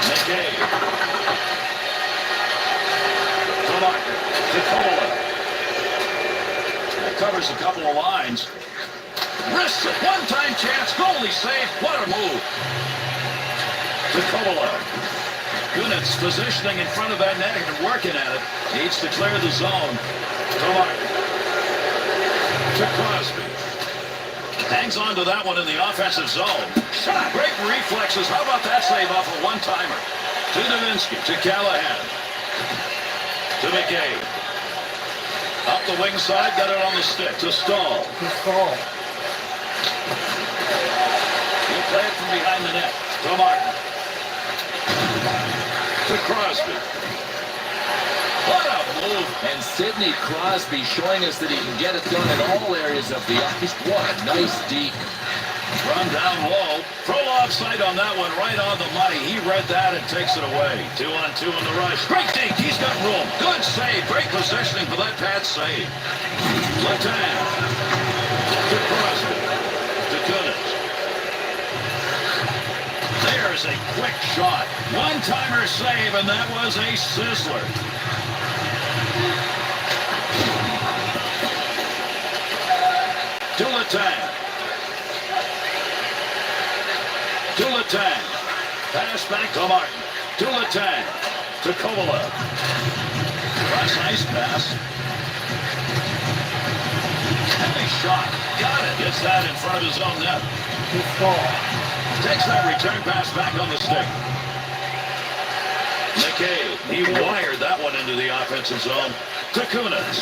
McKay. To Kola. That covers a couple of lines. Risks it. One-time chance. Goalie save. What a move. To Kola. Kunitz positioning in front of that net and working at it. Needs to clear the zone. To Crosby. Hangs on to that one in the offensive zone. Shot. Great reflexes. How about that save off a one-timer? To Davinsky. To Callahan. To McKay. Up the wing side. Got it on the stick. To Stahl. He'll play it from behind the net. To Martin. To Crosby. What a move.
And Sidney Crosby showing us that he can get it done in all areas of the ice. What a nice deke.
Run down low. Pro offside on that one, right on the money. He read that and takes it away. 2-on-2 in the rush. Great deke. He's got room. Good save. Great positioning for that pad save. Left hand. To Crosby. To Kunitz. There's a quick shot. One-timer save, and that was a sizzler. To Letang. To Letang. Pass back to Martin. To Letang. To Kovalev. Nice pass. Heavy shot. Got it. Gets that in front of his own net. Takes that return pass back on the stick. McKay, he wired that one into the offensive zone. To Kunitz.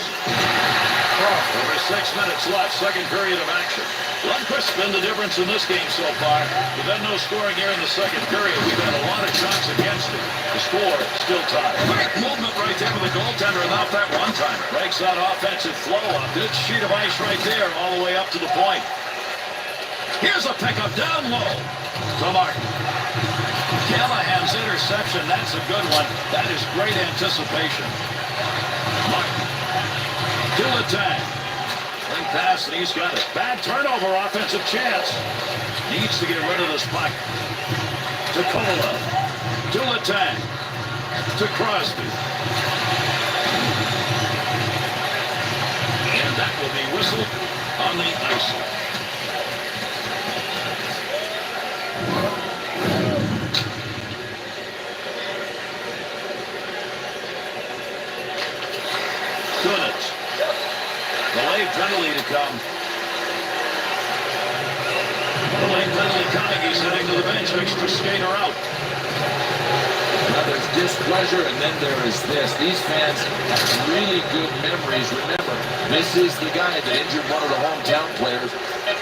Over 6 minutes left, second period of action. Lundqvist's been the difference in this game so far. We've had no scoring here in the second period. We've had a lot of shots against it. The score still tied. Great movement right there with the goaltender and off that one-timer. Breaks that offensive flow. A good sheet of ice right there all the way up to the point. Here's a pickup down low. To Martin. Callahan's interception, that's a good one. That is great anticipation. Martin. To Letang. Ring pass, and he's got it. Bad turnover, offensive chance. Needs to get rid of this puck. To Kola. To Letang. To Crosby. And that will be whistled on the ice. Kunitz. Delayed penalty to come. Delayed penalty coming. He's heading to the bench. Extra skater out.
Now there's displeasure, and then there is this. These fans have really good memories. Remember, this is the guy that injured one of the hometown players.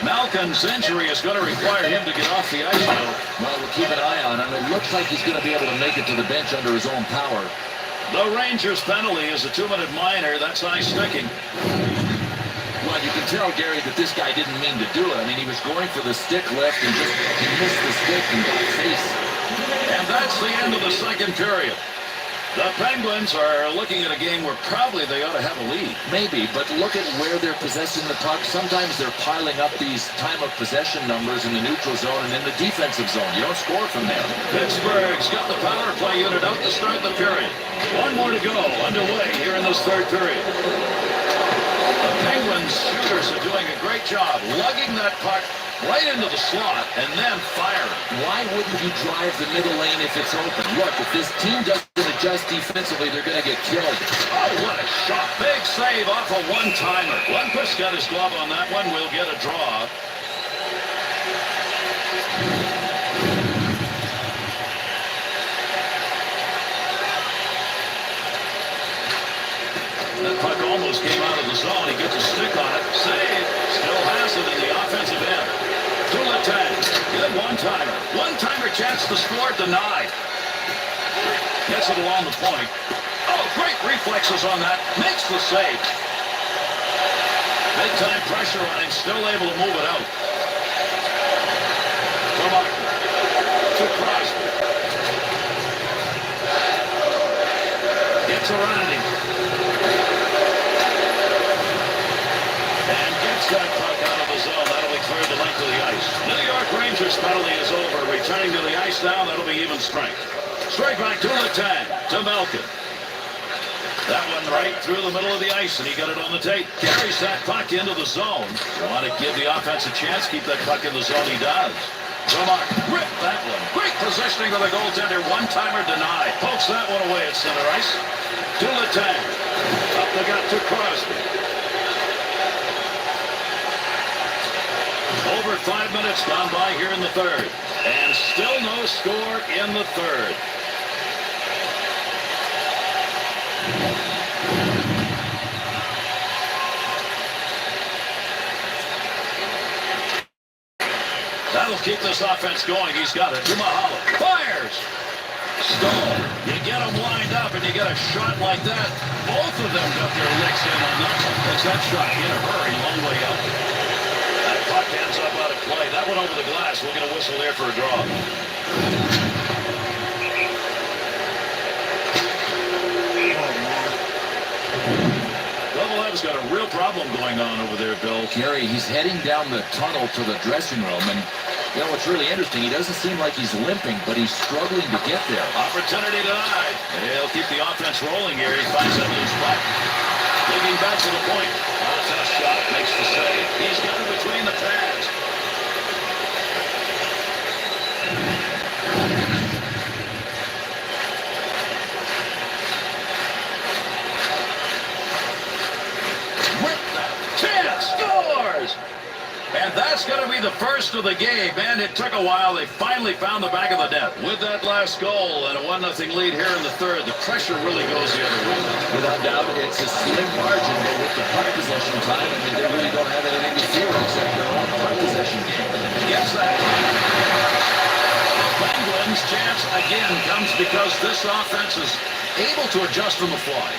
Malkin's injury is going to require him to get off the ice now.
Well, we'll keep an eye on him. It looks like he's going to be able to make it to the bench under his own power.
The Rangers' penalty is a 2-minute minor. That's eye sticking.
Well, you can tell, Gary, that this guy didn't mean to do it. I mean, he was going for the stick lift and just he missed the stick and got face.
And that's the end of the second period. The Penguins are looking at a game where probably they ought to have a lead.
Maybe, but look at where they're possessing the puck. Sometimes they're piling up these time of possession numbers in the neutral zone and in the defensive zone. You don't score from there.
Pittsburgh's got the power play unit out to start the period. One more to go underway here in this third period. The Penguins shooters are doing a great job lugging that puck right into the slot and then firing.
Why wouldn't you drive the middle lane if it's open? Look, if this team doesn't adjust defensively, they're going to get killed.
Oh, what a shot. Big save off a one-timer. Lundqvist got his glove on that one. We'll get a draw. That puck almost came out of the zone. He gets a stick on one-timer. One-timer chance to score, denied. Gets it along the point. Oh, great reflexes on that. Makes the save. Big-time pressure on him, still able to move it out. Come on. To Crosby. Gets around him. And gets that puck out of the zone. That'll be cleared the length of the ice. New York Rangers penalty is over. Returning to the ice now, that'll be even strength. Straight back to Letang, to Malkin. That one right through the middle of the ice, and he got it on the tape. Carries that puck into the zone. Want to give the offense a chance, keep that puck in the zone, he does. Romark ripped that one. Great positioning of the goaltender, one-timer denied. Pokes that one away at center ice. To Letang. Up the gut to Crosby. Over 5 minutes gone by here in the third. And still no score in the third. That'll keep this offense going. He's got it. Tumahala fires. Stone. You get them lined up and you get a shot like that. Both of them got their licks in on nothing. It's that shot in a hurry, long way out. That puck ends up out of play. That went over the glass. We'll get a whistle there for a draw. Levelev's got a real problem going on over there, Bill.
Gary, he's heading down the tunnel to the dressing room, and you know what's really interesting, he doesn't seem like he's limping, but he's struggling to get there.
Opportunity denied. He'll keep the offense rolling here. He finds that loose puck. Digging back to the point. That's a shot. Makes the save. He's got it between the pads. Scores! And that's going to be the first of the game. And it took a while. They finally found the back of the net with that last goal and a 1-0 lead here in the third. The pressure really goes the other way.
Without doubt, it's a slim margin, but with the puck possession time, I mean, they really don't have anything to fear except their own puck possession game.
Gets that. Penguins' chance again comes because this offense is able to adjust on the fly.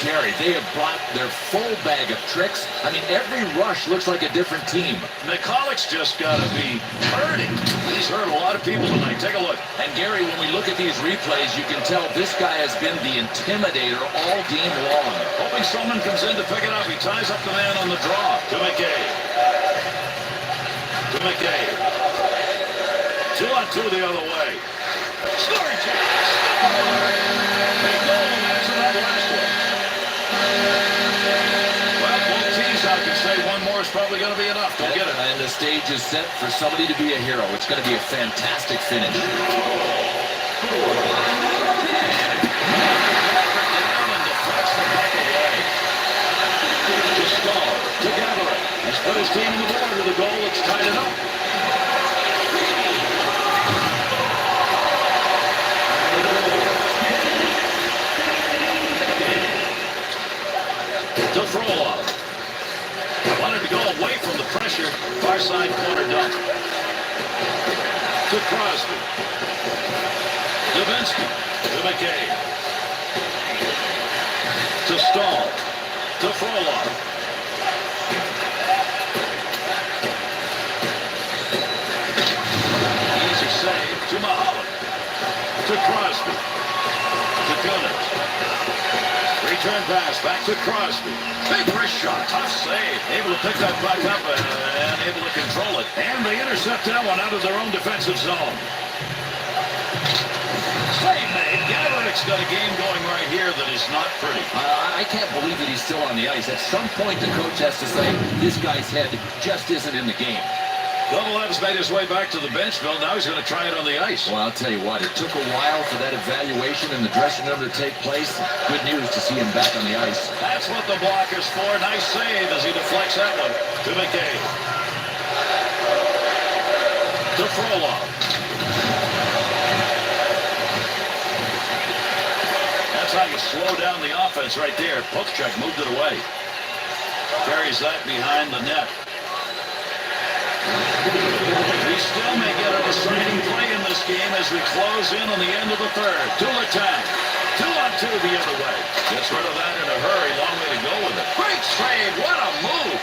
Gary, they have brought their full bag of tricks. I mean, every rush looks like a different team.
McCulloch's just got to be hurting. He's hurt a lot of people tonight. Take a look.
And Gary, when we look at these replays, you can tell this guy has been the intimidator all game long.
Hoping someone comes in to pick it up. He ties up the man on the draw. To McKay. To McKay. 2-on-2 the other way. Scoring chance. Big goal in answer that last one. Well, both teams out can say one more is probably going to be enough. They'll get it.
And the stage is set for somebody to be a hero. It's going to be a fantastic finish.
Down and deflects the puck away. To Stahl. To Gathering. He's put his team in the board to the goal. It's tied it up. To Frolov. Wanted to go away from the pressure. Far side corner dump. To Crosby. Davinsky. To McKay. To Stahl. To Frolov. Easy save. To Mahalan. To Crosby. To Gunners. Return pass back to Crosby. Big wrist shot. Tough save. Able to pick that puck up and able to control it. And they intercept that one out of their own defensive zone. Save made. Gaverick's got a game going right here that is not pretty.
I can't believe that he's still on the ice. At some point, the coach has to say, this guy's head just isn't in the game.
Levelev's made his way back to the bench, Bill. Now he's going to try it on the ice.
Well, I'll tell you what, it took a while for that evaluation in the dressing room to take place. Good news to see him back on the ice.
That's what the blocker's for. Nice save as he deflects that one. To McKay. To Frolov. That's how you slow down the offense right there. Pukchuk moved it away. Carries that behind the net. 3 still may get a deciding play in this game as we close in on the end of the third. Tulatang. 2-on-2 the other way. Gets rid of that in a hurry. Long way to go with it. Great save. What a move.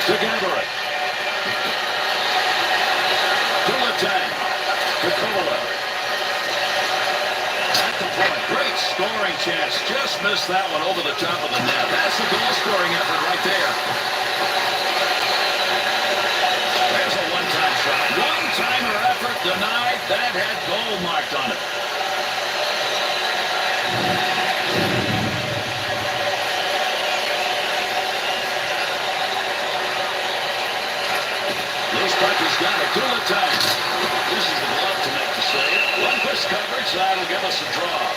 To Gaborik. Tulatang. To Kovalev. At the point. Great scoring chance. Just missed that one over the top of the net. That's the goal-scoring effort right there. There's a one-time shot. One-timer effort denied. That had goal marked on it. Loose puck has got it. Tulatang. This is the glove to make the save. Lundqvist coverage. That'll give us a draw.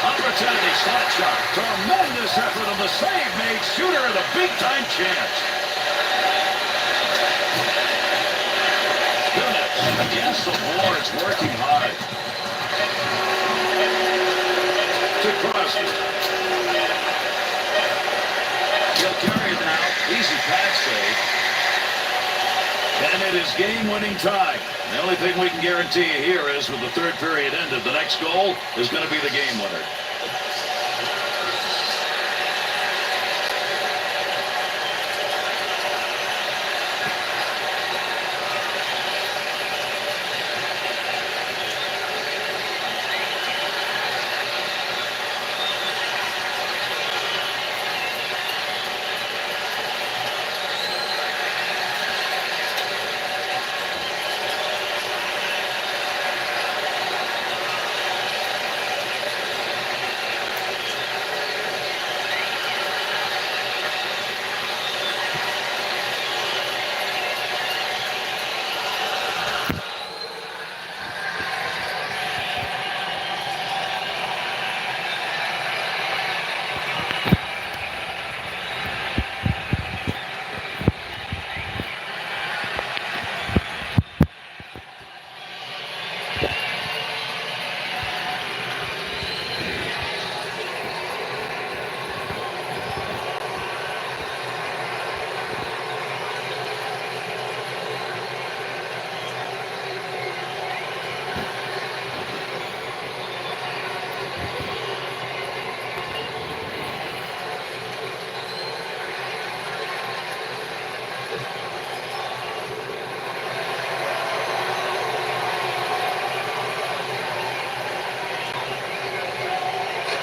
Opportunity, slot shot. Tremendous effort on the save made. Shooter at a big-time chance. Against the boards, working hard. To Crosby. He'll carry it now. Easy pass save. And it is game-winning time. The only thing we can guarantee you here is with the third period ended, the next goal is going to be the game winner.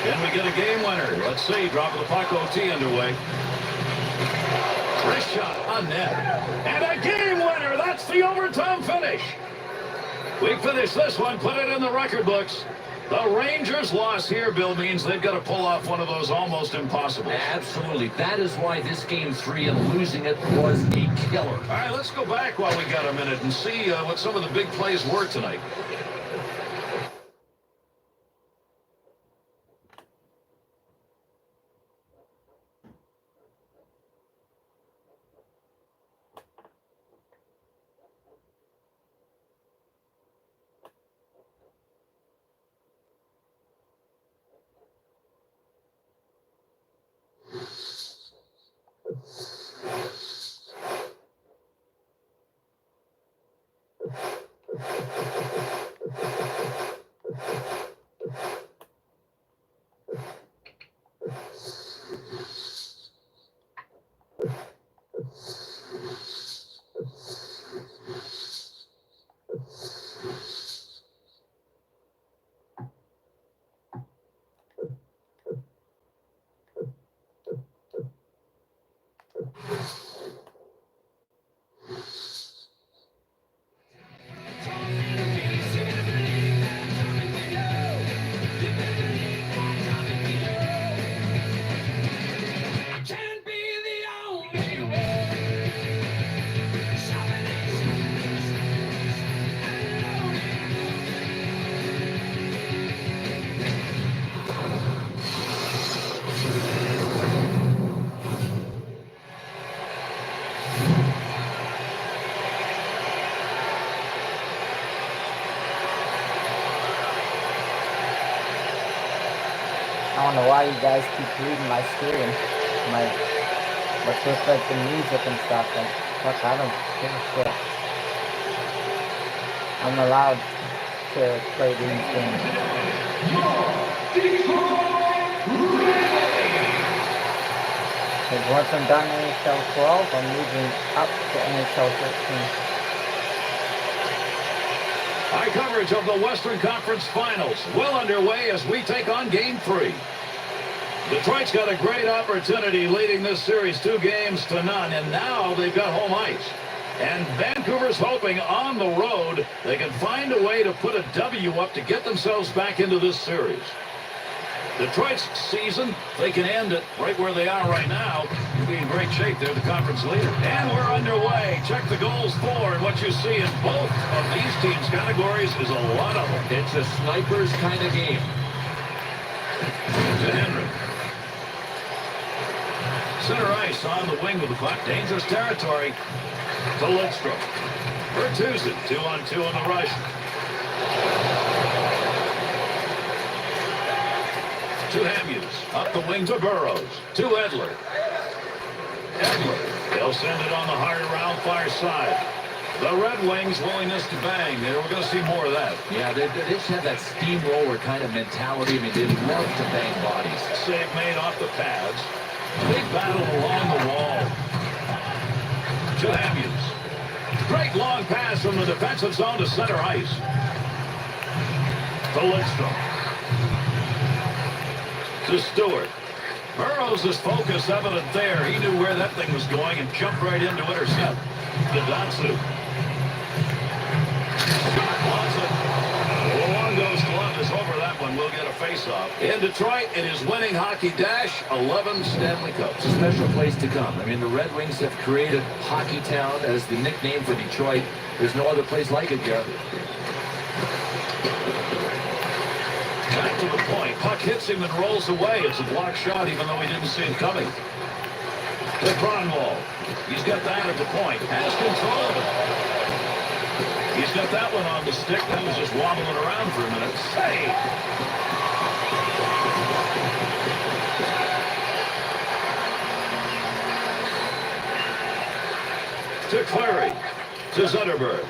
Can we get a game winner? Let's see. Drop of the puck, OT underway. Wrist shot on net. And a game winner. That's the overtime finish. We finish this one, put it in the record books. The Rangers' loss here, Bill, means they've got to pull off one of those almost impossibles.
Absolutely. That is why this game 3 and losing it was a killer.
All right, let's go back while we got a minute and see what some of the big plays were tonight.
know why you guys keep reading my screen. What's with like the music and stuff? Like, fuck, I don't give a shit. I'm allowed to play these games. Because once I'm done NHL 12, I'm moving up to NHL 13.
High coverage of the Western Conference Finals well underway as we take on Game 3. Detroit's got a great opportunity leading this series 2-0, and now they've got home ice. And Vancouver's hoping on the road they can find a way to put a W up to get themselves back into this series. Detroit's season, they can end it right where they are right now. They'll be in great shape. They're the conference leader. And we're underway. Check the goals for, and what you see in both of these teams' categories is a lot of them.
It's a sniper's kind of game.
To Henry. Center ice on the wing with the puck. Dangerous territory. To Lidstrom. Bertuzzi, 2-on-2 on the rush. To Hamhuis. Up the wing to Burrows. To Edler. Edler. They'll send it on the hard around far side. The Red Wings' willingness to bang. We're going to see more of that.
Yeah, they just have that steamroller kind of mentality. I mean, they love to bang bodies.
Save made off the pads. Big battle along the wall. To Hamhuis. Great long pass from the defensive zone to center ice. To Lidstrom. To Stewart. Burrows' focus evident there. He knew where that thing was going and jumped right in to intercept. To Datsu. Lots of Luongo's glove is over that one. We'll get a face-off. In Detroit, it is winning hockey dash 11 Stanley Cups.
It's a special place to come. I mean, the Red Wings have created Hockey Town as the nickname for Detroit. There's no other place like it, Jeff.
Back to the point. Puck hits him and rolls away. It's a block shot, even though he didn't see it coming. To Kronwall. He's got that at the point. Has control of it. He's got that one on the stick. That was just wobbling around for a minute. Save. To Clary. To Zetterberg.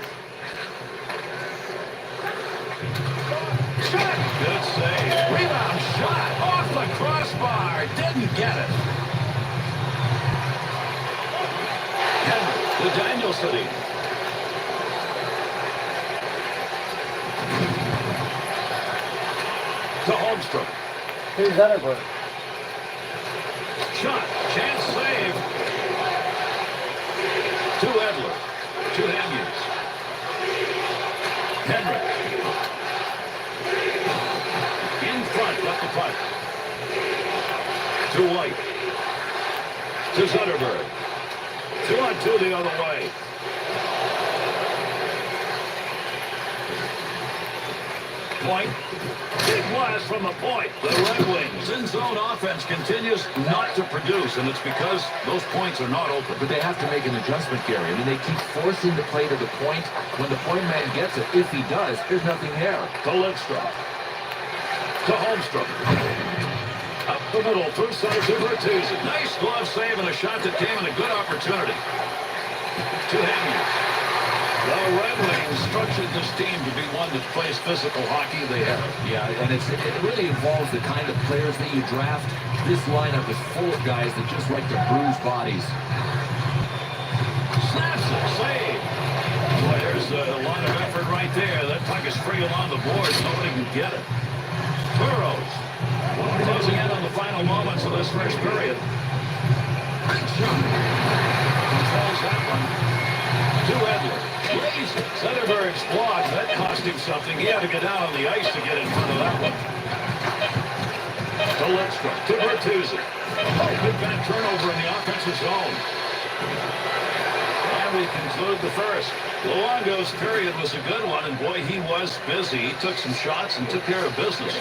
Shot. Good save. Rebound shot. Off the crossbar. Didn't get it. Henry. To Danielson. To Holmstrom.
Here's Zetterberg.
Shot. Chance save. To Edler. To Hamhuis. Henry. In front. Left the puck. To White. To Zetterberg. 2-on-2 the other way. Point. Big blast from the point. The Red Wings in-zone offense continues not to produce, and it's because those points are not open.
But they have to make an adjustment, Gary. I mean, they keep forcing the play to the point. When the point man gets it, if he does, there's nothing there.
To Lidstrom. To Holmstrom. Up the middle, through center to Bertuzzi. Nice glove save and a shot that came in a good opportunity. To Hamhuis. The Red Wings structured this team to be one that plays physical hockey. They have.
Yeah, and it really involves the kind of players that you draft. This lineup is full of guys that just like to bruise bodies.
Snaps it, save. Boy, there's a lot of effort right there. That puck is free along the boards. Nobody can get it. Burrows. Closing in on the final moments of this first period. Good shot. Controls that one. To Edler. Zetterberg's block. That cost him something. He had to get down on the ice to get in front of that one. To Lidstrom. To Bertuzzi. Good back turnover in the offensive zone. And we conclude the first. Luongo's period was a good one, and boy, he was busy. He took some shots and took care of business.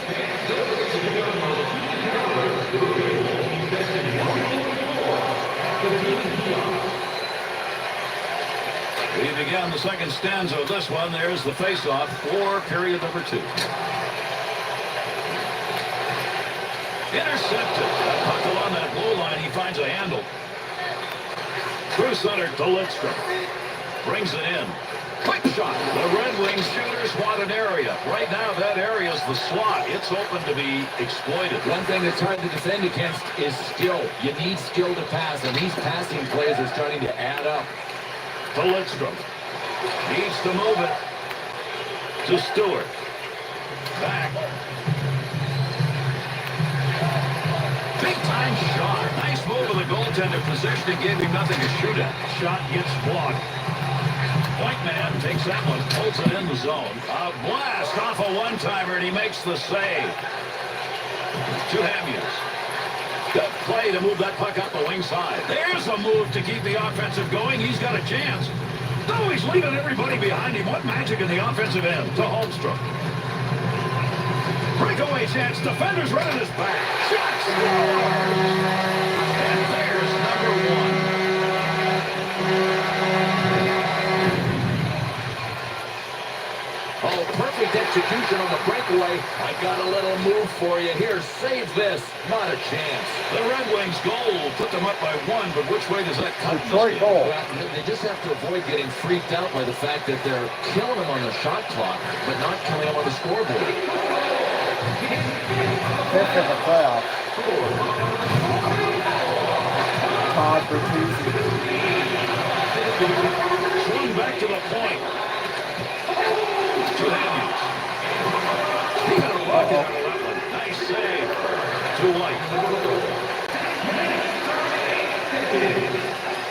We begin the second stanza of this one. There's the face-off for period number 2. Intercepted. That puck along that blue line, he finds a handle. Through center to Lidstrom. Brings it in. Quick shot. The Red Wings shooters want an area. Right now, that area is the slot. It's open to be exploited.
One thing that's hard to defend against is skill. You need skill to pass, and these passing plays are starting to add up.
To Lidstrom. Needs to move it to Stewart. Back. Big time shot. Nice move of the goaltender. Positioning gave him nothing to shoot at. Shot gets blocked. Point man takes that one, pulls it in the zone. A blast off a one-timer, and he makes the save. To Hamhuis. Good play to move that puck up the wing side. There's a move to keep the offensive going. He's got a chance. Oh, he's leaving everybody behind him. What magic in the offensive end. To Holmstrom. Breakaway chance. Defenders running his back. Shot scores. And there's number one.
Oh, perfect execution on the breakaway. I got a little move for you here. Save this. Not a chance.
The Red Wings goal put them up by one, but which way does that cut?
Detroit goal.
Well, they just have to avoid getting freaked out by the fact that they're killing them on the shot clock, but not killing them on the scoreboard.
Fifth in the playoffs. Todd Bertuzzi.
Swung back to the point. To Hamhuis. He got a rocket out of that one. Nice save. To White.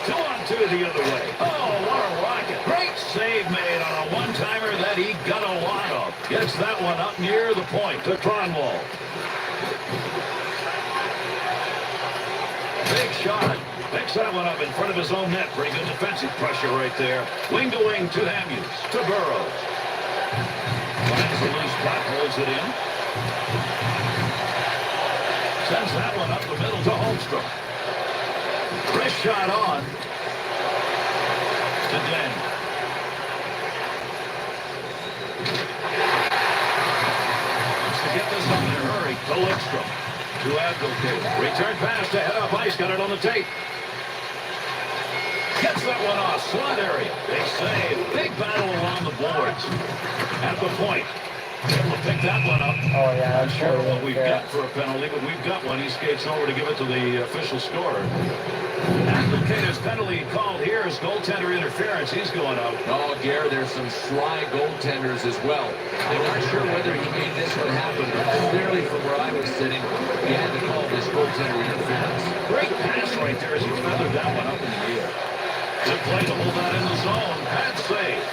2-on-2 the other way. Oh, what a rocket. Great save made on a one-timer that he got a lot of. Gets that one up near the point to Kronwall. Big shot. Picks that one up in front of his own net. Pretty good defensive pressure right there. Wing to wing to Hamhuis. To Burrows. Finds the loose puck, holds it in. Sends that one up the middle to Holmstrom. Fresh shot on. To Daniel. Wants to get this up in a hurry. To Lidstrom. To Abdelkader. Return pass to head up ice. Got it on the tape. Gets that one off. Slot area. Big save. Big battle along the boards. At the point. Able to pick that one up.
Oh, yeah,
Not sure what we've got for a penalty, but we've got one. He skates over to give it to the official scorer. Abdelkader's penalty called here as goaltender interference. He's going out.
Oh, Gare, there's some sly goaltenders as well. I'm not sure whether he made this one happen, but clearly from where I was sitting, he had to call this goaltender interference.
Great pass right there as he feathered that one up in the air. Good play to hold that in the zone. Bad save.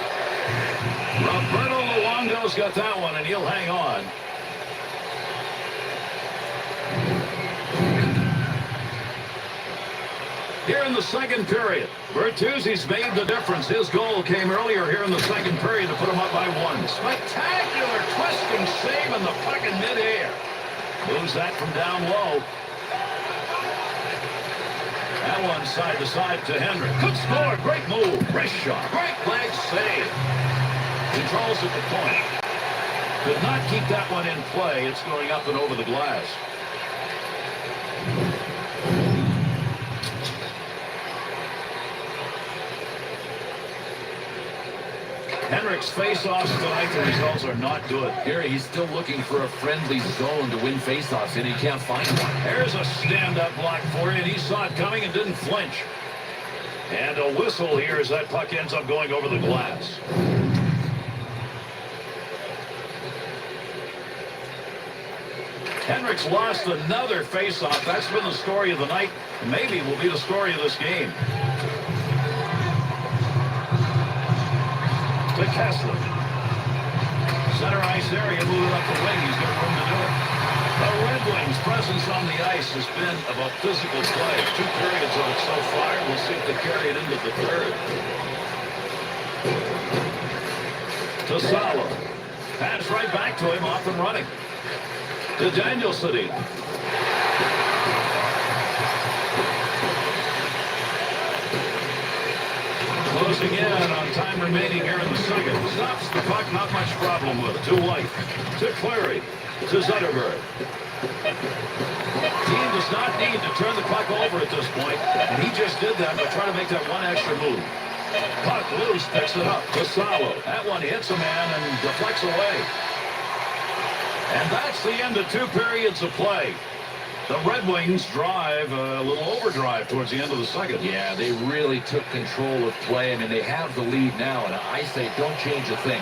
Roberto Luongo's got that one, and he'll hang on. Here in the second period, Bertuzzi's made the difference. His goal came earlier here in the second period to put him up by one. Spectacular twisting save and the puck in midair. Moves that from down low. That one side to side to Henry. Good score. Great move. Wrist shot. Great leg save. Controls at the point. Could not keep that one in play. It's going up and over the glass. Henrik's face-offs tonight, the results are not good.
Here he's still looking for a friendly zone to win face-offs, and he can't find one.
There's a stand-up block for you, and he saw it coming and didn't flinch. And a whistle here as that puck ends up going over the glass. Henrik's lost another face-off. That's been the story of the night. Maybe will be the story of this game. To Kessler. Center ice area, moving up the wing. He's got room to do it. The Red Wings' presence on the ice has been about physical play. 2 periods of it so far. We'll see if they carry it into the third. To Salo. Pass right back to him, off and running. To Daniel Sedin. Closing in on time remaining here in the second. Stops the puck, not much problem with it. To White. To Clary. To Zetterberg. Team does not need to turn the puck over at this point, and he just did that by trying to make that one extra move. Puck loose, picks it up. Vassallo. That one hits a man and deflects away. And that's the end of 2 periods of play. The Red Wings drive a little overdrive towards the end of the second.
Yeah, they really took control of play. I mean, they have the lead now, and I say don't change a thing.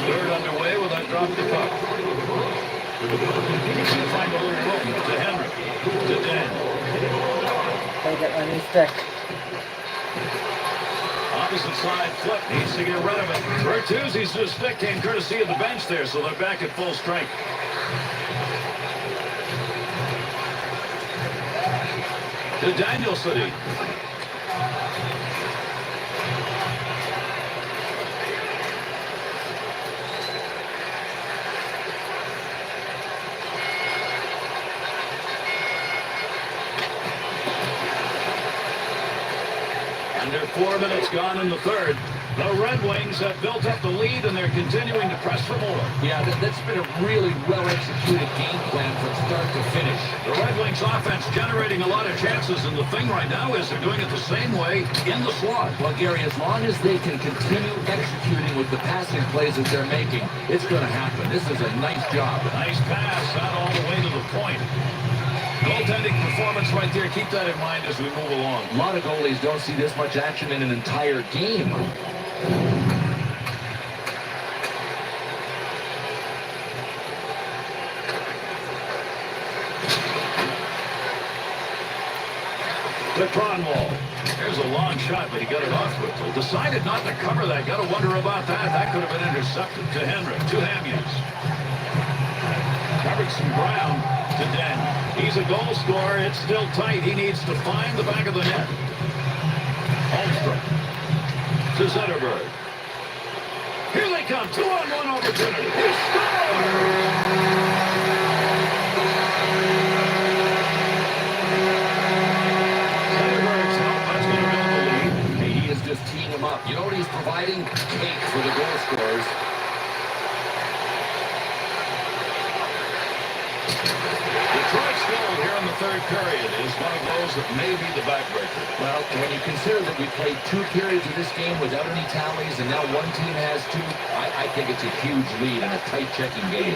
Third underway with that drop of the puck. Can find a little room to Henry. To Dan.
Gotta get my new stick.
Opposite side flip. Needs to get rid of it. Bertuzzi's new stick came courtesy of the bench there, so they're back at full strength. To Danielson. Under 4 minutes gone in the third. The Red Wings have built up the lead, and they're continuing to press for more.
Yeah, that's been a really well-executed game plan from start to finish.
The Red Wings offense generating a lot of chances, and the thing right now is they're doing it the same way in the slot.
Well, Gary, as long as they can continue executing with the passing plays that they're making, it's going to happen. This is a nice job.
Nice pass, out all the way to the point. Goaltending performance right there. Keep that in mind as we move along.
A lot of goalies don't see this much action in an entire game.
To Cronwall. There's a long shot, but he got it off quickly. Decided not to cover that. Got to wonder about that. That could have been intercepted. To Henry. To Hamhuis. Covered some ground. To Den. He's a goal scorer. It's still tight. He needs to find the back of the net. Holmstrom. To Zetterberg. Here they come. 2-on-1 opportunity. He scores! Zetterberg's help. That's going to build the lead.
He is just teeing him up. You know what he's providing? Cake for the goal scorers.
Detroit's goal here in the third period is one of those that may be the backbreaker.
Well, when you consider that we played 2 periods of this game without any tallies, and now one team has 2, I think it's a huge lead in a tight checking game.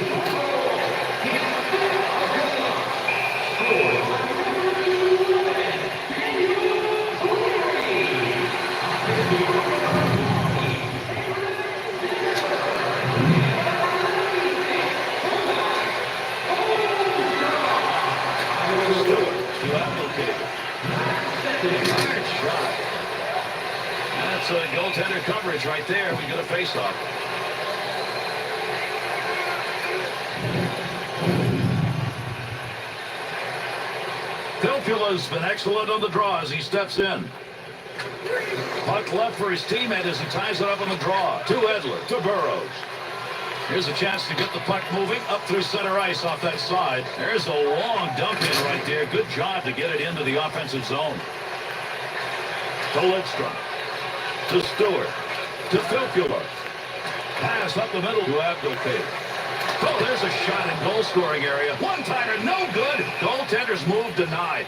That's a goaltender coverage right there. We get a face-off. Filppula's been excellent on the draw as he steps in. Puck left for his teammate as he ties it up on the draw. To Edler, to Burrows. Here's a chance to get the puck moving up through center ice off that side. There's a long dump in right there. Good job to get it into the offensive zone. To Lidstrom. To Stewart. To Filppula. Pass up the middle to Abdelkader. Oh, there's a shot in goal scoring area. One-timer, no good. Goaltender's move denied.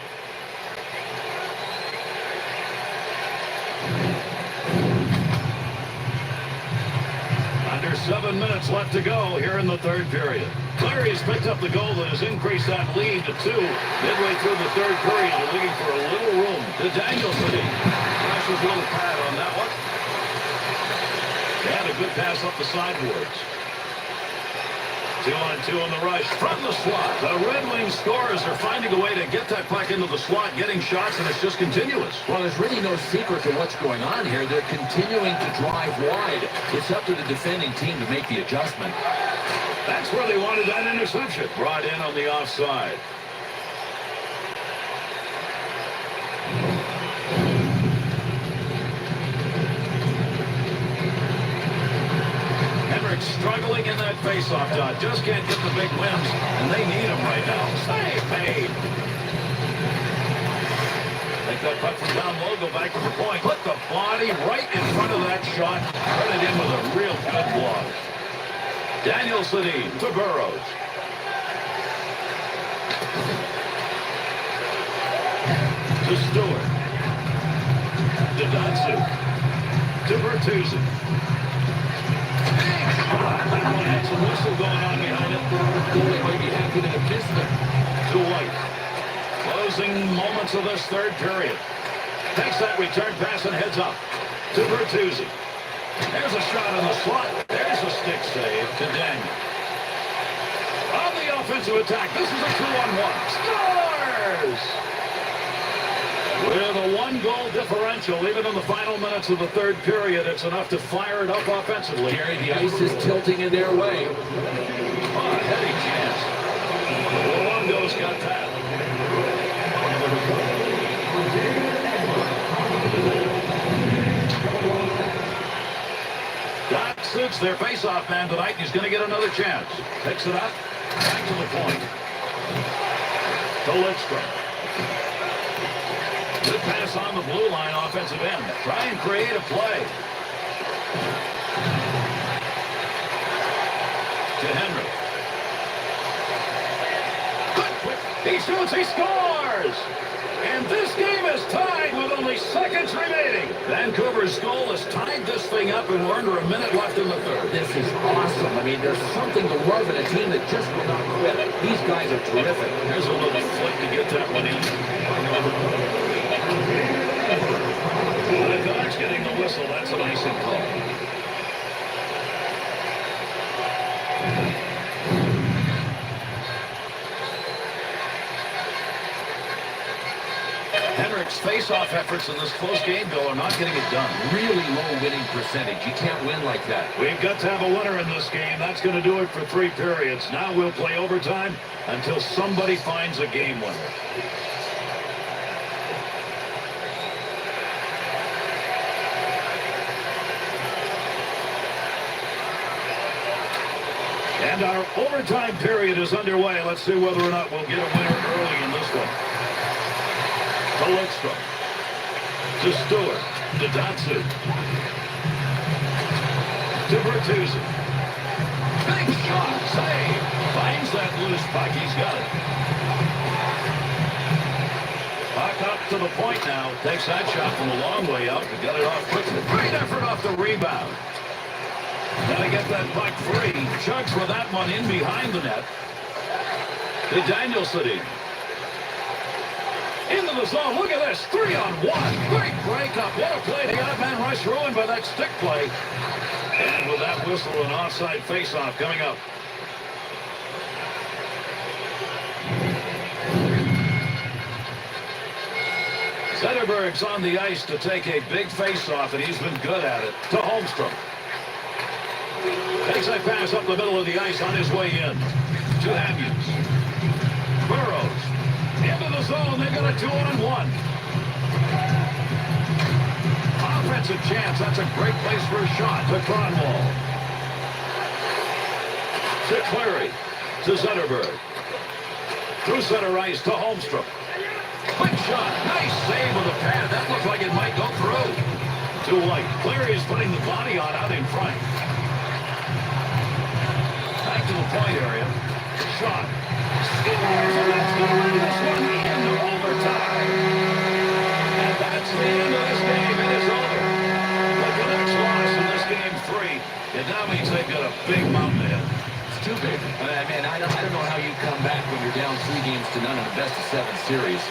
Under 7 minutes left to go here in the third period. Clary's picked up the goal that has increased that lead to 2. Midway through the third period, they're looking for a little room. To Danielson. Flashes a little pad on that one. They had a good pass up the sideboards. 2-on-2 on the rush from the slot. The Red Wings scorers are finding a way to get that puck into the slot, getting shots, and it's just continuous.
Well, there's really no secret to what's going on here. They're continuing to drive wide. It's up to the defending team to make the adjustment.
That's where they wanted that interception. Brought in on the offside. Struggling in that faceoff dot. Just can't get the big wins, and they need them right now. Save made. Take that puck from down low, go back to the point. Put the body right in front of that shot. Put it in with a real good block. Daniel Sedin to Burrows. To Stewart. To Datsu. To Bertuzzi. That one had some whistle going on behind it.
Goalie might be happy that it missed him.
To White. Closing moments of this third period. Takes that return pass and heads up. To Bertuzzi. There's a shot in the slot. There's a stick save to Daniel. On the offensive attack, this is a 2-on-1. Scores! With a one-goal differential, even in the final minutes of the third period, it's enough to fire it up offensively.
Gary, the ice is tilting in their way.
Oh, a heady chance. Luongo's got that. That suits their face-off man tonight. He's going to get another chance. Picks it up. Back to the point. To Lidstrom. Good pass on the blue line offensive end. Try and create a play. To Henry. Good quick. He shoots. He scores. And this game is tied with only seconds remaining. Vancouver's goal has tied this thing up, and we're under a minute left in the third.
This is awesome. I mean, there's something to love in a team that just will not quit. These guys are terrific.
There's a little flick to get that one in. The Ducks getting the whistle. That's an icing call. Henrik's face-off efforts in this close game, Bill, are not getting it done.
Really low winning percentage. You can't win like that.
We've got to have a winner in this game. That's going to do it for 3 periods. Now we'll play overtime until somebody finds a game winner. And our overtime period is underway. Let's see whether or not we'll get a winner early in this one. To Lidstrom. To Stewart. To Datsu. To Bertuzzi. Big shot. Save. Finds that loose puck. He's got it. Puck up to the point now. Takes that shot from a long way out. He got it off quickly. Great effort off the rebound. Gotta get that puck free. Chugs with that one in behind the net. To Daniel Sedin. Into the zone. Look at this. 3-on-1. Great breakup. What a play. They got a man rush ruined by that stick play. And with that whistle, an offside faceoff coming up. Zetterberg's on the ice to take a big faceoff, and he's been good at it. To Holmstrom. Takes that pass up the middle of the ice on his way in. To Hamhuis. Burrows. Into the zone. They've got a 2-on-1. Offensive chance. That's a great place for a shot. To Kronwall. To Cleary. To Zetterberg. Through center ice to Holmstrom. Quick shot. Nice save with a pad. That looked like it might go through. To White. Cleary is putting the body on out in front. Back to the point area. Shot. Scores, and that's going to bring this one into overtime. And that's the end of this game. It is over. The Canucks lost in this game 3. It now means they've got a big mountain ahead.
It's too big. Man, I don't know how you come back when you're down 3 games to none in a best-of-7 series.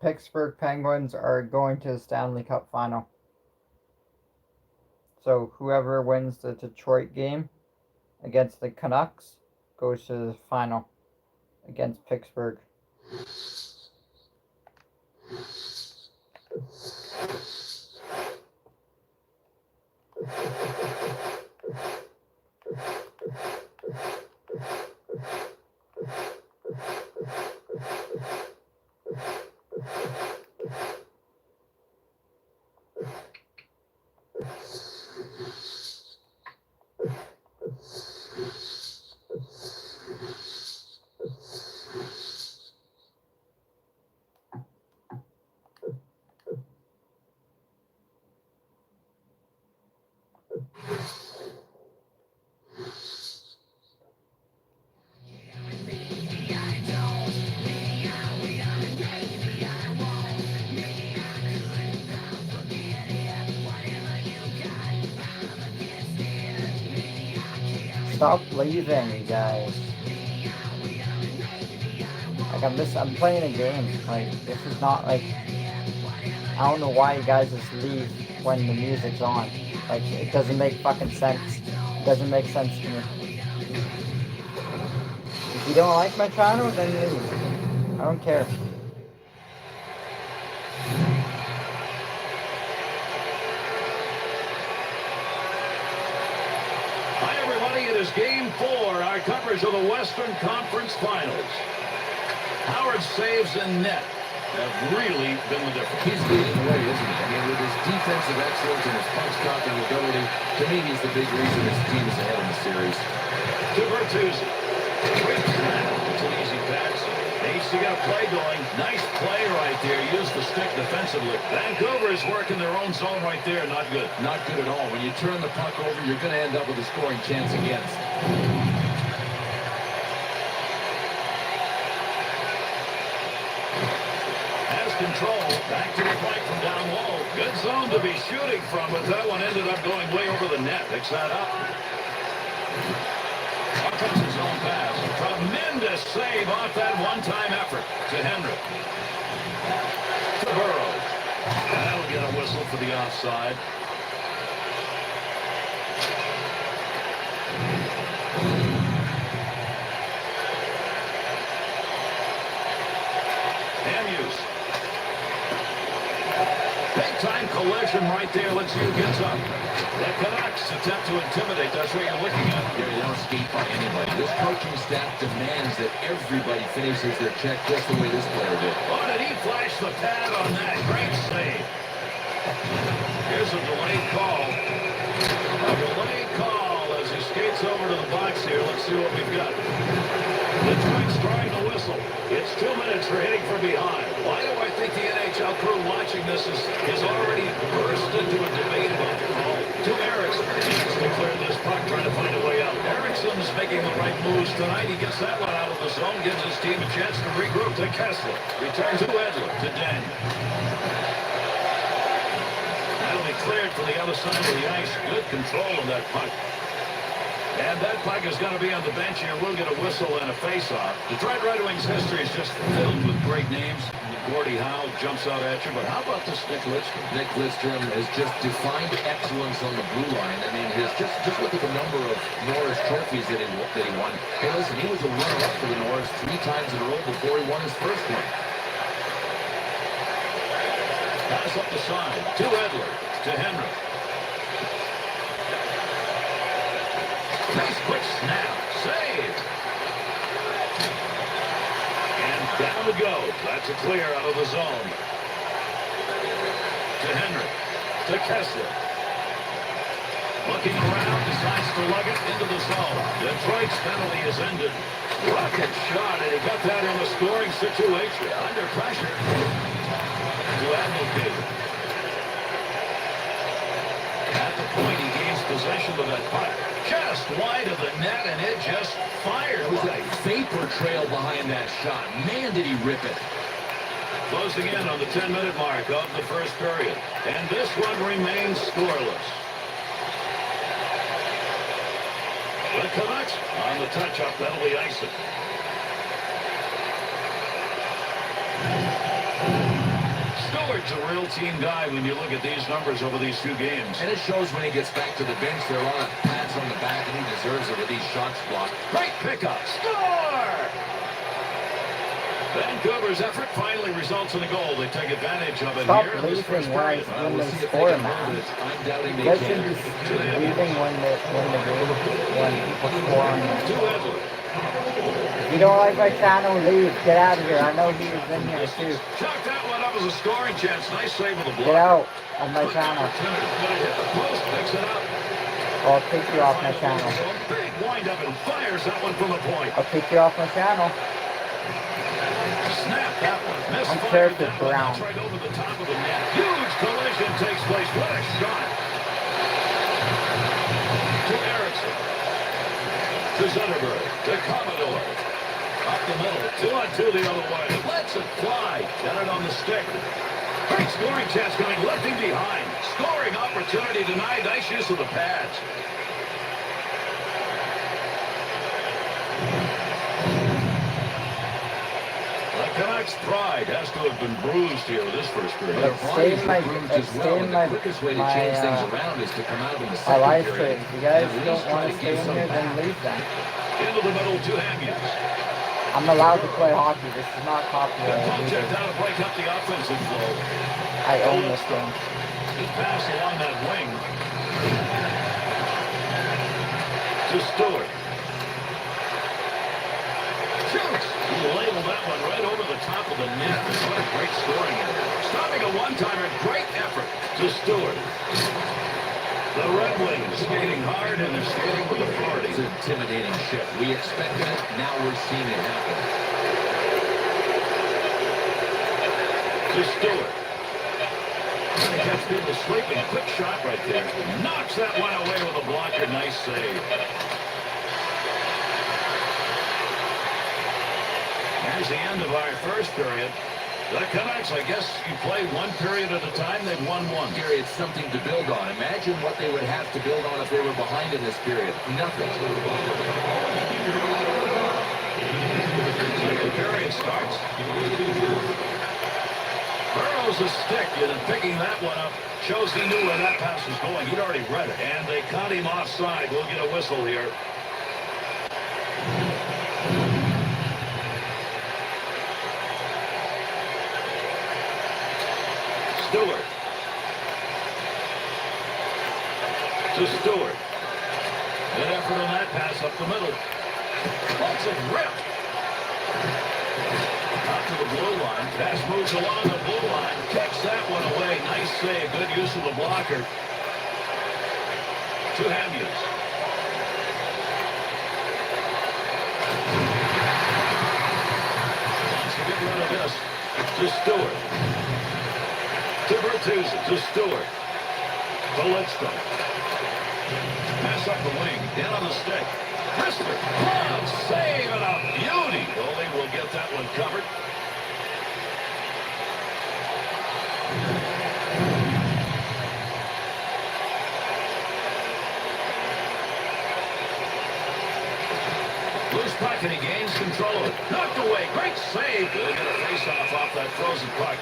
Pittsburgh Penguins are going to the Stanley Cup final. So whoever wins the Detroit game against the Canucks goes to the final against Pittsburgh. Stop leaving, you guys. Like, I'm playing a game. Like, this is not, like, I don't know why you guys just leave when the music's on. Like, it doesn't make fucking sense. It doesn't make sense to me. If you don't like my channel, then leave. I don't care.
It is Game 4, our coverage of the Western Conference Finals. Howard's saves and net have really been the difference.
He's leading the way, isn't he? I mean, with his defensive excellence and his punch-stopping ability, to me, he's the big reason this team is ahead in the series.
To Bertuzzi. It's an easy pass. Needs to get a play going. Nice play right there. Use the stick defensively. Vancouver is working their own zone right there. Not good.
Not good at all. When you turn the puck over, you're going to end up with a scoring chance against.
Has control. Back to the point from down low. Good zone to be shooting from, but that one ended up going way over the net. Picks that up. Offensive zone pass. Tremendous save off that one-time effort to Henry. To Burrows. That'll get a whistle for the offside. Hughes. Big-time collision right there. Let's see who gets up. The Canucks attempt to intimidate. That's what you're looking at.
They won't skate by anybody. This coaching staff demands that everybody finishes their check just the way this player did.
Oh, did he flash the pad on that? Great save. Here's a delayed call. A delayed call as he skates over to the box here. Let's see what we've got. Detroit's trying to whistle. It's 2 minutes for hitting from behind. Why do I think the NHL crew watching this is already burst into a debate about the call? To Erickson. Chance to clear this puck, trying to find a way out. Erickson's making the right moves tonight. He gets that one out of the zone, gives his team a chance to regroup. To Kessler. Returns to Edler. To Daniel. That'll be cleared for the other side of the ice. Good control of that puck. And that puck is going to be on the bench here. We'll get a whistle and a face-off. Detroit Red Wings history is just filled with great names. Gordie Howe jumps out at you, but how about this Nick Lidstrom?
Nick Lidstrom has just defined excellence on the blue line. I mean, just look at the number of Norris trophies that he won. Hey, listen, he was a runner-up for the Norris 3 times in a row before he won his first one.
Pass up the side. To Edler. To Henry. Nice quick snap. Save. And down it goes. That's a clear out of the zone. To Henry. To Kessler. Looking around, decides to lug it into the zone. Detroit's penalty is ended. Rocket shot, and he got that in a scoring situation. Under pressure. To Advocate. At the point, he gains possession of that puck. Just wide of the net, and it just fired.
There was a vapor trail behind that shot. Man, did he rip it.
Closing in on the 10-minute mark of the first period. And this one remains scoreless. The Canucks on the touch-up. That'll be icing. Stewart Stewart's a real team guy when you look at these numbers over these few games.
And it shows when he gets back to the bench. There are a lot of pats on the back, and he deserves it with these shots blocked.
Great pickup. Score! Vancouver's effort finally results in a goal. They take advantage of it
Stop
here in this first
losing
period.
when
We'll
they
see if they
score,
can
man.
hold it. I'm doubting
You
they
guys should
can.
be leaving when the game, when people score on you.
To Edler.
If you don't like my channel, leave. Get out of here. I know he was in here too.
Chuck that one up as a scoring chance. Nice save with the
Get
block.
out of my channel.
Opportunity. But it hit the post. Picks it up.
I'll kick you off my channel.
Big wind up and fires that one from the point.
I'll kick you off my channel.
Snap that one.
I'm
Misfired
Curtis
that one.
Brown.
That's right over the top of the net. Huge collision takes place. What a shot. To Erickson. To Zetterberg. To Commodore. Up the middle. 2-on-2 the other way. Lets it fly. Got it on the stick. Great scoring chance coming. Lifting behind. Scoring opportunity denied. Nice use of the pads. The Canucks' pride has to have been bruised here this first period.
Let's stay in my, let's stay in my,
The quickest way to change things around is to come out in the
my
second
live
period.
stream. If you guys
and at
don't
least try
want to
to
stay
get
in
some
here, then
back.
leave them.
Into the middle to Hamhuis.
I'm allowed to play hockey. This is not
The
copyright.
puck checked
either.
out to break up the offensive flow.
I own this game.
His pass along that wing. To Stewart. Shoots! He labeled that one right over the top of the net. What a great scoring area. Stopping a one-timer. Great effort to Stewart. The Red Wings skating hard and they're skating with authority.
It's an intimidating shift. We expected it. Now we're seeing it happen.
To Stewart. He gets people sleeping. Quick shot right there. Knocks that one away with a blocker. Nice save. Here's the end of our first period. The Canucks, I guess you play one period at a time. They've won one.
Gary, it's something to build on. Imagine what they would have to build on if they were behind in this period. Nothing.
Second period starts. Burrows a stick and picking that one up shows he knew where that pass was going. He'd already read it, and they caught him offside. We'll get a whistle here. Stewart. To Stewart. Good effort on that pass up the middle. Lots of rip. Out to the blue line. Pass moves along the blue line. Kicks that one away. Nice save. Good use of the blocker. To Hamhuis. Wants to get rid of this. To Stewart. To Bertuzzi. To Stewart. To Lidstrom. Pass up the wing. In on the stick. Krister. Glove save and a beauty. Goalie will get that one covered. Loose puck and he gains control of it. Knocked away. Great save. They'll get a face-off off that frozen puck.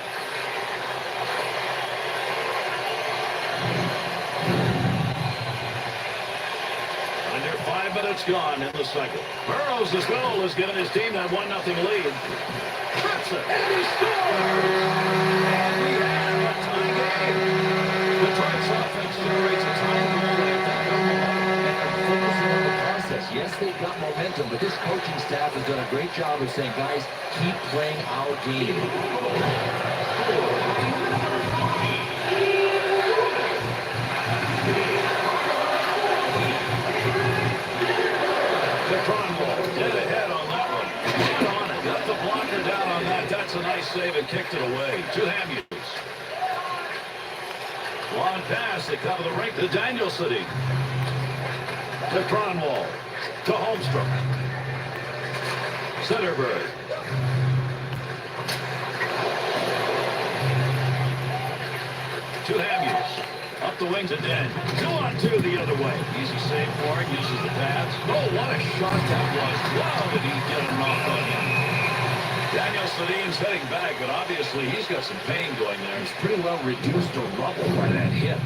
Under 5 minutes gone in the second. Burrows' goal has given his team that 1-0 lead. Trips it, and he scores! We have a tie game. Detroit's offense generates a tying goal like that.
And they're focusing on the process. Yes, they've got momentum, but this coaching staff has done a great job of saying, guys, keep playing our game.
Dead ahead on that one. Dead on it. Got the blocker down on that. That's a nice save and kicked it away. To Hamhuis. Long pass. They cover the rink to Danielson. To Cronwall. To Holmstrom. Zetterberg. To Hamhuis. Up the wing to Den. 2-on-2 the other way. Easy save for it. Uses the pads. Oh, what a shot that was. Wow, did he get him off on him. Daniel Sedin's heading back, but obviously he's got some pain going there.
He's pretty well reduced to rubble by that hip.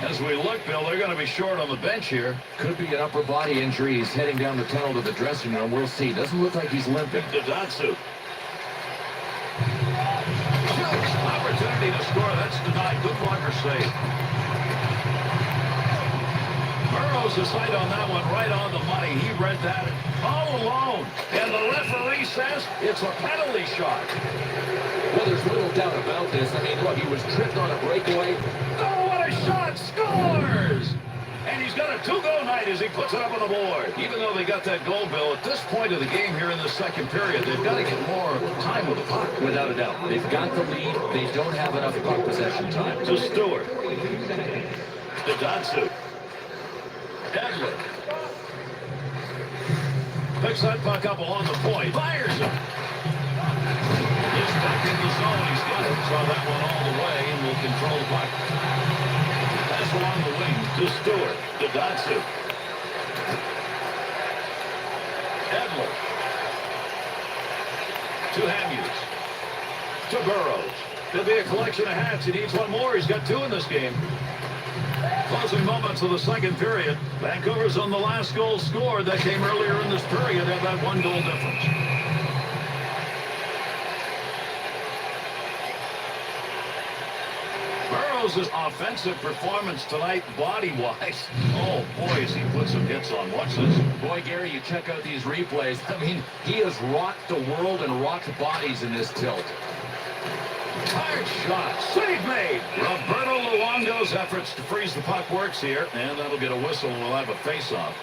As we look, Bill, they're going to be short on the bench here.
Could be an upper body injury. He's heading down the tunnel to the dressing room. We'll see. Doesn't look like he's limping.
Dadatsu. Opportunity to score. That's denied. Good blocker save. Burrows is right on that one, right on the money. He read that all alone. And the referee says it's a penalty shot.
Well, there's little doubt about this. I mean, look, he was tripped on a breakaway.
Oh, what a shot! Scores! And he's got a two-goal night as he puts it up on the board. Even though they got that goal, Bill, at this point of the game here in the second period, they've got to get more time with the puck.
Without a doubt. They've got the lead. They don't have enough puck possession time.
To Stewart. To Datsu. Edler. Picks that puck up along the point. Fires it. He's back in the zone. He's got it. Saw that one all the way and will control the puck. That's along the wing to Stewart. To Datsu. Edler. To Hamhuis. To Burrows. There'll be a collection of hats. He needs one more. He's got two in this game. Closing moments of the second period. Vancouver's on the last goal scored. That came earlier in this period at that one goal difference. Burrows' offensive performance tonight, body-wise. Oh, boy, as he put some hits on. Watch this.
Boy, Gary, you check out these replays. I mean, he has rocked the world and rocked bodies in this tilt.
Hard shot. Save made. Roberto Luongo's efforts to freeze the puck works here. And that'll get a whistle and we'll have a face-off.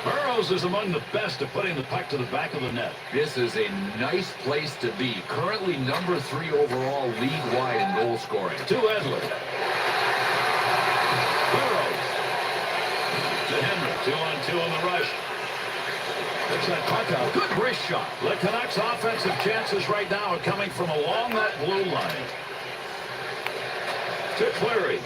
Burrows is among the best at putting the puck to the back of the net.
This is a nice place to be. Currently number 3 overall league-wide in goal scoring.
To Edler. Burrows. To Henry. 2-on-2 on the rush. Picks that puck out. Good wrist shot. The Canucks' offensive chances right now are coming from along that blue line. To Cleary.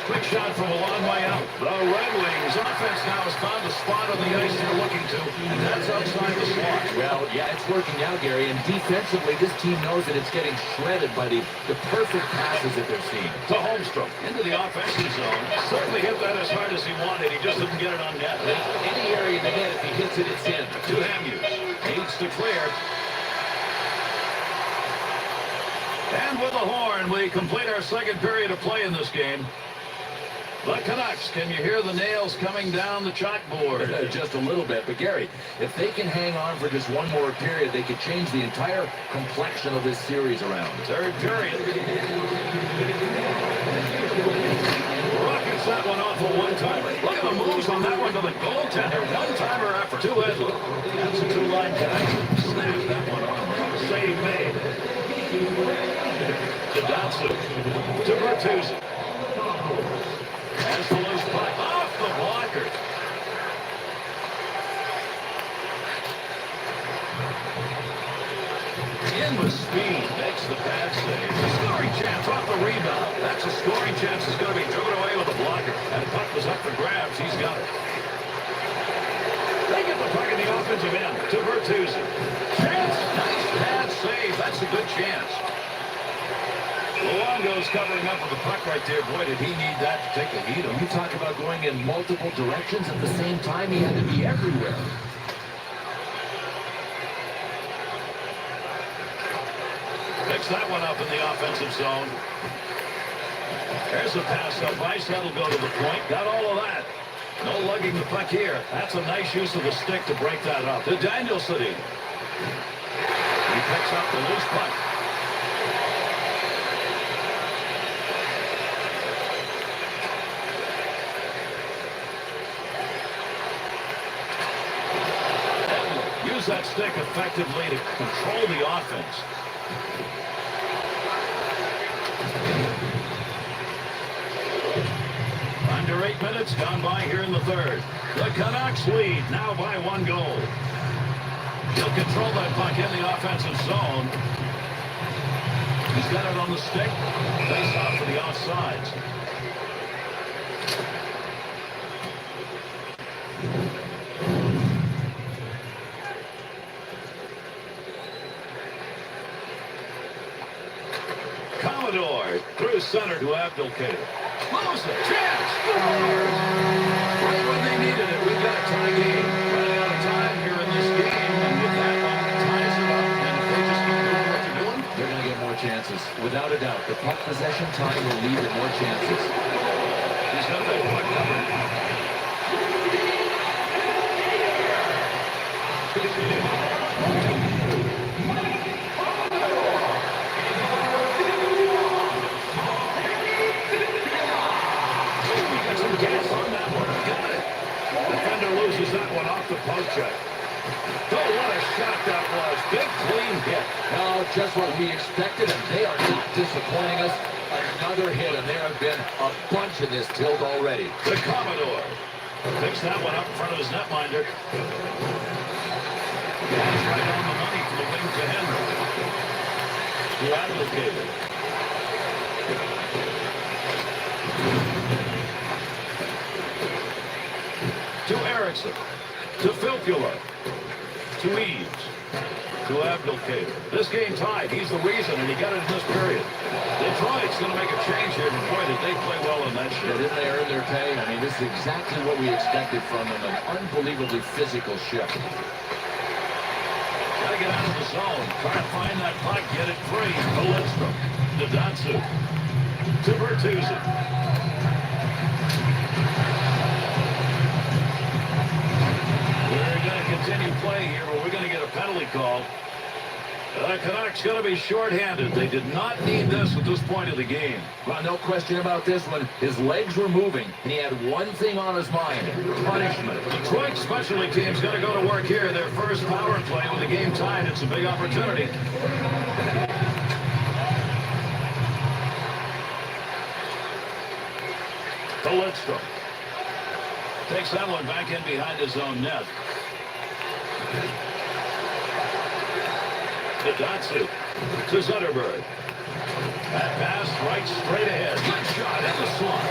Quick shot from a long way out. The Red Wings offense now has found a spot on the ice they're looking to, and that's outside the slot.
Well, yeah, it's working out, Gary, and defensively, this team knows that it's getting shredded by the perfect passes that they're seeing.
To Holmstrom, into the offensive zone. Certainly hit that as hard as he wanted. He just didn't get it on net.
Any area in the net, if he hits it, it's in.
To Hamhuis. Needs to clear. And with the horn, we complete our second period of play in this game. The Canucks, can you hear the nails coming down the chalkboard?
Just a little bit. But, Gary, if they can hang on for just one more period, they could change the entire complexion of this series around.
Third period. Rockets that one off a one-timer. Look at the moves on that one to the goaltender. One-timer effort. To Edler. That's a two-line connection. Snap that one on. Save made. To Datsu. To Bertuzzi. Has the loose puck off the blocker. In with speed, makes the pass save. Scoring chance off the rebound. That's a scoring chance. Is going to be driven away with a blocker. And puck was up for grabs. He's got it. They get the puck in the offensive end to Bertuzzi. Chance. Nice pad save. That's a good chance. Luongo's covering up with the puck right there. Boy, did he need that to take the heat on.
You talk about going in multiple directions at the same time. He had to be everywhere.
Picks that one up in the offensive zone. There's a pass up ice. That'll go to the point. Got all of that. No lugging the puck here. That's a nice use of the stick to break that up. To Daniel Sedin. He picks up the loose puck. Use that stick effectively to control the offense. Under 8 minutes gone by here in the third. The Canucks lead now by 1 goal. He'll control that puck in the offensive zone. He's got it on the stick. Face off for the offsides. Commodore through center to Abdelkader. Moves it. Chance. Scores. Right when they needed it. We've got a tie game. Running out of time here in this game. And with that one, ties it up. And if they just keep doing what they're doing,
They're going to get more chances. Without a doubt, the puck possession time will lead to more chances.
he's got that puck covered. Loses that one off the poke check. Oh, what a shot that was. Big clean hit.
Now, just what we expected, and they are not disappointing us. Another hit, and there have been a bunch in this tilt already.
The Commodore picks that one up in front of his netminder. That's right on the money for the wing to Henry. To Abdelkader. To Erickson, to Filppula, to Eaves, to Abdelkader. This game tied. He's the reason, and he got it in this period. Detroit's going to make a change here, but boy, did they play well in that shift.
Didn't they earn their pay? I mean, this is exactly what we expected from them, an unbelievably physical shift.
Got to get out of the zone. Try to find that puck, get it free. To Lidstrom, to Datsu, to Bertuzzi. Continue play here, but we're going to get a penalty call. The Canucks going to be shorthanded. They did not need this at this point of the game.
Well, no question about this one. His legs were moving, and he had one thing on his mind: punishment.
Detroit specialty team's going to go to work here. Their first power play with the game tied. It's a big opportunity. To Lidstrom. Takes that one back in behind his own net. To Datsu, to Zetterberg. That pass right straight ahead. Good shot in the slot.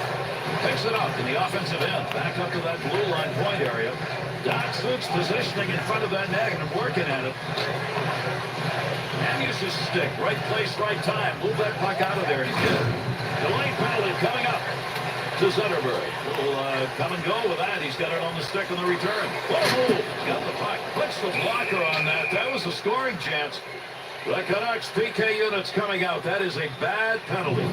Picks it up in the offensive end. Back up to that blue line point area. Datsu's positioning in front of that net and working at it. And uses his stick. Right place, right time. Move that puck out of there. He's good. Delayed penalty coming up. To Zetterberg. Little come and go with that. He's got it on the stick on the return. Oh, got the puck. Puts the blocker on that. That was a scoring chance. The Canucks PK units coming out. That is a bad penalty.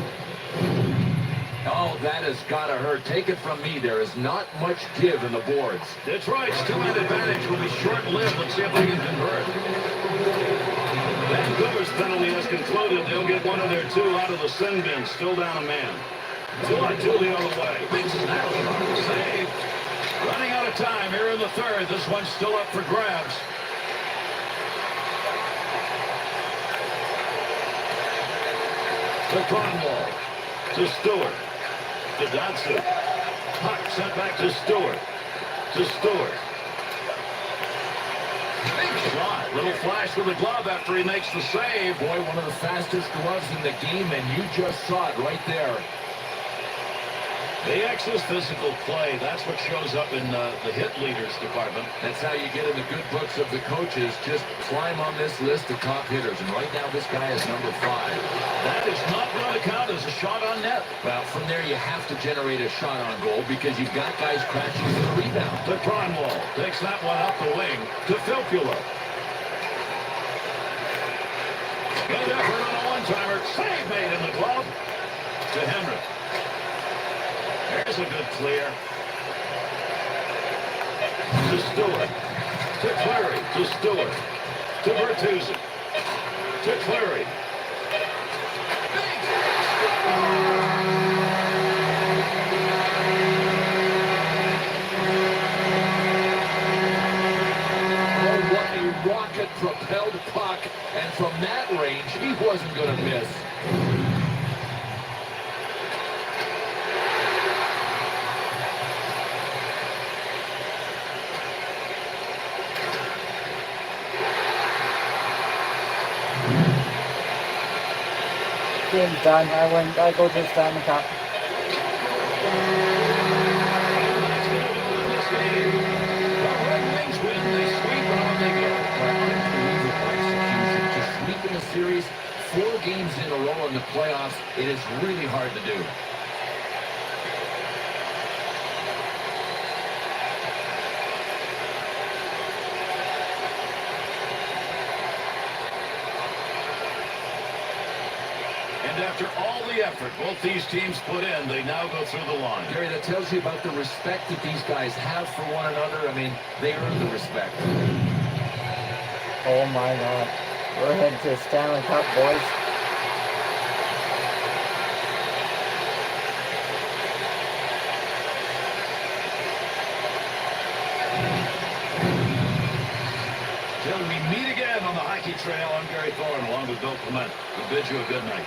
Oh, that has got to hurt. Take it from me. There is not much give in the boards.
Detroit's two-man advantage will be short-lived. Let's see if they can convert. Vancouver's penalty has concluded. They'll get one of their two out of the sin bin. Still down a man. 2-on-2 the other way. Big snap. Save. Running out of time here in the third. This one's still up for grabs. To Cornwall. To Stewart. To Datsu. Puck sent back to Stewart. To Stewart. Big shot. Little flash with the glove after he makes the save.
Boy, one of the fastest gloves in the game, and you just saw it right there.
The X's physical play, that's what shows up in the hit leaders department.
That's how you get in the good books of the coaches. Just climb on this list of top hitters. And right now, this guy is number 5.
That is not going to count as a shot on net.
Well, from there, you have to generate a shot on goal because you've got guys crashing for the rebound.
To Cornwall. Takes that one up the wing. To Filppula. Good effort on a one-timer. Save made in the glove. To Henry. There's a good clear. To Stewart. To Clary. To Stewart. To Bertuzzi. To Clary.
Oh, what a rocket-propelled puck. And from that range, he wasn't going to miss.
Game's done. I win. I go to the Stanley Cup.
Unbelievable execution. To sweep in a series 4 games in a row in the playoffs, it is really hard to do.
And after all the effort both these teams put in, they now go through the line.
Gary, that tells you about the respect that these guys have for one another. I mean, they earn the respect.
Oh my God. We're heading to the Stanley Cup, boys.
Till we meet again on the hockey trail, I'm Gary Thorne along with Bill Clement. We bid you a good night.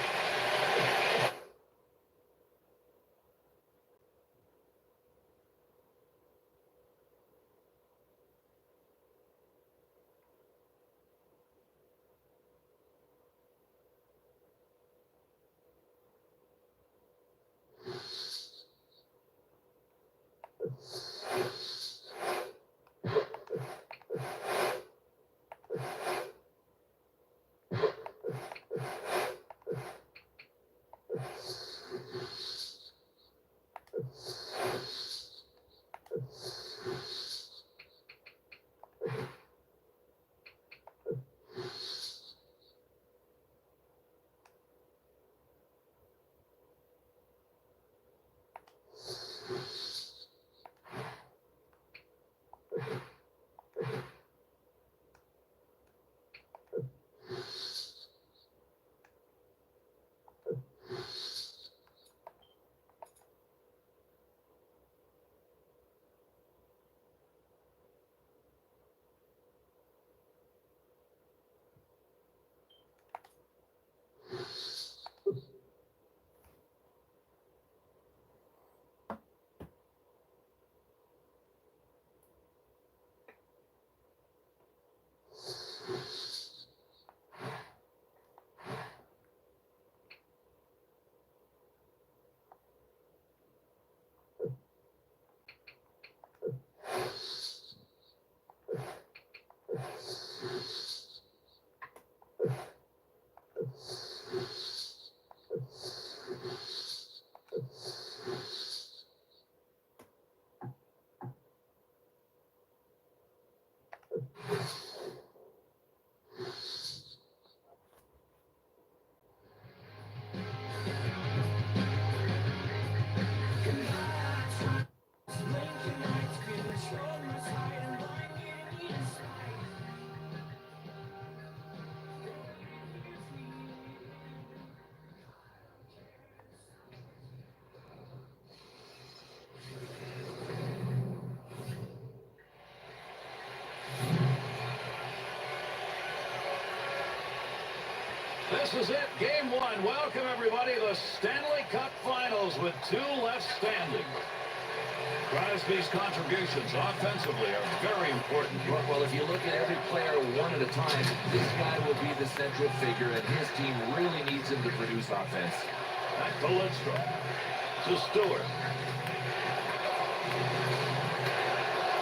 This is it, game one. Welcome, everybody, to the Stanley Cup Finals with 2 left standing. Crosby's contributions offensively are very important.
Well, if you look at every player one at a time, this guy will be the central figure, and his team really needs him to produce offense.
Back to Lidstrom. To Stewart.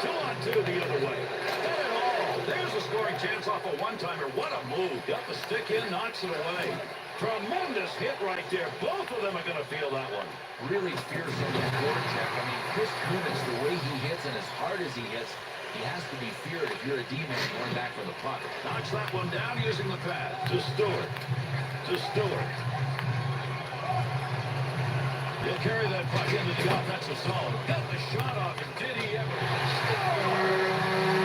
2-on-2 the other way. Not at all. There's a scoring chance off a one-timer. What a move. Got the stick in, knocks it away. Tremendous hit right there. Both of them are going to feel that one.
Really fierce on the forecheck. I mean, Chris Kunitz, the way he hits and as hard as he hits, he has to be feared if you're a D-man going back for the puck.
Knocks that one down using the pad. To Stewart. To Stewart. He'll carry that puck into the offensive zone. Got the shot off, and did he ever? Score!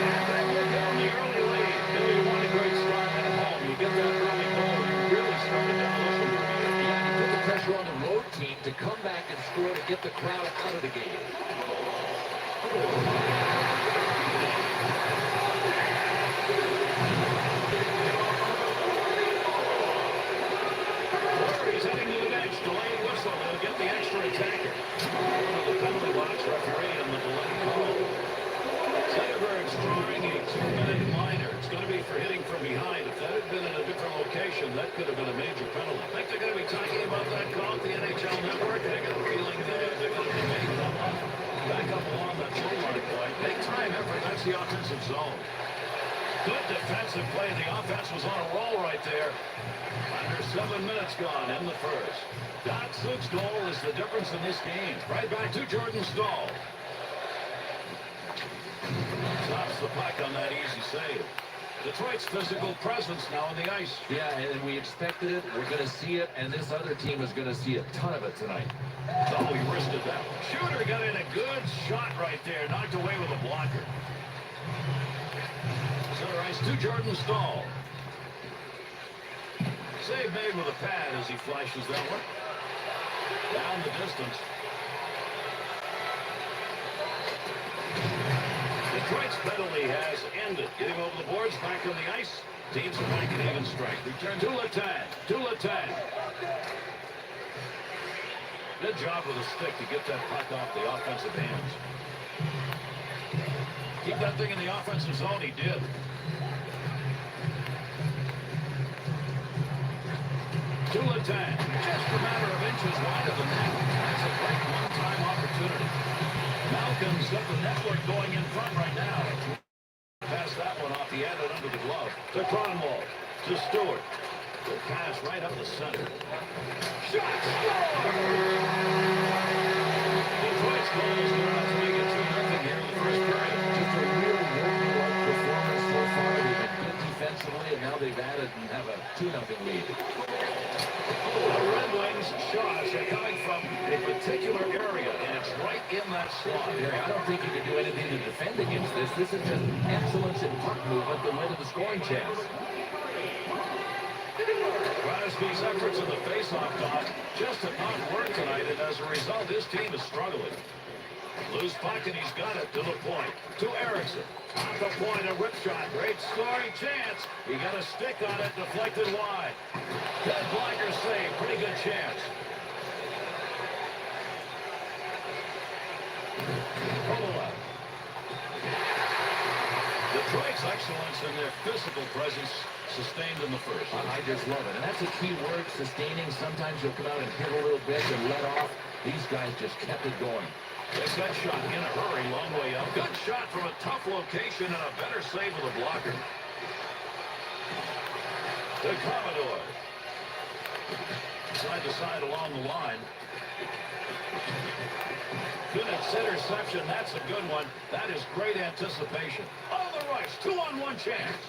And they will down the early lead. If you want a great start at home, you get that early goal, you really start to demolition the lead.
Yeah, you put the pressure on the road team to come back and score to get the crowd out of the game.
He's heading to the bench. Delayed whistle. They'll get the extra attacker. The penalty box referee and the delayed call. Zetterberg's drawing a 2-minute liner. It's going to be for hitting from behind. If that had been in a different location, that could have been a major penalty. I think they're going to be talking about that call at the NHL Network. I got a feeling they're going to be making up back up along that blue line play. Big time effort. That's the offensive zone. Good defensive play. The offense was on a roll right there. Under 7 minutes gone in the first. Datsuk's goal is the difference in this game. Right back to Jordan Stahl. Stops the puck on that easy save. Detroit's physical presence now on the ice.
Yeah, and we expected it. We're going to see it, and this other team is going to see a ton of it tonight.
Oh, he wristed that. Shooter got in a good shot right there. Knocked away with a blocker. Center ice to Jordan Stahl. Save made with a pad as he flashes that one. Down the distance. Detroit's penalty has ended. Getting over the boards, back on the ice. Teams are back at even strength. Return to Letang. Good job with a stick to get that puck off the offensive hands. Keep that thing in the offensive zone. He did. To Letang. Just a matter of inches wide of the net. That's a great one-time opportunity. Malcolm's got the network going in front right now. Pass that one off the end and under the glove. To Cronwall. To Stewart. The pass right up the center. Shot! Detroit's goal is good enough to make it 2-0 here in the first period.
Just a real warm-up performance so far. They've been good defensively, and now they've added and have a 2-0 lead.
The Red Wings' shots are coming from a particular area, and it's right in that slot.
Barry, I don't think you can do anything to defend against this. This is just excellence in puck movement that led to the scoring chance.
Crosby's efforts in the faceoff dot just have not worked tonight, and as a result, his team is struggling. Loose puck, and he's got it to the point. To Erickson. Off the point, a rip shot. Great scoring chance. He got a stick on it, deflected wide. Good blocker save. Pretty good chance. Kovalev. Detroit's excellence in their physical presence sustained in the first.
I just love it. And that's a key word, sustaining. Sometimes you'll come out and hit a little bit and let off. These guys just kept it going.
Gets that shot in a hurry, long way up. Good shot from a tough location and a better save with a blocker. The Commodore. Side to side along the line. Kunitz interception. That's a good one. That is great anticipation. On the right, 2-on-1 chance.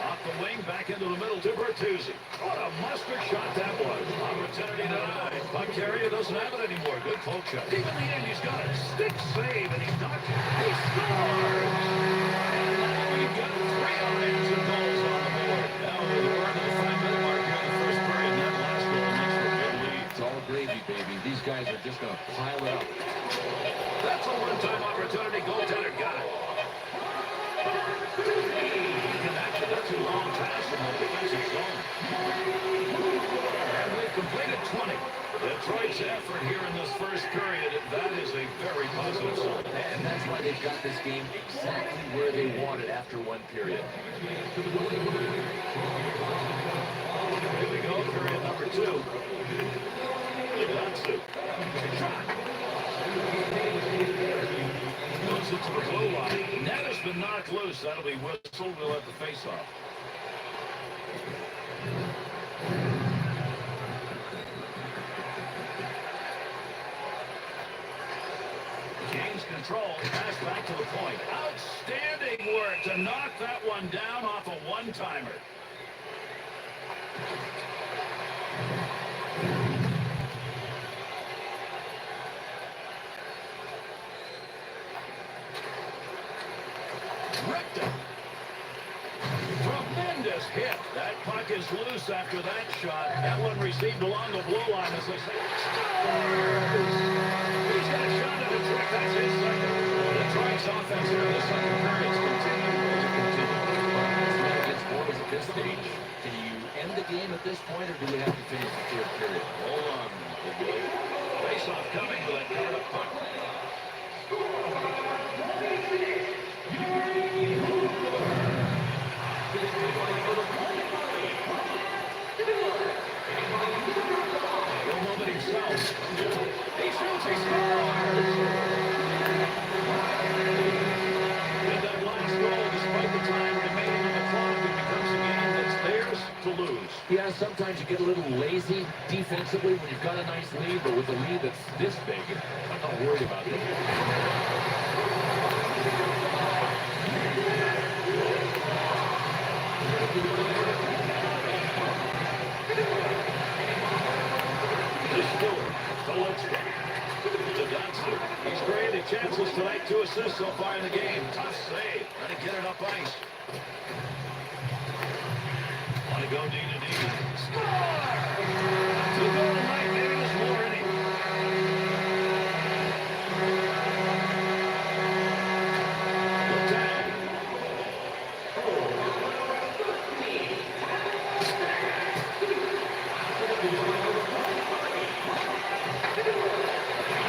Off the wing, back into the middle to Bertuzzi. What a mustard shot that was. Opportunity denied. Puck carrier doesn't have it anymore. Good poke shot. Deep in the end, he's got a stick save, and he's not. He scores! And now we've got 3 offensive goals on the board. Now we're to the 5-minute mark here in the first period. That last goal makes for a good lead.
It's all gravy, baby. These guys are just going to pile it up.
That's a one-time opportunity. Goaltender got it. That's a long pass from the defensive zone. And they've completed 20. Detroit's effort here in this first period, that is a very positive sign.
And that's why they've got this game exactly where they want it after one period.
Here we go, period number 2. Datsuk. Goes into the blue line. Net has been knocked loose. That'll be whistled. We'll have the face-off. Gains control. Pass back to the point. Outstanding work to knock that one down off a one-timer. Tremendous hit. That puck is loose after that shot. That one received along the blue line as they say, scores! He's got a shot at Detroit. That's his second. Detroit's offense here in the second period is continuing.
Against boys at this stage, can you end the game at this point, or do we have to finish the third period?
Hold on, big boy. Face-off coming with that covered up puck. He'll move it himself. He shoots, he scores! With that last goal, despite the time remaining on the clock, it becomes
Yeah, sometimes you get a little lazy defensively when you've got a nice lead, but with a lead that's this big, I'm not worried about it.
To Stewart. To Lidstrom. To Dotson. He's created chances tonight. 2 assists so far in the game. Tough save. Trying to get it up ice. Want to go D to D. Score! 2 goal tonight. Maybe there's more in him. Lieutenant.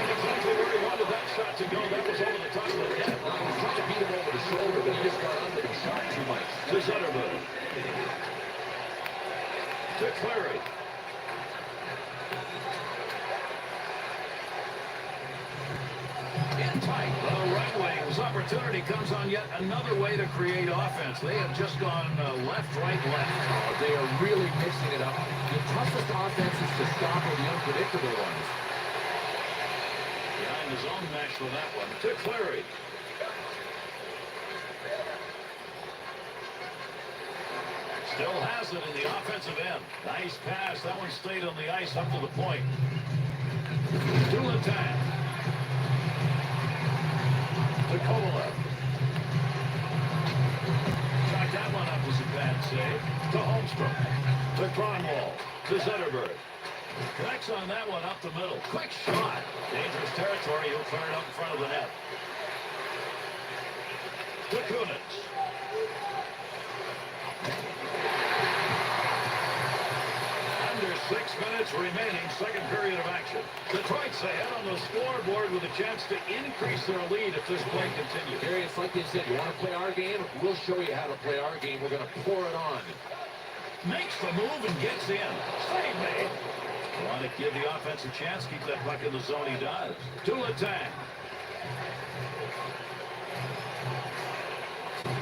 Exactly where he wanted that shot to go. That was over the top of the net.
He was trying to beat him over the shoulder, but he just got under and shot too much.
To Zetterberg. To Clary. In tight. The right wing's opportunity comes on yet another way to create offense. They have just gone left, right, left.
Oh, they are really mixing it up. The toughest offenses to stop are the unpredictable ones.
Behind his own match for that one. To Clary. Still has it in the offensive end. Nice pass. That one stayed on the ice up to the point. To Letang. To Kovalev. Shot that one up was a bad save. To Holmstrom. To Kronwall. To Zetterberg. Connects on that one up the middle. Quick shot. Dangerous territory. He'll clear it up in front of the net. To Kunitz. Under 6 minutes remaining, second period of action. Detroit's ahead on the scoreboard with a chance to increase their lead if this play continues.
Gary, it's like they said, you want to play our game? We'll show you how to play our game. We're going to pour it on.
Makes the move and gets in. Save made. Want to give the offense a chance, keep that puck in the zone. He does. To Letang.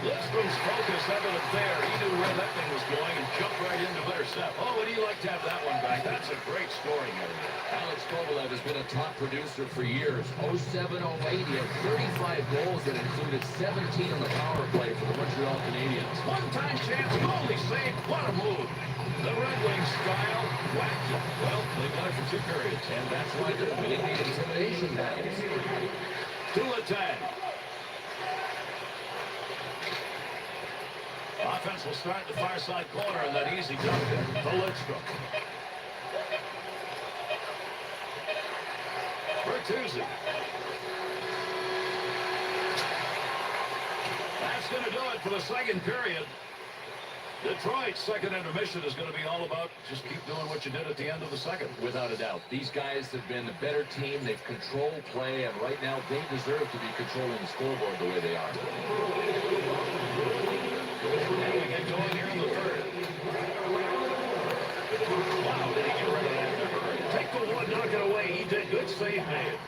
Lidstrom's focus evident there. He knew where that thing was going and jumped right into intercept. Oh, would he like to have that one back? That's a great scoring area.
Alex Kovalev has been a top producer for years. 07-08, he had 35 goals that included 17 on the power play for the Montreal Canadiens.
One-time chance, goalie save. What a move. The Red Wings style, wacky. Well, they got it for 2 periods.
And that's why they're winning the intimidation battles.
To Letang. Offense will start the far side corner and that easy dump there. To Lidstrom. Bertuzzi. That's going to do it for the second period. Detroit's second intermission is going to be all about just keep doing what you did at the end of the second.
Without a doubt. These guys have been a better team. They've controlled play, and right now they deserve to be controlling the scoreboard the way they are.
And we get going here in the third. Wow, did he get rid of that? Take the one, knock it away. He did. Good save made.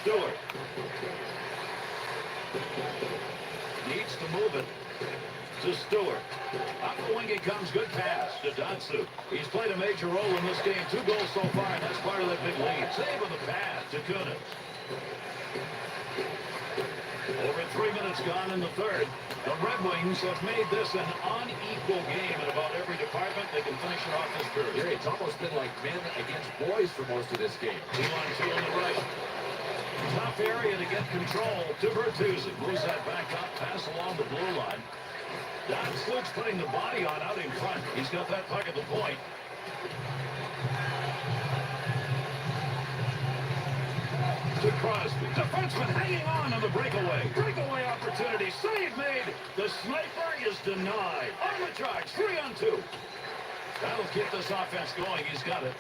Stewart. Needs to move it to Stewart. Up the wing it comes. Good pass to Dotson. He's played a major role in this game. 2 goals so far, and that's part of that big lead. Save with the pass to Kunitz. Over 3 minutes gone in the third. The Red Wings have made this an unequal game in about every department. They can finish it off this period.
Gary, it's almost been like men against boys for most of this game.
2-on-2 on the right. Tough area to get control. To Bertuzzi. Moves that back up. Pass along the blue line. Dotson's putting the body on out in front. He's got that puck at the point. To Crosby. Defenseman hanging on the breakaway. Breakaway opportunity. Save made. The sniper is denied. On the charge. 3-on-2. That'll keep this offense going. He's got it.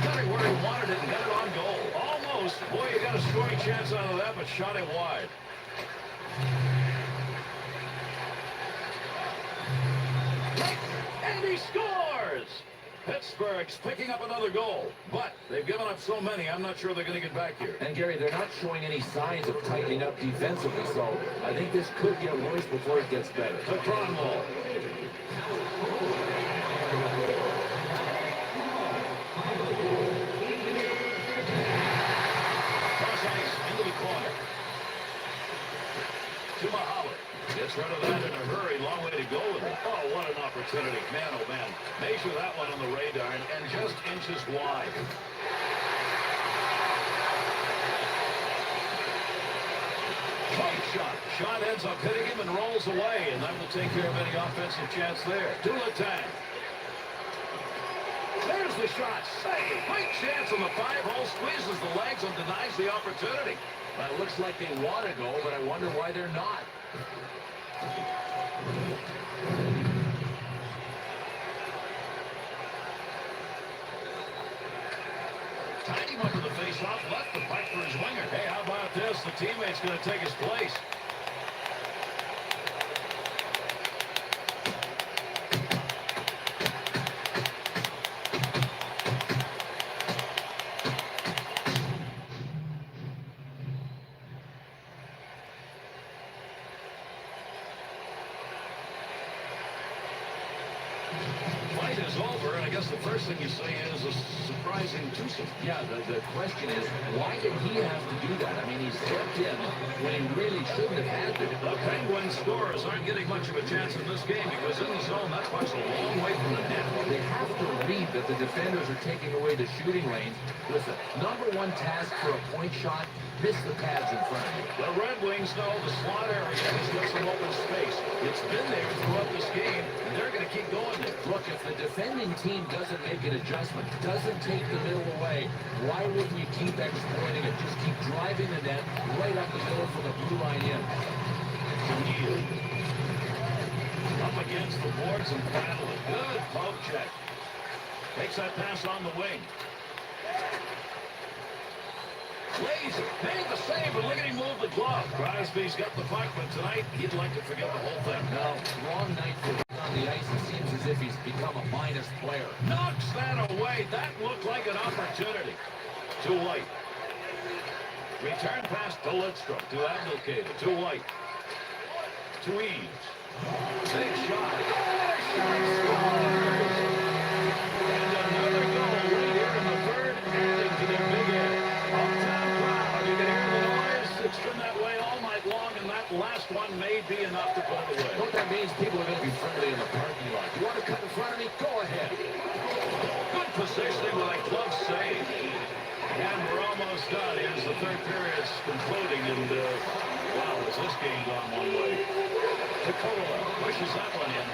Got it where he wanted it and got it on goal. Almost. Boy, you got a scoring chance out of that, but shot it wide. And he scores! Pittsburgh's picking up another goal, but they've given up so many, I'm not sure they're going to get back here.
And Gary, they're not showing any signs of tightening up defensively, so I think this could get worse before it gets better.
To Cromwell. Cross ice into the corner. To Mahalo. Gets rid of that in a hurry. Long way to go with it. Oh, what an opportunity. Man, oh, man. Measure that one on the radar and just inches wide. Tight shot. Shot ends up hitting him and rolls away, and that will take care of any offensive chance there. Dulatang. There's the shot. Save. Great chance on the 5-hole. Squeezes the legs and denies the opportunity.
Well, it looks like they want to go, but I wonder why they're not.
Tied him up to the face-off, left the puck for his winger. Hey, how about this? The teammate's going to take his place. Fight is over, and I guess the first thing you say is a surprising twosome.
Yeah, the question is, why did he have to do that? I mean, he stepped in when he really shouldn't have had to.
The Penguin scorers aren't getting much of a chance in this game because in the zone, that puck's a long way from the net.
They have to read that the defenders are taking away the shooting lanes. Listen, number one task for a point shot, miss the pads in front of you.
The Red Wings know the slot area has got some open space. It's been there throughout this game, and they're going to keep going there.
Look, if the defending team doesn't make an adjustment, doesn't take the middle away, why wouldn't you keep exploiting it? Just keep driving the net right up the middle from the blue line in.
O'Neill. Up against the boards and battle it. Good poke check. Takes that pass on the wing. Laser made the save, and look at him move the glove. Crosby's got the puck, but tonight he'd like to forget the whole thing.
No, wrong night for him on the ice. It seems as if he's become a minus player.
Knocks that away. That looked like an opportunity. To White. Return pass to Lidstrom. To Abdelkader. To White. To Eaves. Big shot. Shot scores! And another goal right here in the third, adding to the big air. Uptown crowd. You can hear the noise. It's been that way all night long, and that last one may be enough to put it away.
What that means, people are going to be friendly in the parking lot. You want to cut in front of me? Go ahead.
Good positioning with a glove save. And we're almost done as the third period's concluding, and wow, has this game gone one way. Dakota pushes that one in.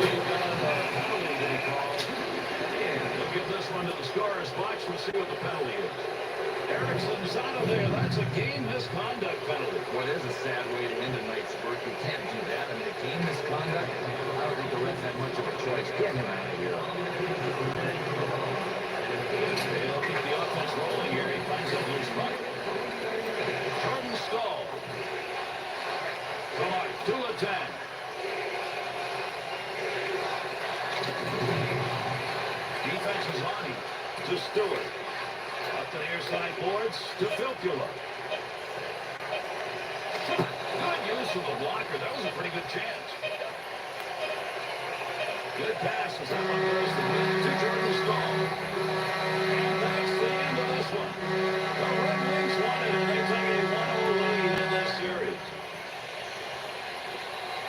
We've got a penalty to be called. And we'll give this one to the scorer's box. We'll see what the penalty is. Ericsson's out of there. That's a game misconduct penalty.
Well, it is a sad way to end a night's work. You can't do that. I mean, a game misconduct, I don't think the refs had much of a choice. Get him out of here.
They'll keep the offense rolling here. He finds that loose puck. Jordan Stahl. Come on, 2-10. Defense is on him. To Stewart. Up to the near side boards. To Filppula. Good use of the blocker. That was a pretty good chance. Good pass as that one goes to Jordan Stahl.